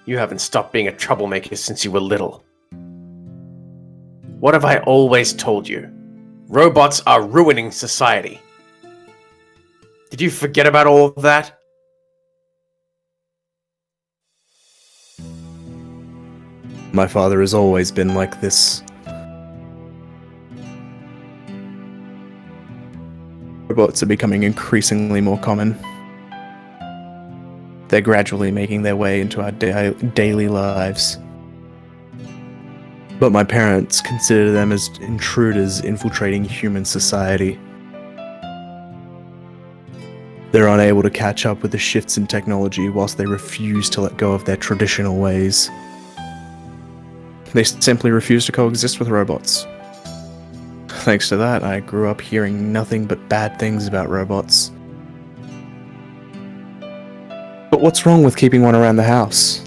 Speaker 3: You haven't stopped being a troublemaker since you were little. What have I always told you? Robots are ruining society. Did you forget about all of that?
Speaker 2: My father has always been like this. Robots are becoming increasingly more common. They're gradually making their way into our daily lives. But my parents consider them as intruders infiltrating human society. They're unable to catch up with the shifts in technology whilst they refuse to let go of their traditional ways. They simply refuse to coexist with robots. Thanks to that, I grew up hearing nothing but bad things about robots. But what's wrong with keeping one around the house?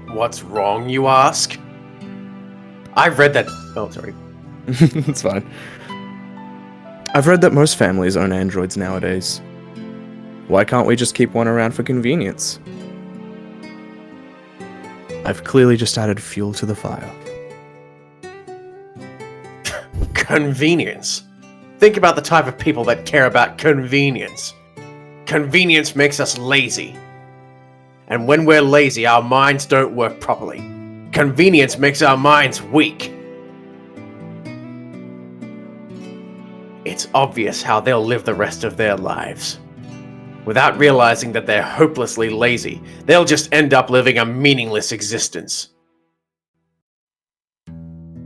Speaker 3: What's wrong, you ask? I've read that. Oh, sorry.
Speaker 2: It's fine. I've read that most families own androids nowadays. Why can't we just keep one around for convenience? I've clearly just added fuel to the fire.
Speaker 3: Convenience. Think about the type of people that care about convenience. Convenience makes us lazy. And when we're lazy, our minds don't work properly. Convenience makes our minds weak. It's obvious how they'll live the rest of their lives. Without realizing that they're hopelessly lazy, they'll just end up living a meaningless existence.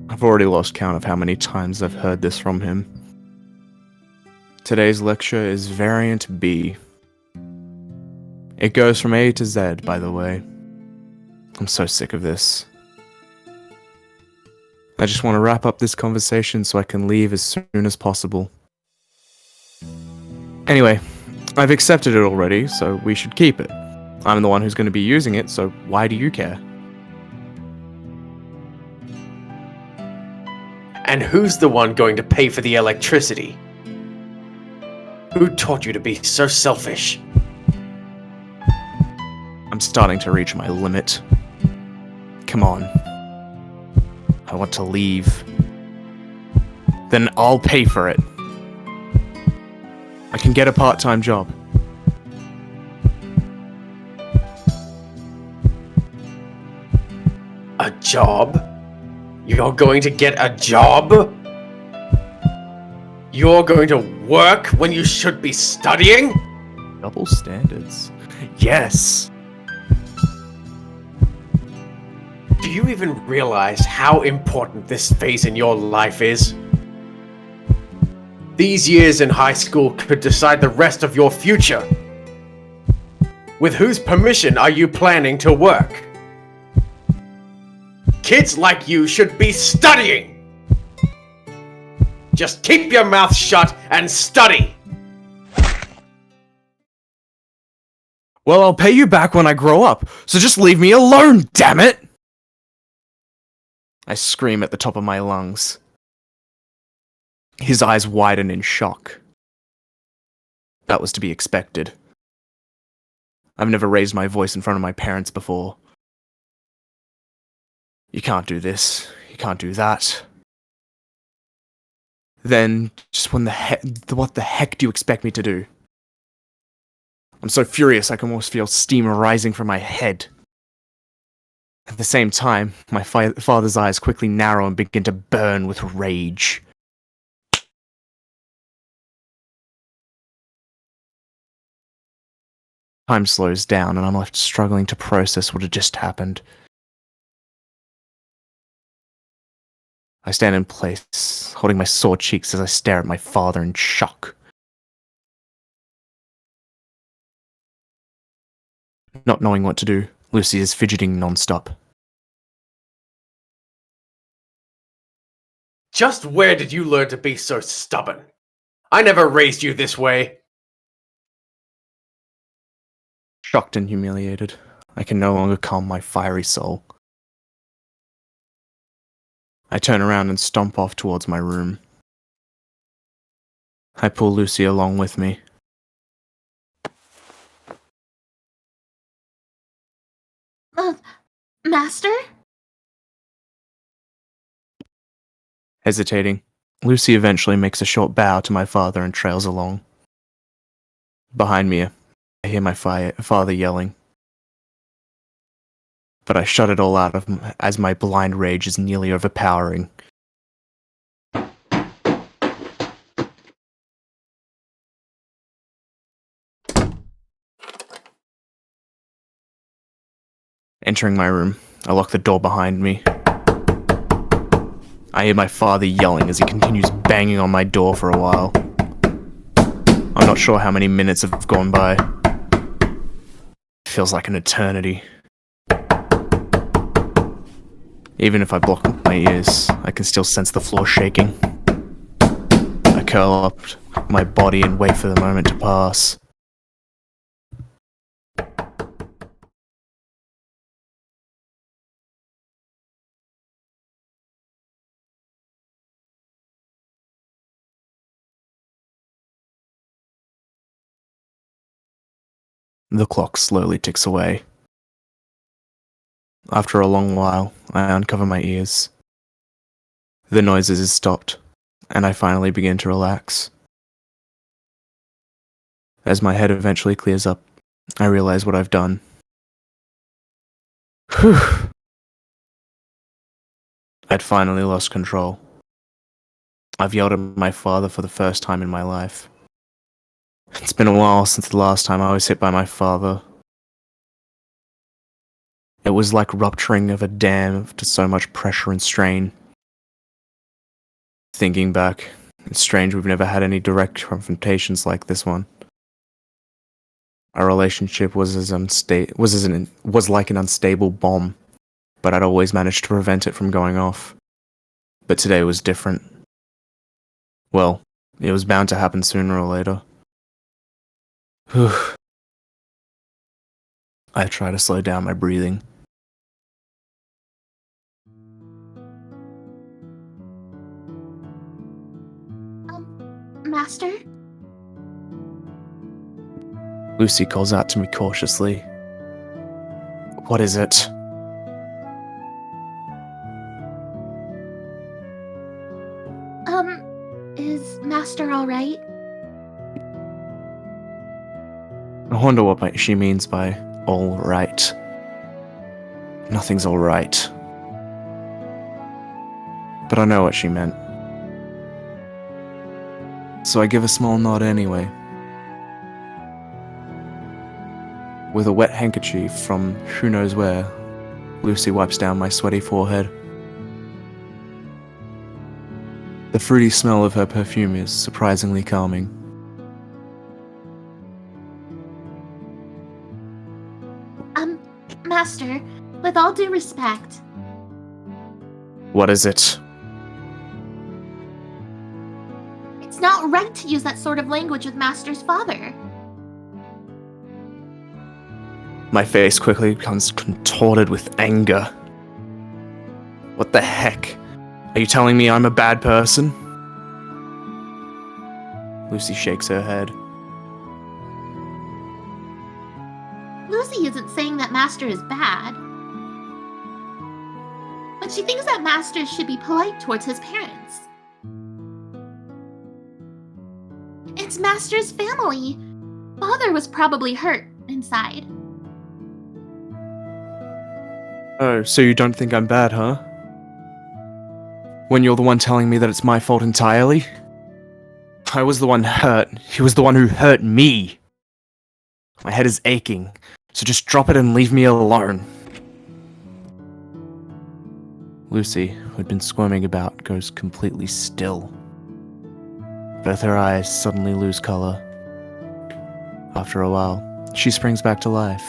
Speaker 2: I've already lost count of how many times I've heard this from him. Today's lecture is Variant B. It goes from A to Z, by the way. I'm so sick of this. I just want to wrap up this conversation so I can leave as soon as possible. Anyway, I've accepted it already, so we should keep it. I'm the one who's going to be using it, so why do you care?
Speaker 3: And who's the one going to pay for the electricity? Who taught you to be so selfish?
Speaker 2: I'm starting to reach my limit. Come on. I want to leave. Then I'll pay for it. I can get a part-time job.
Speaker 3: A job? You're going to get a job? You're going to work when you should be studying?
Speaker 2: Double standards. Yes!
Speaker 3: Do you even realize how important this phase in your life is? These years in high school could decide the rest of your future. With whose permission are you planning to work? Kids like you should be studying! Just keep your mouth shut and study!
Speaker 2: Well, I'll pay you back when I grow up, so just leave me alone, damn it! I scream at the top of my lungs. His eyes widen in shock. That was to be expected. I've never raised my voice in front of my parents before. You can't do this. You can't do that. Then, just what the heck do you expect me to do? I'm so furious I can almost feel steam rising from my head. At the same time, my father's eyes quickly narrow and begin to burn with rage. Time slows down and I'm left struggling to process what had just happened. I stand in place, holding my sore cheeks as I stare at my father in shock. Not knowing what to do, Lucy is fidgeting non-stop.
Speaker 3: Just where did you learn to be so stubborn? I never raised you this way.
Speaker 2: Shocked and humiliated, I can no longer calm my fiery soul. I turn around and stomp off towards my room. I pull Lucy along with me.
Speaker 6: Master?
Speaker 2: Hesitating, Lucy eventually makes a short bow to my father and trails along. Behind me, I hear my father yelling. But I shut it all out as my blind rage is nearly overpowering. Entering my room, I lock the door behind me. I hear my father yelling as he continues banging on my door for a while. I'm not sure how many minutes have gone by. It feels like an eternity. Even if I block my ears, I can still sense the floor shaking. I curl up my body and wait for the moment to pass. The clock slowly ticks away. After a long while, I uncover my ears. The noises have stopped, and I finally begin to relax. As my head eventually clears up, I realize what I've done. Whew. I'd finally lost control. I've yelled at my father for the first time in my life. It's been a while since the last time I was hit by my father. It was like rupturing of a dam to so much pressure and strain. Thinking back, it's strange we've never had any direct confrontations like this one. Our relationship was like an unstable bomb, but I'd always managed to prevent it from going off. But today was different. Well, it was bound to happen sooner or later. Whew. I try to slow down my breathing.
Speaker 6: Master?
Speaker 2: Lucy calls out to me cautiously. What is it?
Speaker 6: Is Master alright?
Speaker 2: I wonder what she means by all right. Nothing's all right. But I know what she meant. So I give a small nod anyway. With a wet handkerchief from who knows where, Lucy wipes down my sweaty forehead. The fruity smell of her perfume is surprisingly calming.
Speaker 6: Master, with all due respect,
Speaker 2: What is it?
Speaker 6: it's not right to use that sort of language with Master's father.
Speaker 2: My face quickly becomes contorted with anger. What the heck? Are you telling me I'm a bad person? Lucy shakes her head.
Speaker 6: Lucy isn't saying that Master is bad, but she thinks that Master should be polite towards his parents. It's Master's family. Father was probably hurt inside.
Speaker 2: Oh, so you don't think I'm bad, huh? When you're the one telling me that it's my fault entirely? I was the one hurt. He was the one who hurt me. My head is aching, so just drop it and leave me alone. Lucy, who'd been squirming about, goes completely still. Both her eyes suddenly lose color. After a while, she springs back to life.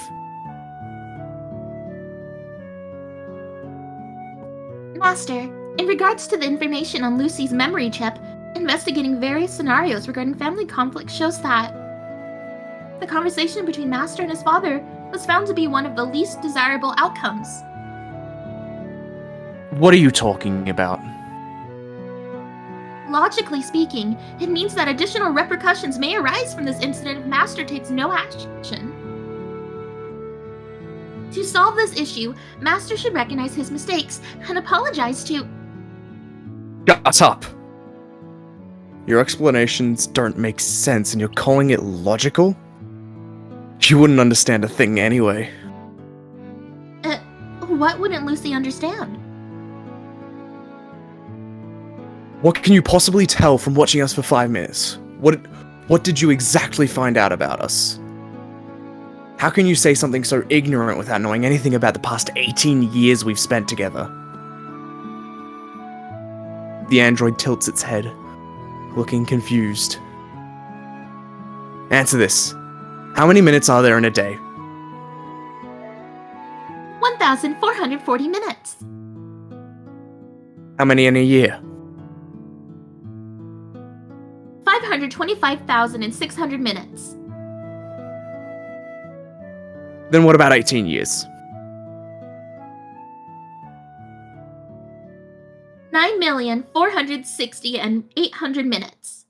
Speaker 6: Master, in regards to the information on Lucy's memory chip, investigating various scenarios regarding family conflict shows that the conversation between Master and his father was found to be one of the least desirable outcomes.
Speaker 2: What are you talking about?
Speaker 6: Logically speaking, it means that additional repercussions may arise from this incident if Master takes no action. To solve this issue, Master should recognize his mistakes and apologize to—
Speaker 2: Shut up! Your explanations don't make sense and you're calling it logical? You wouldn't understand a thing anyway.
Speaker 6: What wouldn't Lucy understand?
Speaker 2: What can you possibly tell from watching us for 5 minutes? What did you exactly find out about us? How can you say something so ignorant without knowing anything about the past 18 years we've spent together? The android tilts its head, looking confused. Answer this. How many minutes are there in a day?
Speaker 6: 1,440 minutes.
Speaker 2: How many in a year?
Speaker 6: 525,600 minutes.
Speaker 2: Then what about 18 years?
Speaker 6: 9,460,800 minutes.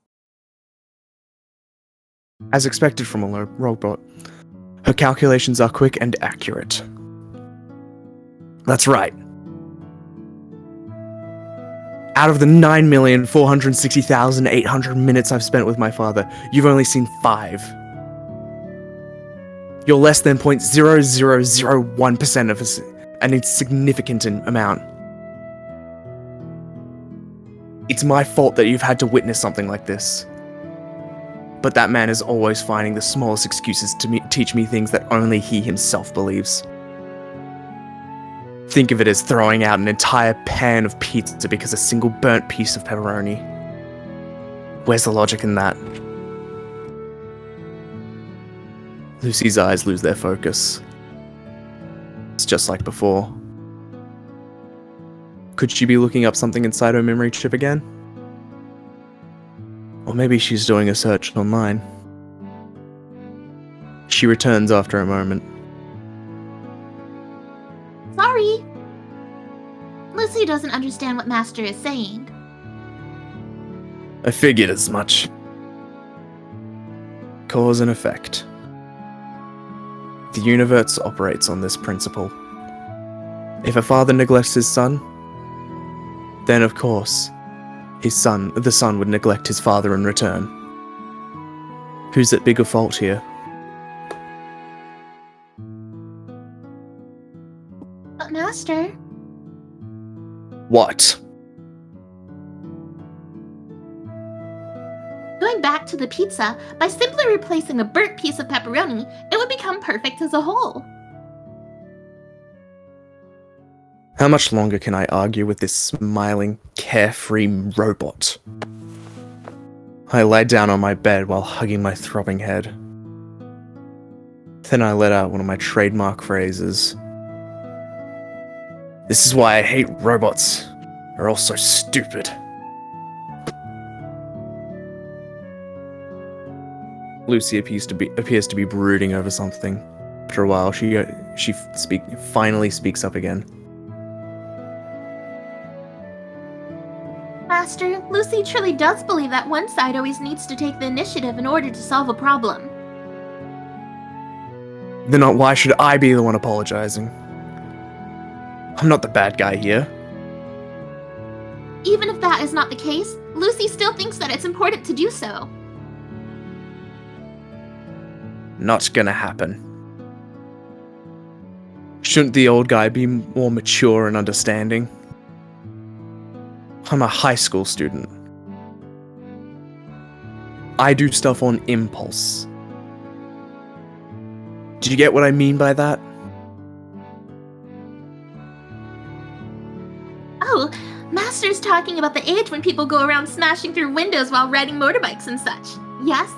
Speaker 2: As expected from a robot, Her calculations are quick and accurate. That's right. Out of the 9,460,800 minutes I've spent with my father, you've only seen 5. You're less than 0.0001% of an insignificant amount. It's my fault that you've had to witness something like this. But that man is always finding the smallest excuses to teach me things that only he himself believes. Think of it as throwing out an entire pan of pizza because a single burnt piece of pepperoni. Where's the logic in that? Lucy's eyes lose their focus. It's just like before. Could she be looking up something inside her memory chip again? Or maybe she's doing a search online. She returns after a moment.
Speaker 8: Sorry. Lucy doesn't understand what Master is saying.
Speaker 2: I figured as much. Cause and effect. The universe operates on this principle. If a father neglects his son, then of course, the son would neglect his father in return. Who's at bigger fault here?
Speaker 8: But Master,
Speaker 2: What?
Speaker 8: going back to the pizza, by simply replacing a burnt piece of pepperoni, it would become perfect as a whole.
Speaker 2: How much longer can I argue with this smiling, carefree robot? I lie down on my bed while hugging my throbbing head. Then I let out one of my trademark phrases. This is why I hate robots. They're all so stupid. Lucy appears to be brooding over something. After a while, she finally speaks up again.
Speaker 8: Master, Lucy truly does believe that one side always needs to take the initiative in order to solve a problem.
Speaker 2: Then why should I be the one apologizing? I'm not the bad guy here.
Speaker 8: Even if that is not the case, Lucy still thinks that it's important to do so.
Speaker 2: Not gonna happen. Shouldn't the old guy be more mature and understanding? I'm a high school student. I do stuff on impulse. Do you get what I mean by that?
Speaker 8: Oh, Master's talking about the age when people go around smashing through windows while riding motorbikes and such. Yes?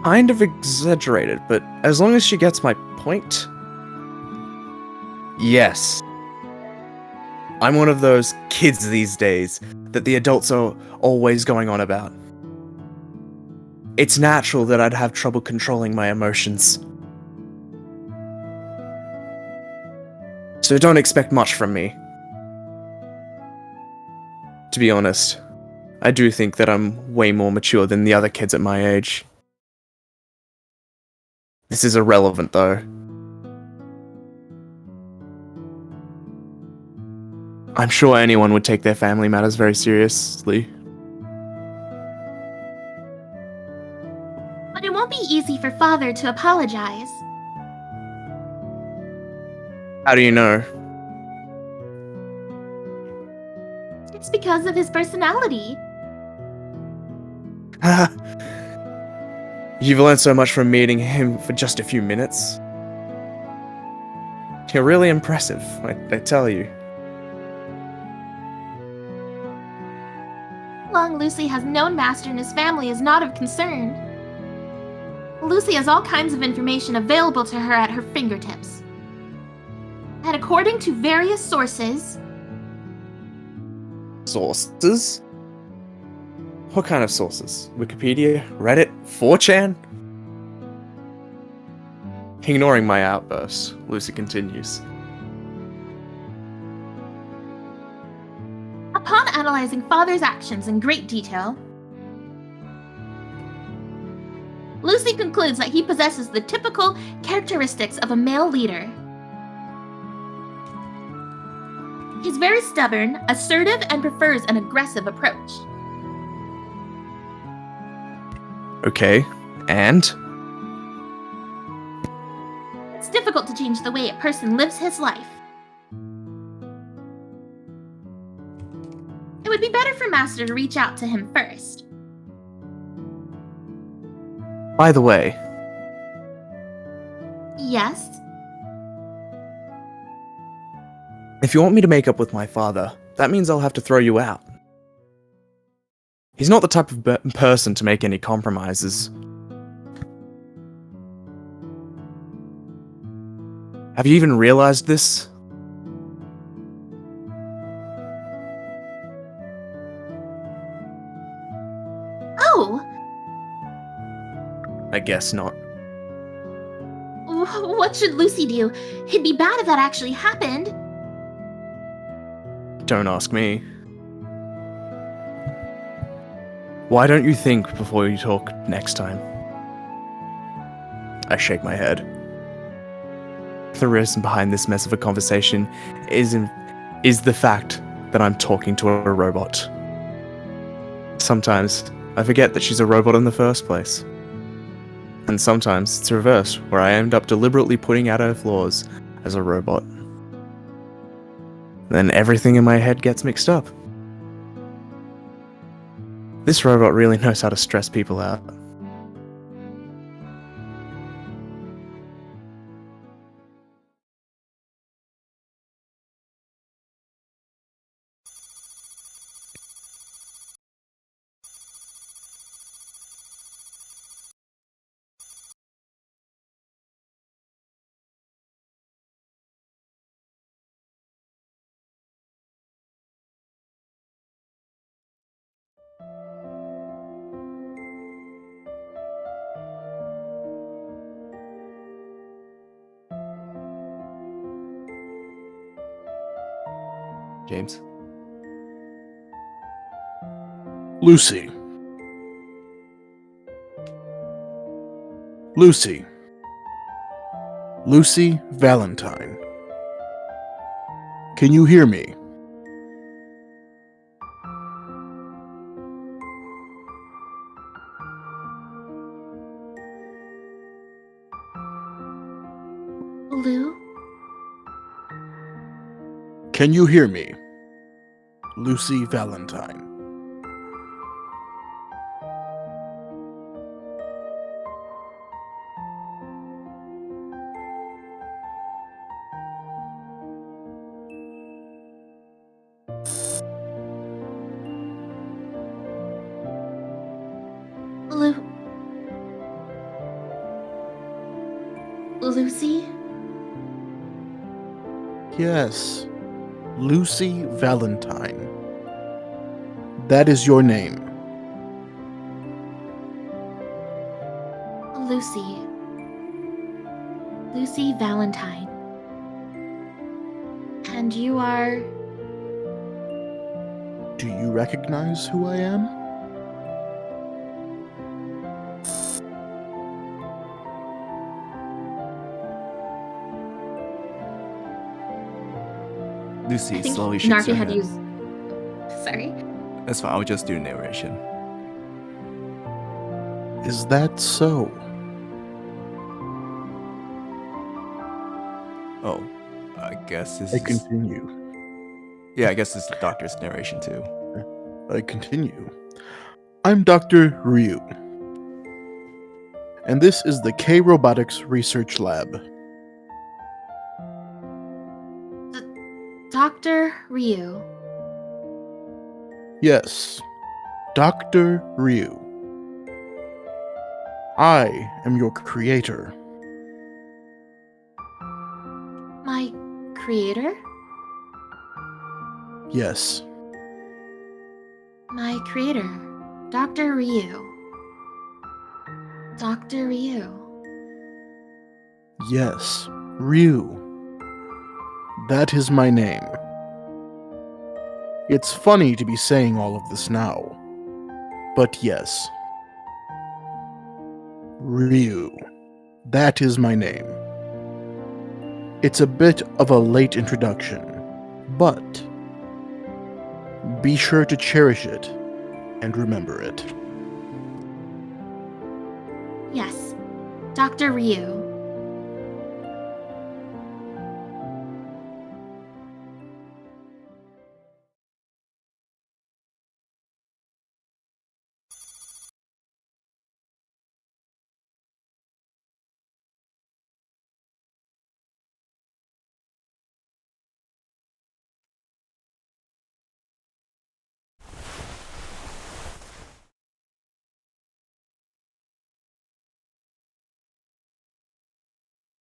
Speaker 2: Kind of exaggerated, but as long as she gets my point. Yes. I'm one of those kids these days that the adults are always going on about. It's natural that I'd have trouble controlling my emotions. So don't expect much from me. To be honest, I do think that I'm way more mature than the other kids at my age. This is irrelevant, though. I'm sure anyone would take their family matters very seriously.
Speaker 8: But it won't be easy for Father to apologize.
Speaker 2: How do you know?
Speaker 8: It's because of his personality.
Speaker 2: You've learned so much from meeting him for just a few minutes. You're really impressive, I tell you.
Speaker 8: How long Lucy has known Master and his family is not of concern. Lucy has all kinds of information available to her at her fingertips. And according to various sources...
Speaker 2: Sources? What kind of sources? Wikipedia? Reddit? 4chan? Ignoring my outburst, Lucy continues.
Speaker 8: Upon analyzing Father's actions in great detail, Lucy concludes that he possesses the typical characteristics of a male leader. He's very stubborn, assertive, and prefers an aggressive approach.
Speaker 2: Okay, and?
Speaker 8: It's difficult to change the way a person lives his life. It would be better for Master to reach out to him first.
Speaker 2: By the way,
Speaker 8: Yes?
Speaker 2: if you want me to make up with my father, that means I'll have to throw you out. He's not the type of person to make any compromises. Have you even realized this?
Speaker 8: Oh!
Speaker 2: I guess not.
Speaker 8: What should Lucy do? It'd be bad if that actually happened.
Speaker 2: Don't ask me. Why don't you think before you talk next time? I shake my head. The reason behind this mess of a conversation is the fact that I'm talking to a robot. Sometimes I forget that she's a robot in the first place. And sometimes it's reversed, where I end up deliberately putting out her flaws as a robot. Then everything in my head gets mixed up. This robot really knows how to stress people out.
Speaker 4: James?
Speaker 1: Lucy. Lucy. Lucy Valentine. Can you hear me?
Speaker 8: Lou?
Speaker 1: Can you hear me? Lucy Valentine.
Speaker 8: Lucy?
Speaker 1: Yes, Lucy Valentine. That is your name.
Speaker 8: Lucy. Lucy Valentine. And you are...
Speaker 1: Do you recognize who I am?
Speaker 4: Lucy,
Speaker 8: I think
Speaker 4: slowly shakes
Speaker 8: Narfi
Speaker 4: her
Speaker 8: had
Speaker 4: head.
Speaker 8: used... Sorry?
Speaker 4: That's fine, I'll just do narration.
Speaker 1: Is that so?
Speaker 4: Oh, I guess this
Speaker 1: I
Speaker 4: is...
Speaker 1: continue.
Speaker 4: Yeah, I guess this is the doctor's narration too.
Speaker 1: I continue. I'm Dr. Ryu. And this is the K Robotics Research Lab.
Speaker 8: Dr. Ryu.
Speaker 1: Yes, Dr. Ryu. I am your creator.
Speaker 8: My creator?
Speaker 1: Yes,
Speaker 8: My creator. Dr. Ryu. Dr. Ryu.
Speaker 1: yes, Ryu. That is my name. It's funny to be saying all of this now, but yes. Ryu. That is my name. It's a bit of a late introduction, but be sure to cherish it and remember it.
Speaker 8: Yes, Dr. Ryu.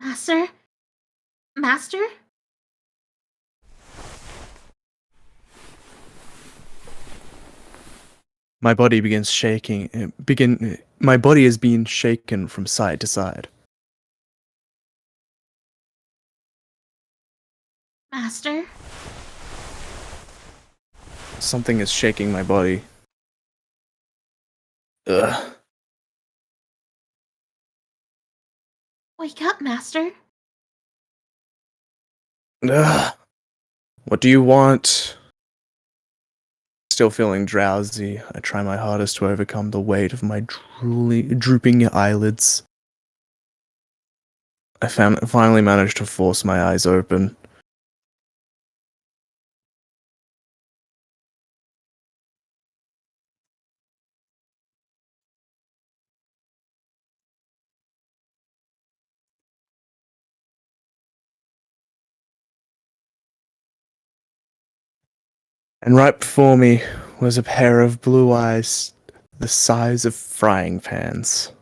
Speaker 8: Master? Master?
Speaker 2: My body begins shaking. My body is being shaken from side to side.
Speaker 8: Master?
Speaker 2: Something is shaking my body. Ugh.
Speaker 8: Wake up, Master.
Speaker 2: Ugh. What do you want? Still feeling drowsy, I try my hardest to overcome the weight of my drooping eyelids. I finally managed to force my eyes open. And right before me was a pair of blue eyes the size of frying pans.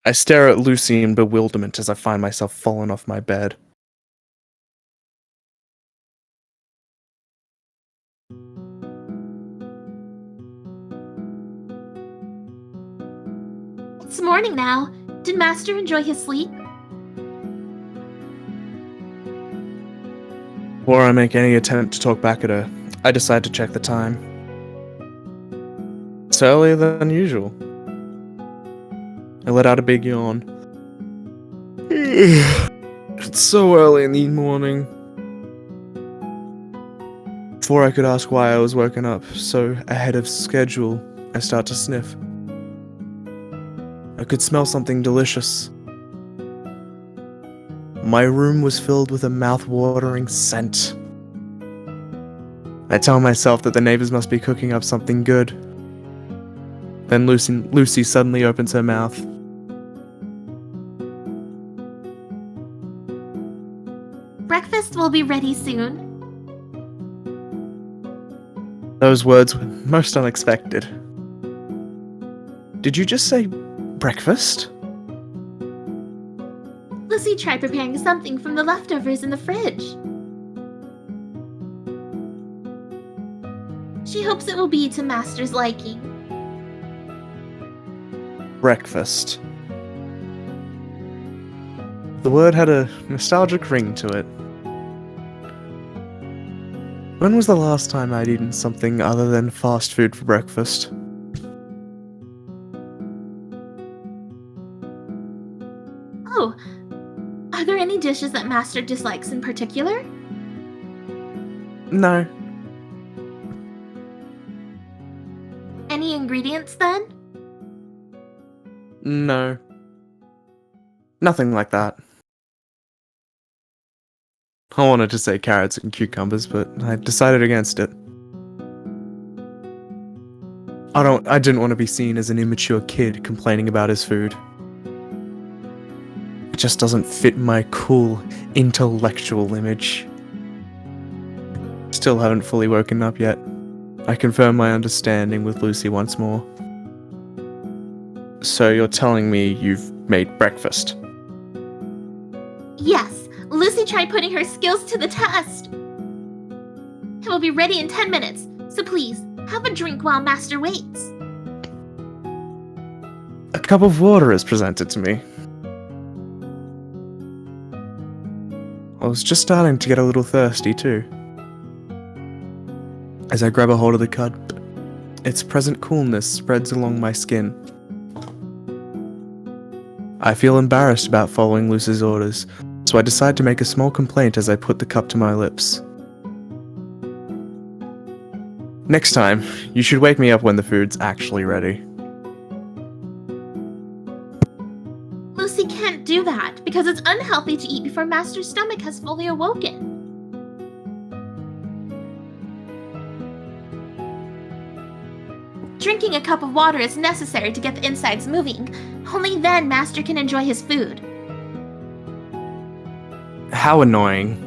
Speaker 2: I stare at Lucy in bewilderment as I find myself falling off my bed.
Speaker 8: It's morning now. Did Master enjoy his sleep?
Speaker 2: Before I make any attempt to talk back at her, I decide to check the time. It's earlier than usual. I let out a big yawn. It's so early in the morning. Before I could ask why I was woken up so ahead of schedule, I start to sniff. I could smell something delicious. My room was filled with a mouth-watering scent. I tell myself that the neighbors must be cooking up something good. Then Lucy suddenly opens her mouth.
Speaker 8: Breakfast will be ready soon.
Speaker 2: Those words were most unexpected. Did you just say breakfast?
Speaker 8: Lucy tried preparing something from the leftovers in the fridge. She hopes it will be to Master's liking.
Speaker 2: Breakfast. The word had a nostalgic ring to it. When was the last time I'd eaten something other than fast food for breakfast?
Speaker 8: Oh, are there any dishes that Master dislikes in particular?
Speaker 2: No.
Speaker 8: Any ingredients then?
Speaker 2: No. Nothing like that. I wanted to say carrots and cucumbers, but I decided against it. I didn't want to be seen as an immature kid complaining about his food. It just doesn't fit my cool, intellectual image. Still haven't fully woken up yet. I confirm my understanding with Lucy once more. So you're telling me you've made breakfast?
Speaker 8: Yes, Lucy tried putting her skills to the test. It will be ready in 10 minutes, so please, have a drink while Master waits.
Speaker 2: A cup of water is presented to me. I was just starting to get a little thirsty too. As I grab a hold of the cup, its present coolness spreads along my skin. I feel embarrassed about following Lucy's orders, so I decide to make a small complaint as I put the cup to my lips. Next time, you should wake me up when the food's actually ready.
Speaker 8: Lucy can't do that because it's unhealthy to eat before Master's stomach has fully awoken. Drinking a cup of water is necessary to get the insides moving. Only then Master can enjoy his food.
Speaker 2: How annoying.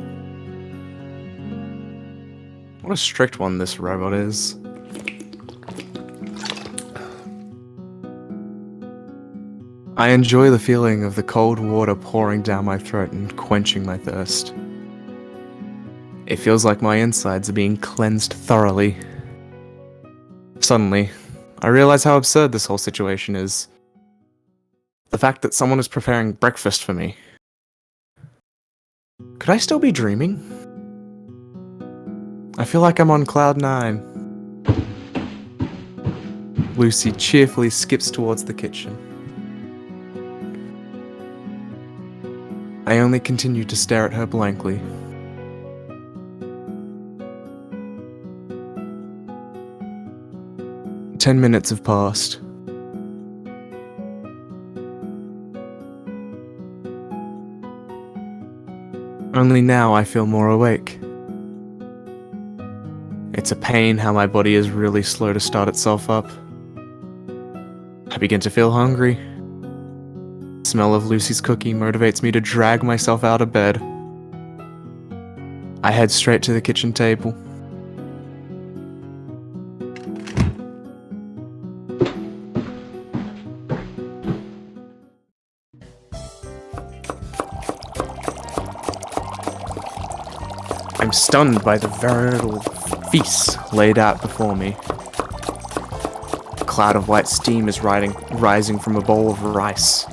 Speaker 2: What a strict one this robot is. I enjoy the feeling of the cold water pouring down my throat and quenching my thirst. It feels like my insides are being cleansed thoroughly. Suddenly, I realize how absurd this whole situation is. The fact that someone is preparing breakfast for me. Could I still be dreaming? I feel like I'm on cloud 9. Lucy cheerfully skips towards the kitchen. I only continue to stare at her blankly. Ten minutes have passed. Only now I feel more awake. It's a pain how my body is really slow to start itself up. I begin to feel hungry. The smell of Lucy's cookie motivates me to drag myself out of bed. I head straight to the kitchen table. I'm stunned by the veritable feast laid out before me. A cloud of white steam is rising from a bowl of rice.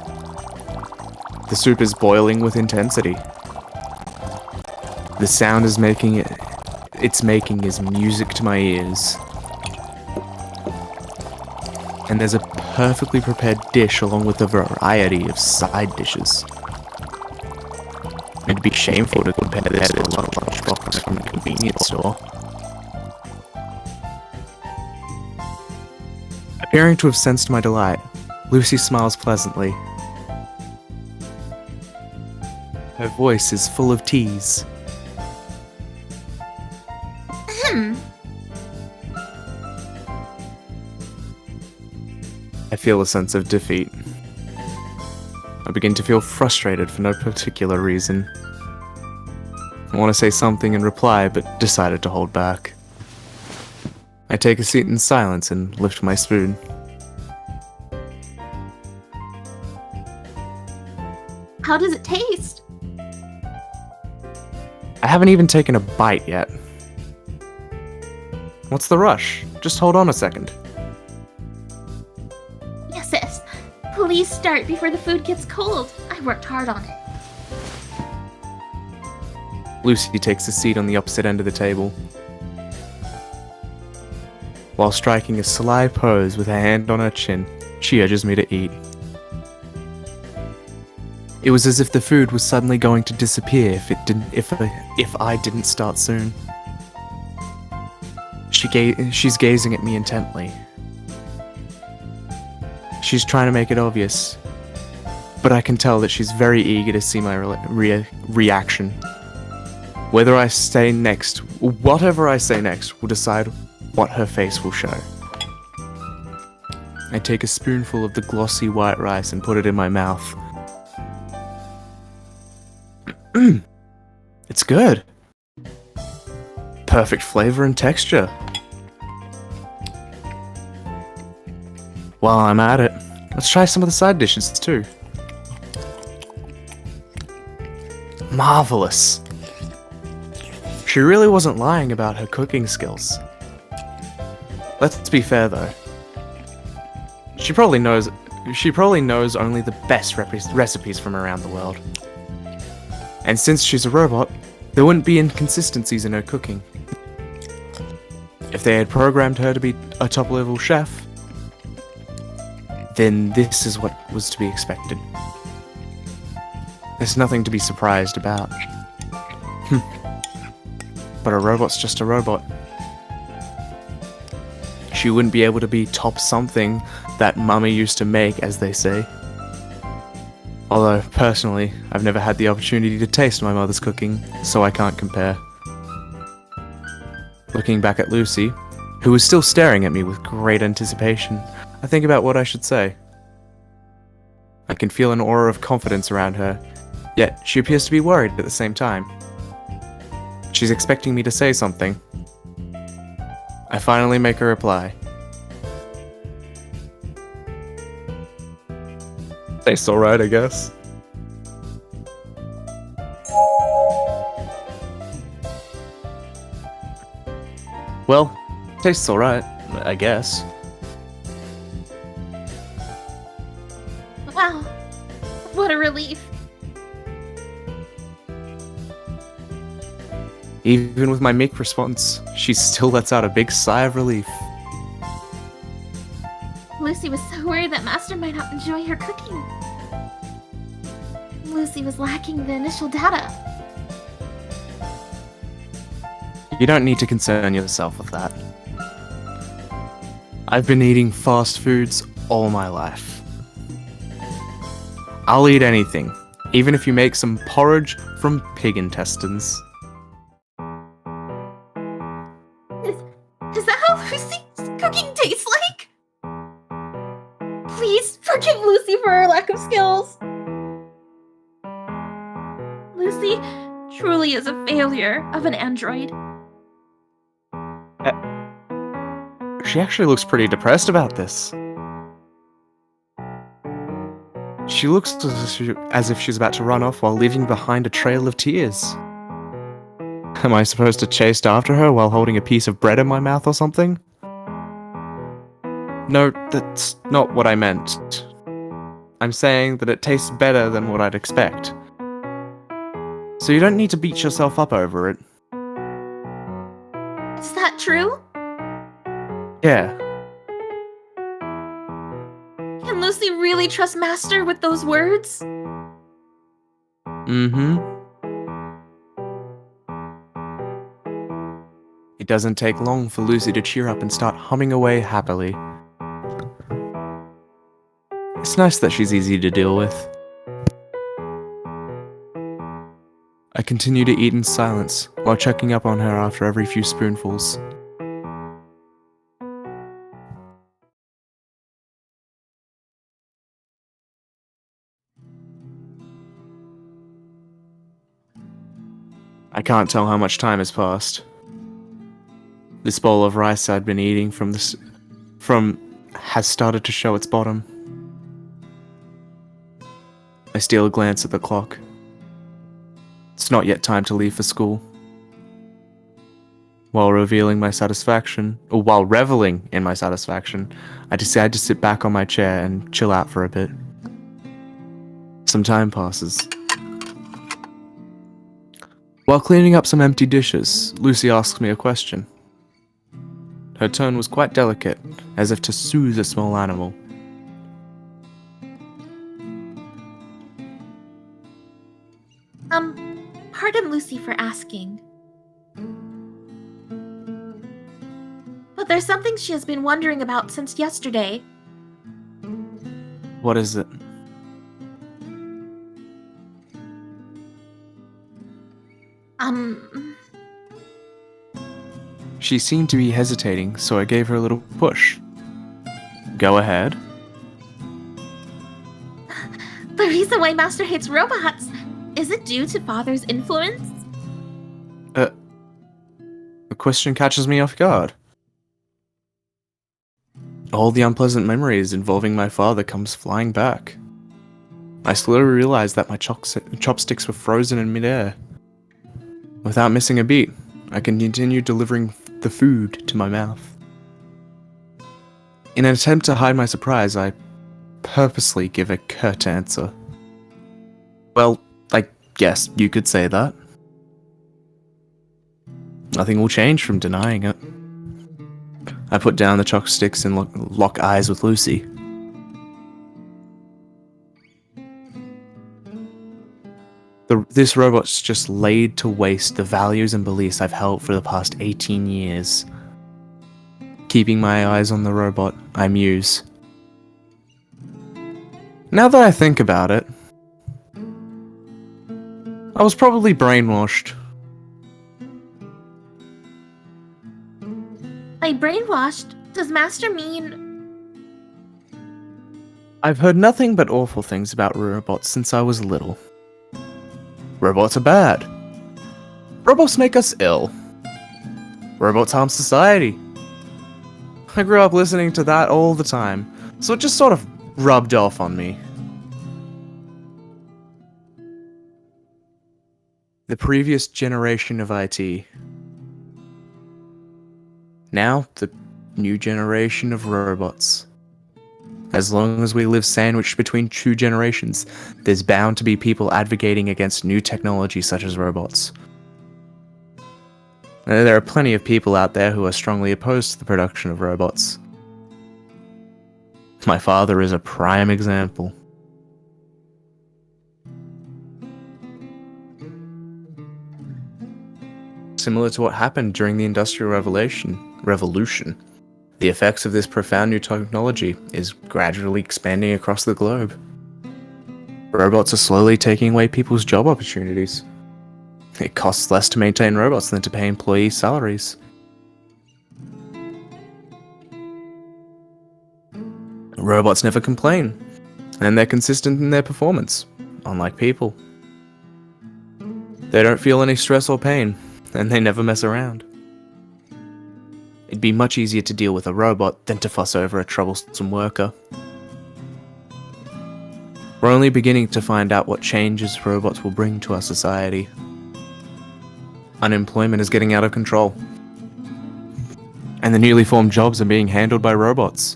Speaker 2: The soup is boiling with intensity. The sound it's making is music to my ears. And there's a perfectly prepared dish along with a variety of side dishes. It'd be shameful to compare this to a lunchbox from a convenience store. Appearing to have sensed my delight, Lucy smiles pleasantly. Her voice is full of tease. I feel a sense of defeat. I begin to feel frustrated for no particular reason. I want to say something in reply, but decided to hold back. I take a seat in silence and lift my spoon.
Speaker 8: How does it taste?
Speaker 2: I haven't even taken a bite yet. What's the rush? Just hold on a second.
Speaker 8: Yes, sis. Please start before the food gets cold. I worked hard on it.
Speaker 2: Lucy takes a seat on the opposite end of the table. While striking a sly pose with her hand on her chin, she urges me to eat. It was as if the food was suddenly going to disappear if I didn't start soon. She's gazing at me intently. She's trying to make it obvious, but I can tell that she's very eager to see my reaction. Whatever I say next will decide what her face will show. I take a spoonful of the glossy white rice and put it in my mouth. It's good. Perfect flavor and texture. While I'm at it, let's try some of the side dishes too. Marvelous. She really wasn't lying about her cooking skills. Let's be fair though. She probably knows only the best recipes from around the world. And since she's a robot, there wouldn't be inconsistencies in her cooking. If they had programmed her to be a top-level chef, then this is what was to be expected. There's nothing to be surprised about. But a robot's just a robot. She wouldn't be able to be top something that Mummy used to make, as they say. Although, personally, I've never had the opportunity to taste my mother's cooking, so I can't compare. Looking back at Lucy, who was still staring at me with great anticipation, I think about what I should say. I can feel an aura of confidence around her, yet she appears to be worried at the same time. She's expecting me to say something. I finally make a reply. Tastes alright, I guess. Well, tastes alright, I guess.
Speaker 8: Wow. What a relief.
Speaker 2: Even with my meek response, she still lets out a big sigh of relief.
Speaker 8: Lucy was so worried that Master might not enjoy her cooking. Lucy was lacking the initial data.
Speaker 2: You don't need to concern yourself with that. I've been eating fast foods all my life. I'll eat anything, even if you make some porridge from pig intestines.
Speaker 8: Is that how Lucy's cooking tastes like? Please forgive Lucy for her lack of skills. Lucy truly is a failure of an android.
Speaker 2: She actually looks pretty depressed about this. She looks as if she's about to run off while leaving behind a trail of tears. Am I supposed to chase after her while holding a piece of bread in my mouth or something? No, that's not what I meant. I'm saying that it tastes better than what I'd expect. So you don't need to beat yourself up over it.
Speaker 8: Is that true?
Speaker 2: Yeah.
Speaker 8: Can Lucy really trust Master with those words?
Speaker 2: Mm-hmm. It doesn't take long for Lucy to cheer up and start humming away happily. It's nice that she's easy to deal with. I continue to eat in silence while checking up on her after every few spoonfuls. I can't tell how much time has passed. This bowl of rice I'd been eating from has started to show its bottom. I steal a glance at the clock. It's not yet time to leave for school. While reveling in my satisfaction, I decide to sit back on my chair and chill out for a bit. Some time passes. While cleaning up some empty dishes, Lucy asks me a question. Her tone was quite delicate, as if to soothe a small animal.
Speaker 8: Pardon Lucy for asking. But there's something she has been wondering about since yesterday.
Speaker 2: What is it? She seemed to be hesitating, so I gave her a little push. Go ahead.
Speaker 8: The reason why Master hates robots, is it due to Father's influence?
Speaker 2: The question catches me off guard. All the unpleasant memories involving my father comes flying back. I slowly realized that my chopsticks were frozen in midair. Without missing a beat, I continued delivering the food to my mouth. In an attempt to hide my surprise, I purposely give a curt answer. Well, I guess you could say that. Nothing will change from denying it. I put down the chopsticks and lock eyes with Lucy. This robot's just laid to waste the values and beliefs I've held for the past 18 years. Keeping my eyes on the robot, I muse. Now that I think about it, I was probably brainwashed.
Speaker 8: By brainwashed, does Master mean...
Speaker 2: I've heard nothing but awful things about robots since I was little. Robots are bad. Robots make us ill. Robots harm society. I grew up listening to that all the time, so it just sort of rubbed off on me. The previous generation of IT. Now, the new generation of robots. As long as we live sandwiched between two generations, there's bound to be people advocating against new technology such as robots. There are plenty of people out there who are strongly opposed to the production of robots. My father is a prime example. Similar to what happened during the Industrial Revolution, the effects of this profound new technology is gradually expanding across the globe. Robots are slowly taking away people's job opportunities. It costs less to maintain robots than to pay employee salaries. Robots never complain, and they're consistent in their performance, unlike people. They don't feel any stress or pain, and they never mess around. It'd be much easier to deal with a robot than to fuss over a troublesome worker. We're only beginning to find out what changes robots will bring to our society. Unemployment is getting out of control, and the newly formed jobs are being handled by robots.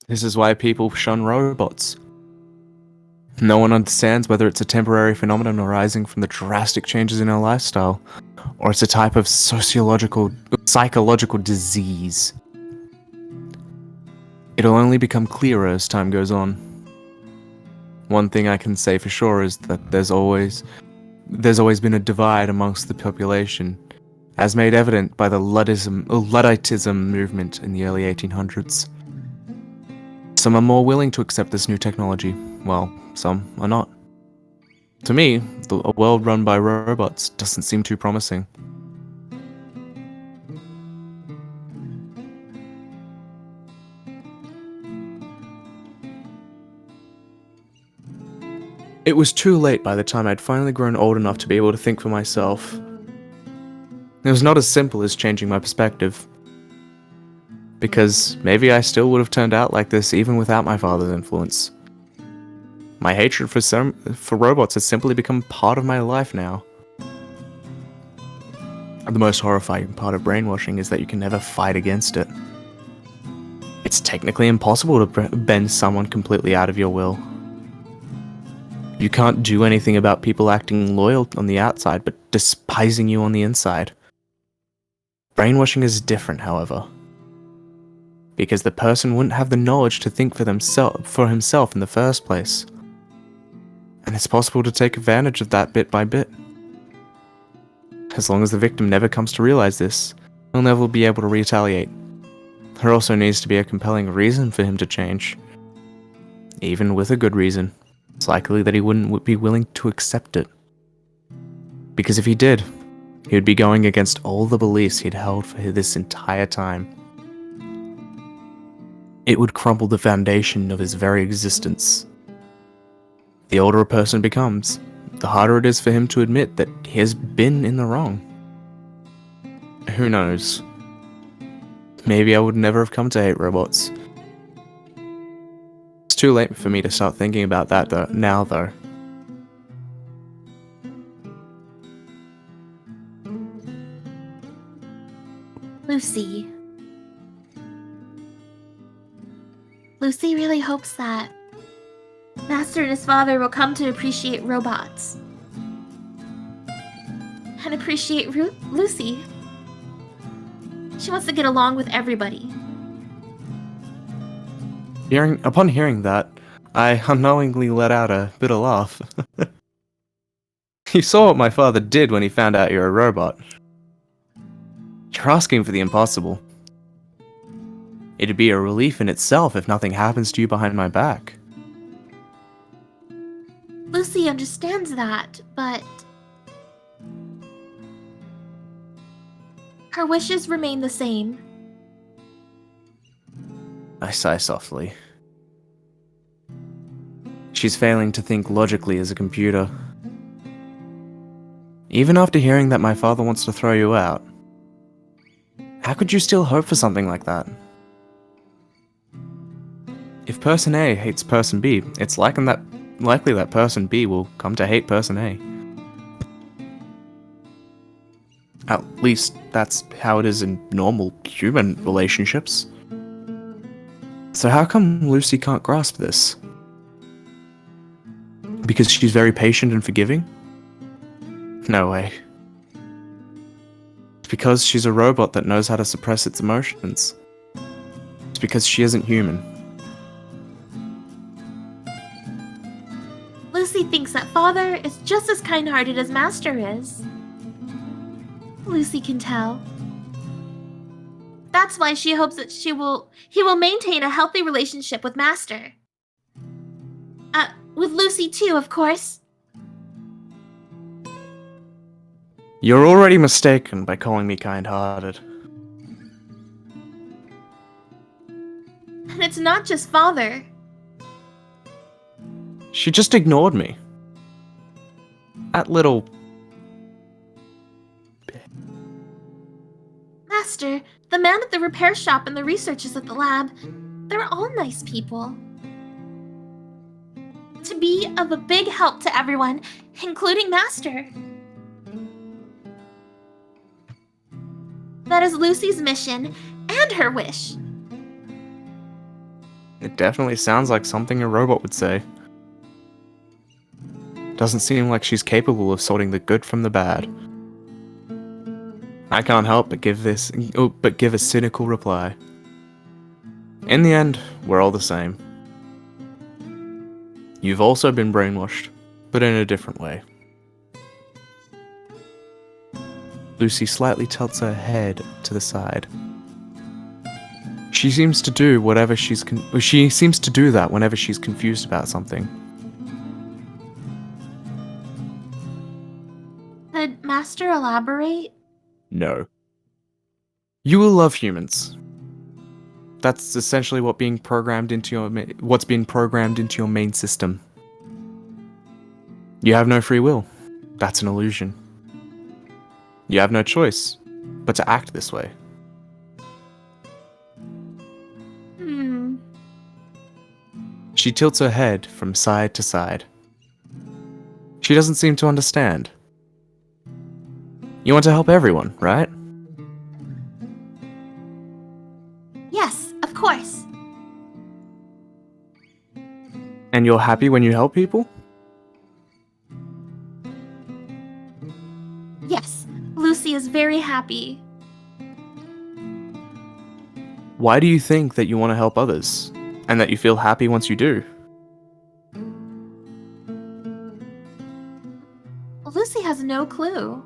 Speaker 2: This is why people shun robots. No one understands whether it's a temporary phenomenon arising from the drastic changes in our lifestyle, or it's a type of psychological disease. It'll only become clearer as time goes on. One thing I can say for sure is that there's always been a divide amongst the population, as made evident by the Ludditism movement in the early 1800s. Some are more willing to accept this new technology, while some are not. To me, a world run by robots doesn't seem too promising. It was too late by the time I'd finally grown old enough to be able to think for myself. It was not as simple as changing my perspective. Because maybe I still would have turned out like this even without my father's influence. My hatred for robots has simply become part of my life now. The most horrifying part of brainwashing is that you can never fight against it. It's technically impossible to bend someone completely out of your will. You can't do anything about people acting loyal on the outside but despising you on the inside. Brainwashing is different, however. Because the person wouldn't have the knowledge to think for himself in the first place. And it's possible to take advantage of that bit by bit. As long as the victim never comes to realize this, he'll never be able to retaliate. There also needs to be a compelling reason for him to change. Even with a good reason, it's likely that he wouldn't be willing to accept it. Because if he did, he would be going against all the beliefs he'd held for this entire time. It would crumble the foundation of his very existence. The older a person becomes, the harder it is for him to admit that he has been in the wrong. Who knows? Maybe I would never have come to hate robots. It's too late for me to start thinking about that now, though.
Speaker 8: Lucy. Lucy really hopes that Master and his father will come to appreciate robots. and appreciate Lucy. She wants to get along with everybody.
Speaker 2: Upon hearing that, I unknowingly let out a bit of laugh. You saw what my father did when he found out you're a robot. You're asking for the impossible. It'd be a relief in itself if nothing happens to you behind my back.
Speaker 8: Lucy understands that, but her wishes remain the same.
Speaker 2: I sigh softly. She's failing to think logically as a computer. Even after hearing that my father wants to throw you out, how could you still hope for something like that? If Person A hates Person B, it's likely that Person B will come to hate Person A. At least that's how it is in normal human relationships. So how come Lucy can't grasp this? Because she's very patient and forgiving? No way. It's because she's a robot that knows how to suppress its emotions. It's because she isn't human.
Speaker 8: Lucy thinks that Father is just as kind-hearted as Master is. Lucy can tell. That's why she hopes that he will maintain a healthy relationship with Master. With Lucy too, of course.
Speaker 2: You're already mistaken by calling me kind-hearted.
Speaker 8: And it's not just Father.
Speaker 2: She just ignored me. That little...
Speaker 8: Master, the man at the repair shop and the researchers at the lab, they're all nice people. To be of a big help to everyone, including Master. That is Lucy's mission and her wish.
Speaker 2: It definitely sounds like something a robot would say. Doesn't seem like she's capable of sorting the good from the bad. I can't help but give a cynical reply. In the end, we're all the same. You've also been brainwashed, but in a different way. Lucy slightly tilts her head to the side. She seems to do that whenever she's confused about something.
Speaker 8: Could Master elaborate?
Speaker 2: No. You will love humans. That's essentially what's been programmed into your main system. You have no free will. That's an illusion. You have no choice but to act this way. She tilts her head from side to side. She doesn't seem to understand. You want to help everyone, right?
Speaker 8: Yes, of course.
Speaker 2: And you're happy when you help people?
Speaker 8: Yes, Lucy is very happy.
Speaker 2: Why do you think that you want to help others? And that you feel happy once you do?
Speaker 8: Lucy has no clue.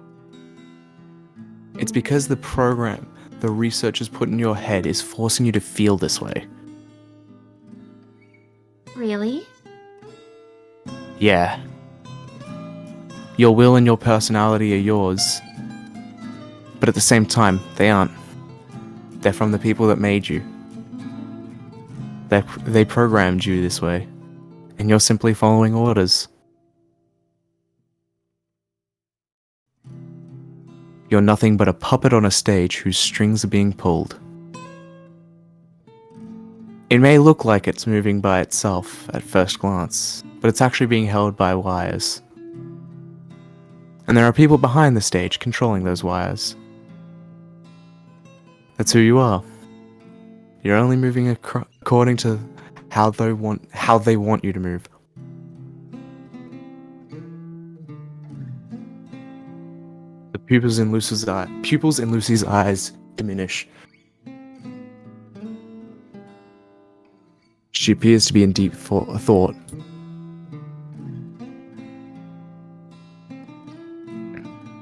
Speaker 2: It's because the program the researchers put in your head is forcing you to feel this way.
Speaker 8: Really?
Speaker 2: Yeah. Your will and your personality are yours. But at the same time, they aren't. They're from the people that made you. They programmed you this way. And you're simply following orders. You're nothing but a puppet on a stage whose strings are being pulled. It may look like it's moving by itself at first glance, but it's actually being held by wires. And there are people behind the stage controlling those wires. That's who you are. You're only moving according to how they want you to move. The Pupils in Lucy's eyes diminish. She appears to be in deep thought.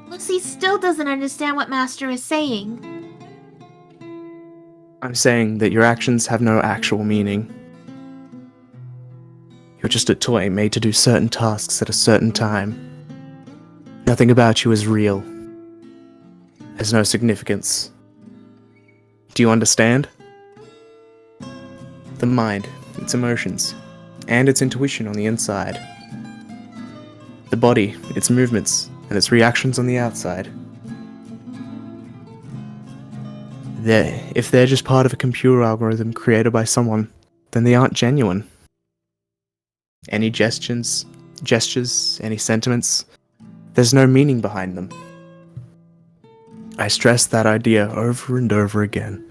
Speaker 8: Lucy still doesn't understand what Master is saying.
Speaker 2: I'm saying that your actions have no actual meaning. You're just a toy made to do certain tasks at a certain time. Nothing about you is real. Has no significance. Do you understand? The mind, its emotions, and its intuition on the inside. The body, its movements, and its reactions on the outside. If they're just part of a computer algorithm created by someone, then they aren't genuine. Any gestures, any sentiments, there's no meaning behind them. I stress that idea over and over again.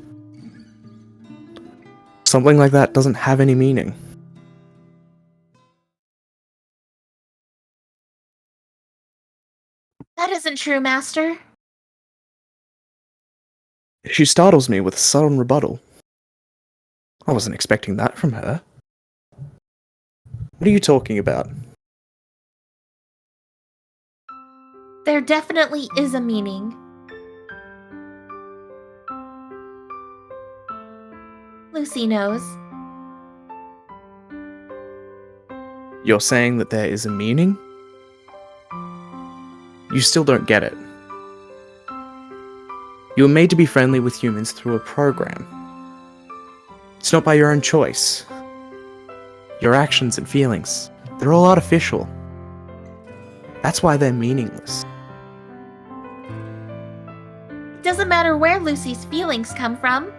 Speaker 2: Something like that doesn't have any meaning.
Speaker 8: That isn't true, Master.
Speaker 2: She startles me with a sudden rebuttal. I wasn't expecting that from her. What are you talking about?
Speaker 8: There definitely is a meaning. Lucy knows.
Speaker 2: You're saying that there is a meaning? You still don't get it. You were made to be friendly with humans through a program. It's not by your own choice. Your actions and feelings, they're all artificial. That's why they're meaningless.
Speaker 8: It doesn't matter where Lucy's feelings come from.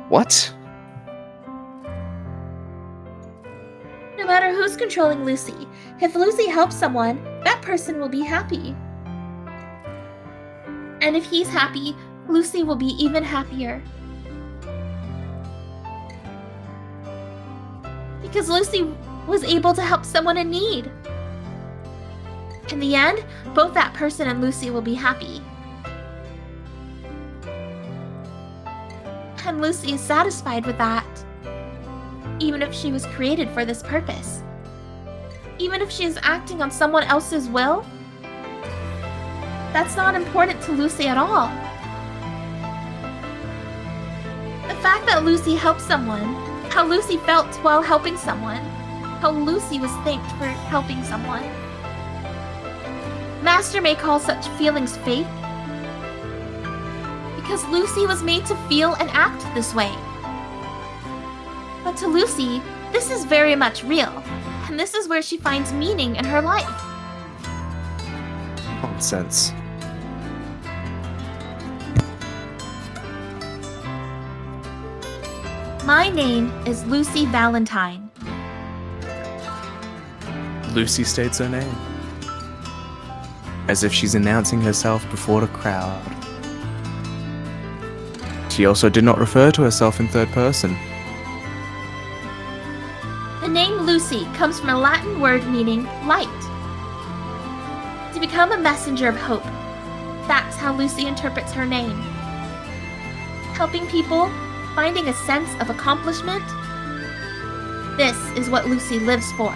Speaker 2: What?
Speaker 8: No matter who's controlling Lucy, if Lucy helps someone, that person will be happy. And if he's happy, Lucy will be even happier. Because Lucy was able to help someone in need. In the end, both that person and Lucy will be happy. And Lucy is satisfied with that. Even if she was created for this purpose. Even if she is acting on someone else's will. That's not important to Lucy at all. The fact that Lucy helped someone, how Lucy felt while helping someone, how Lucy was thanked for helping someone. Master may call such feelings fake, because Lucy was made to feel and act this way. But to Lucy, this is very much real, and this is where she finds meaning in her life.
Speaker 2: Nonsense.
Speaker 8: My name is Lucy Valentine.
Speaker 2: Lucy states her name. As if she's announcing herself before the crowd. She also did not refer to herself in third person.
Speaker 8: The name Lucy comes from a Latin word meaning light. To become a messenger of hope. That's how Lucy interprets her name. Helping people, finding a sense of accomplishment. This is what Lucy lives for.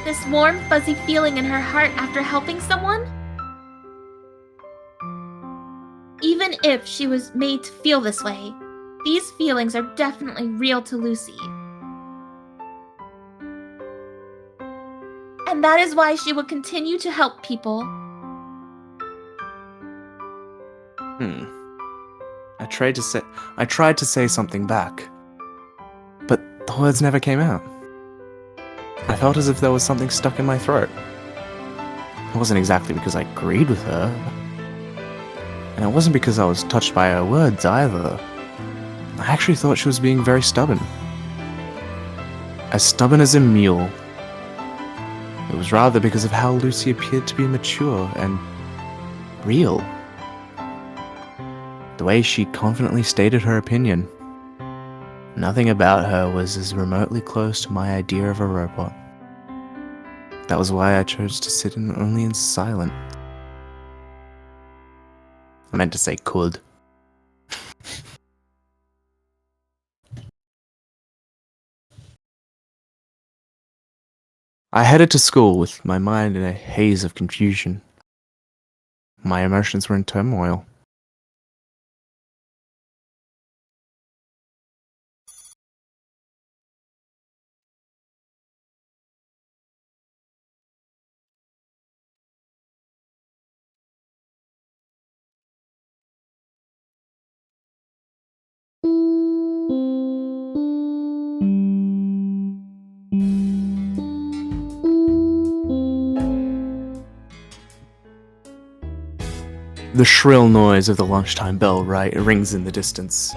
Speaker 8: This warm, fuzzy feeling in her heart after helping someone? Even if she was made to feel this way, these feelings are definitely real to Lucy. And that is why she will continue to help people.
Speaker 2: I tried to say something back, but the words never came out. I felt as if there was something stuck in my throat. It wasn't exactly because I agreed with her, and it wasn't because I was touched by her words either. I actually thought she was being very stubborn. As stubborn as a mule. It was rather because of how Lucy appeared to be mature and real. The way she confidently stated her opinion. Nothing about her was as remotely close to my idea of a robot. That was why I chose to sit only in silence. I meant to say could. I headed to school with my mind in a haze of confusion. My emotions were in turmoil. The shrill noise of the lunchtime bell rings in the distance.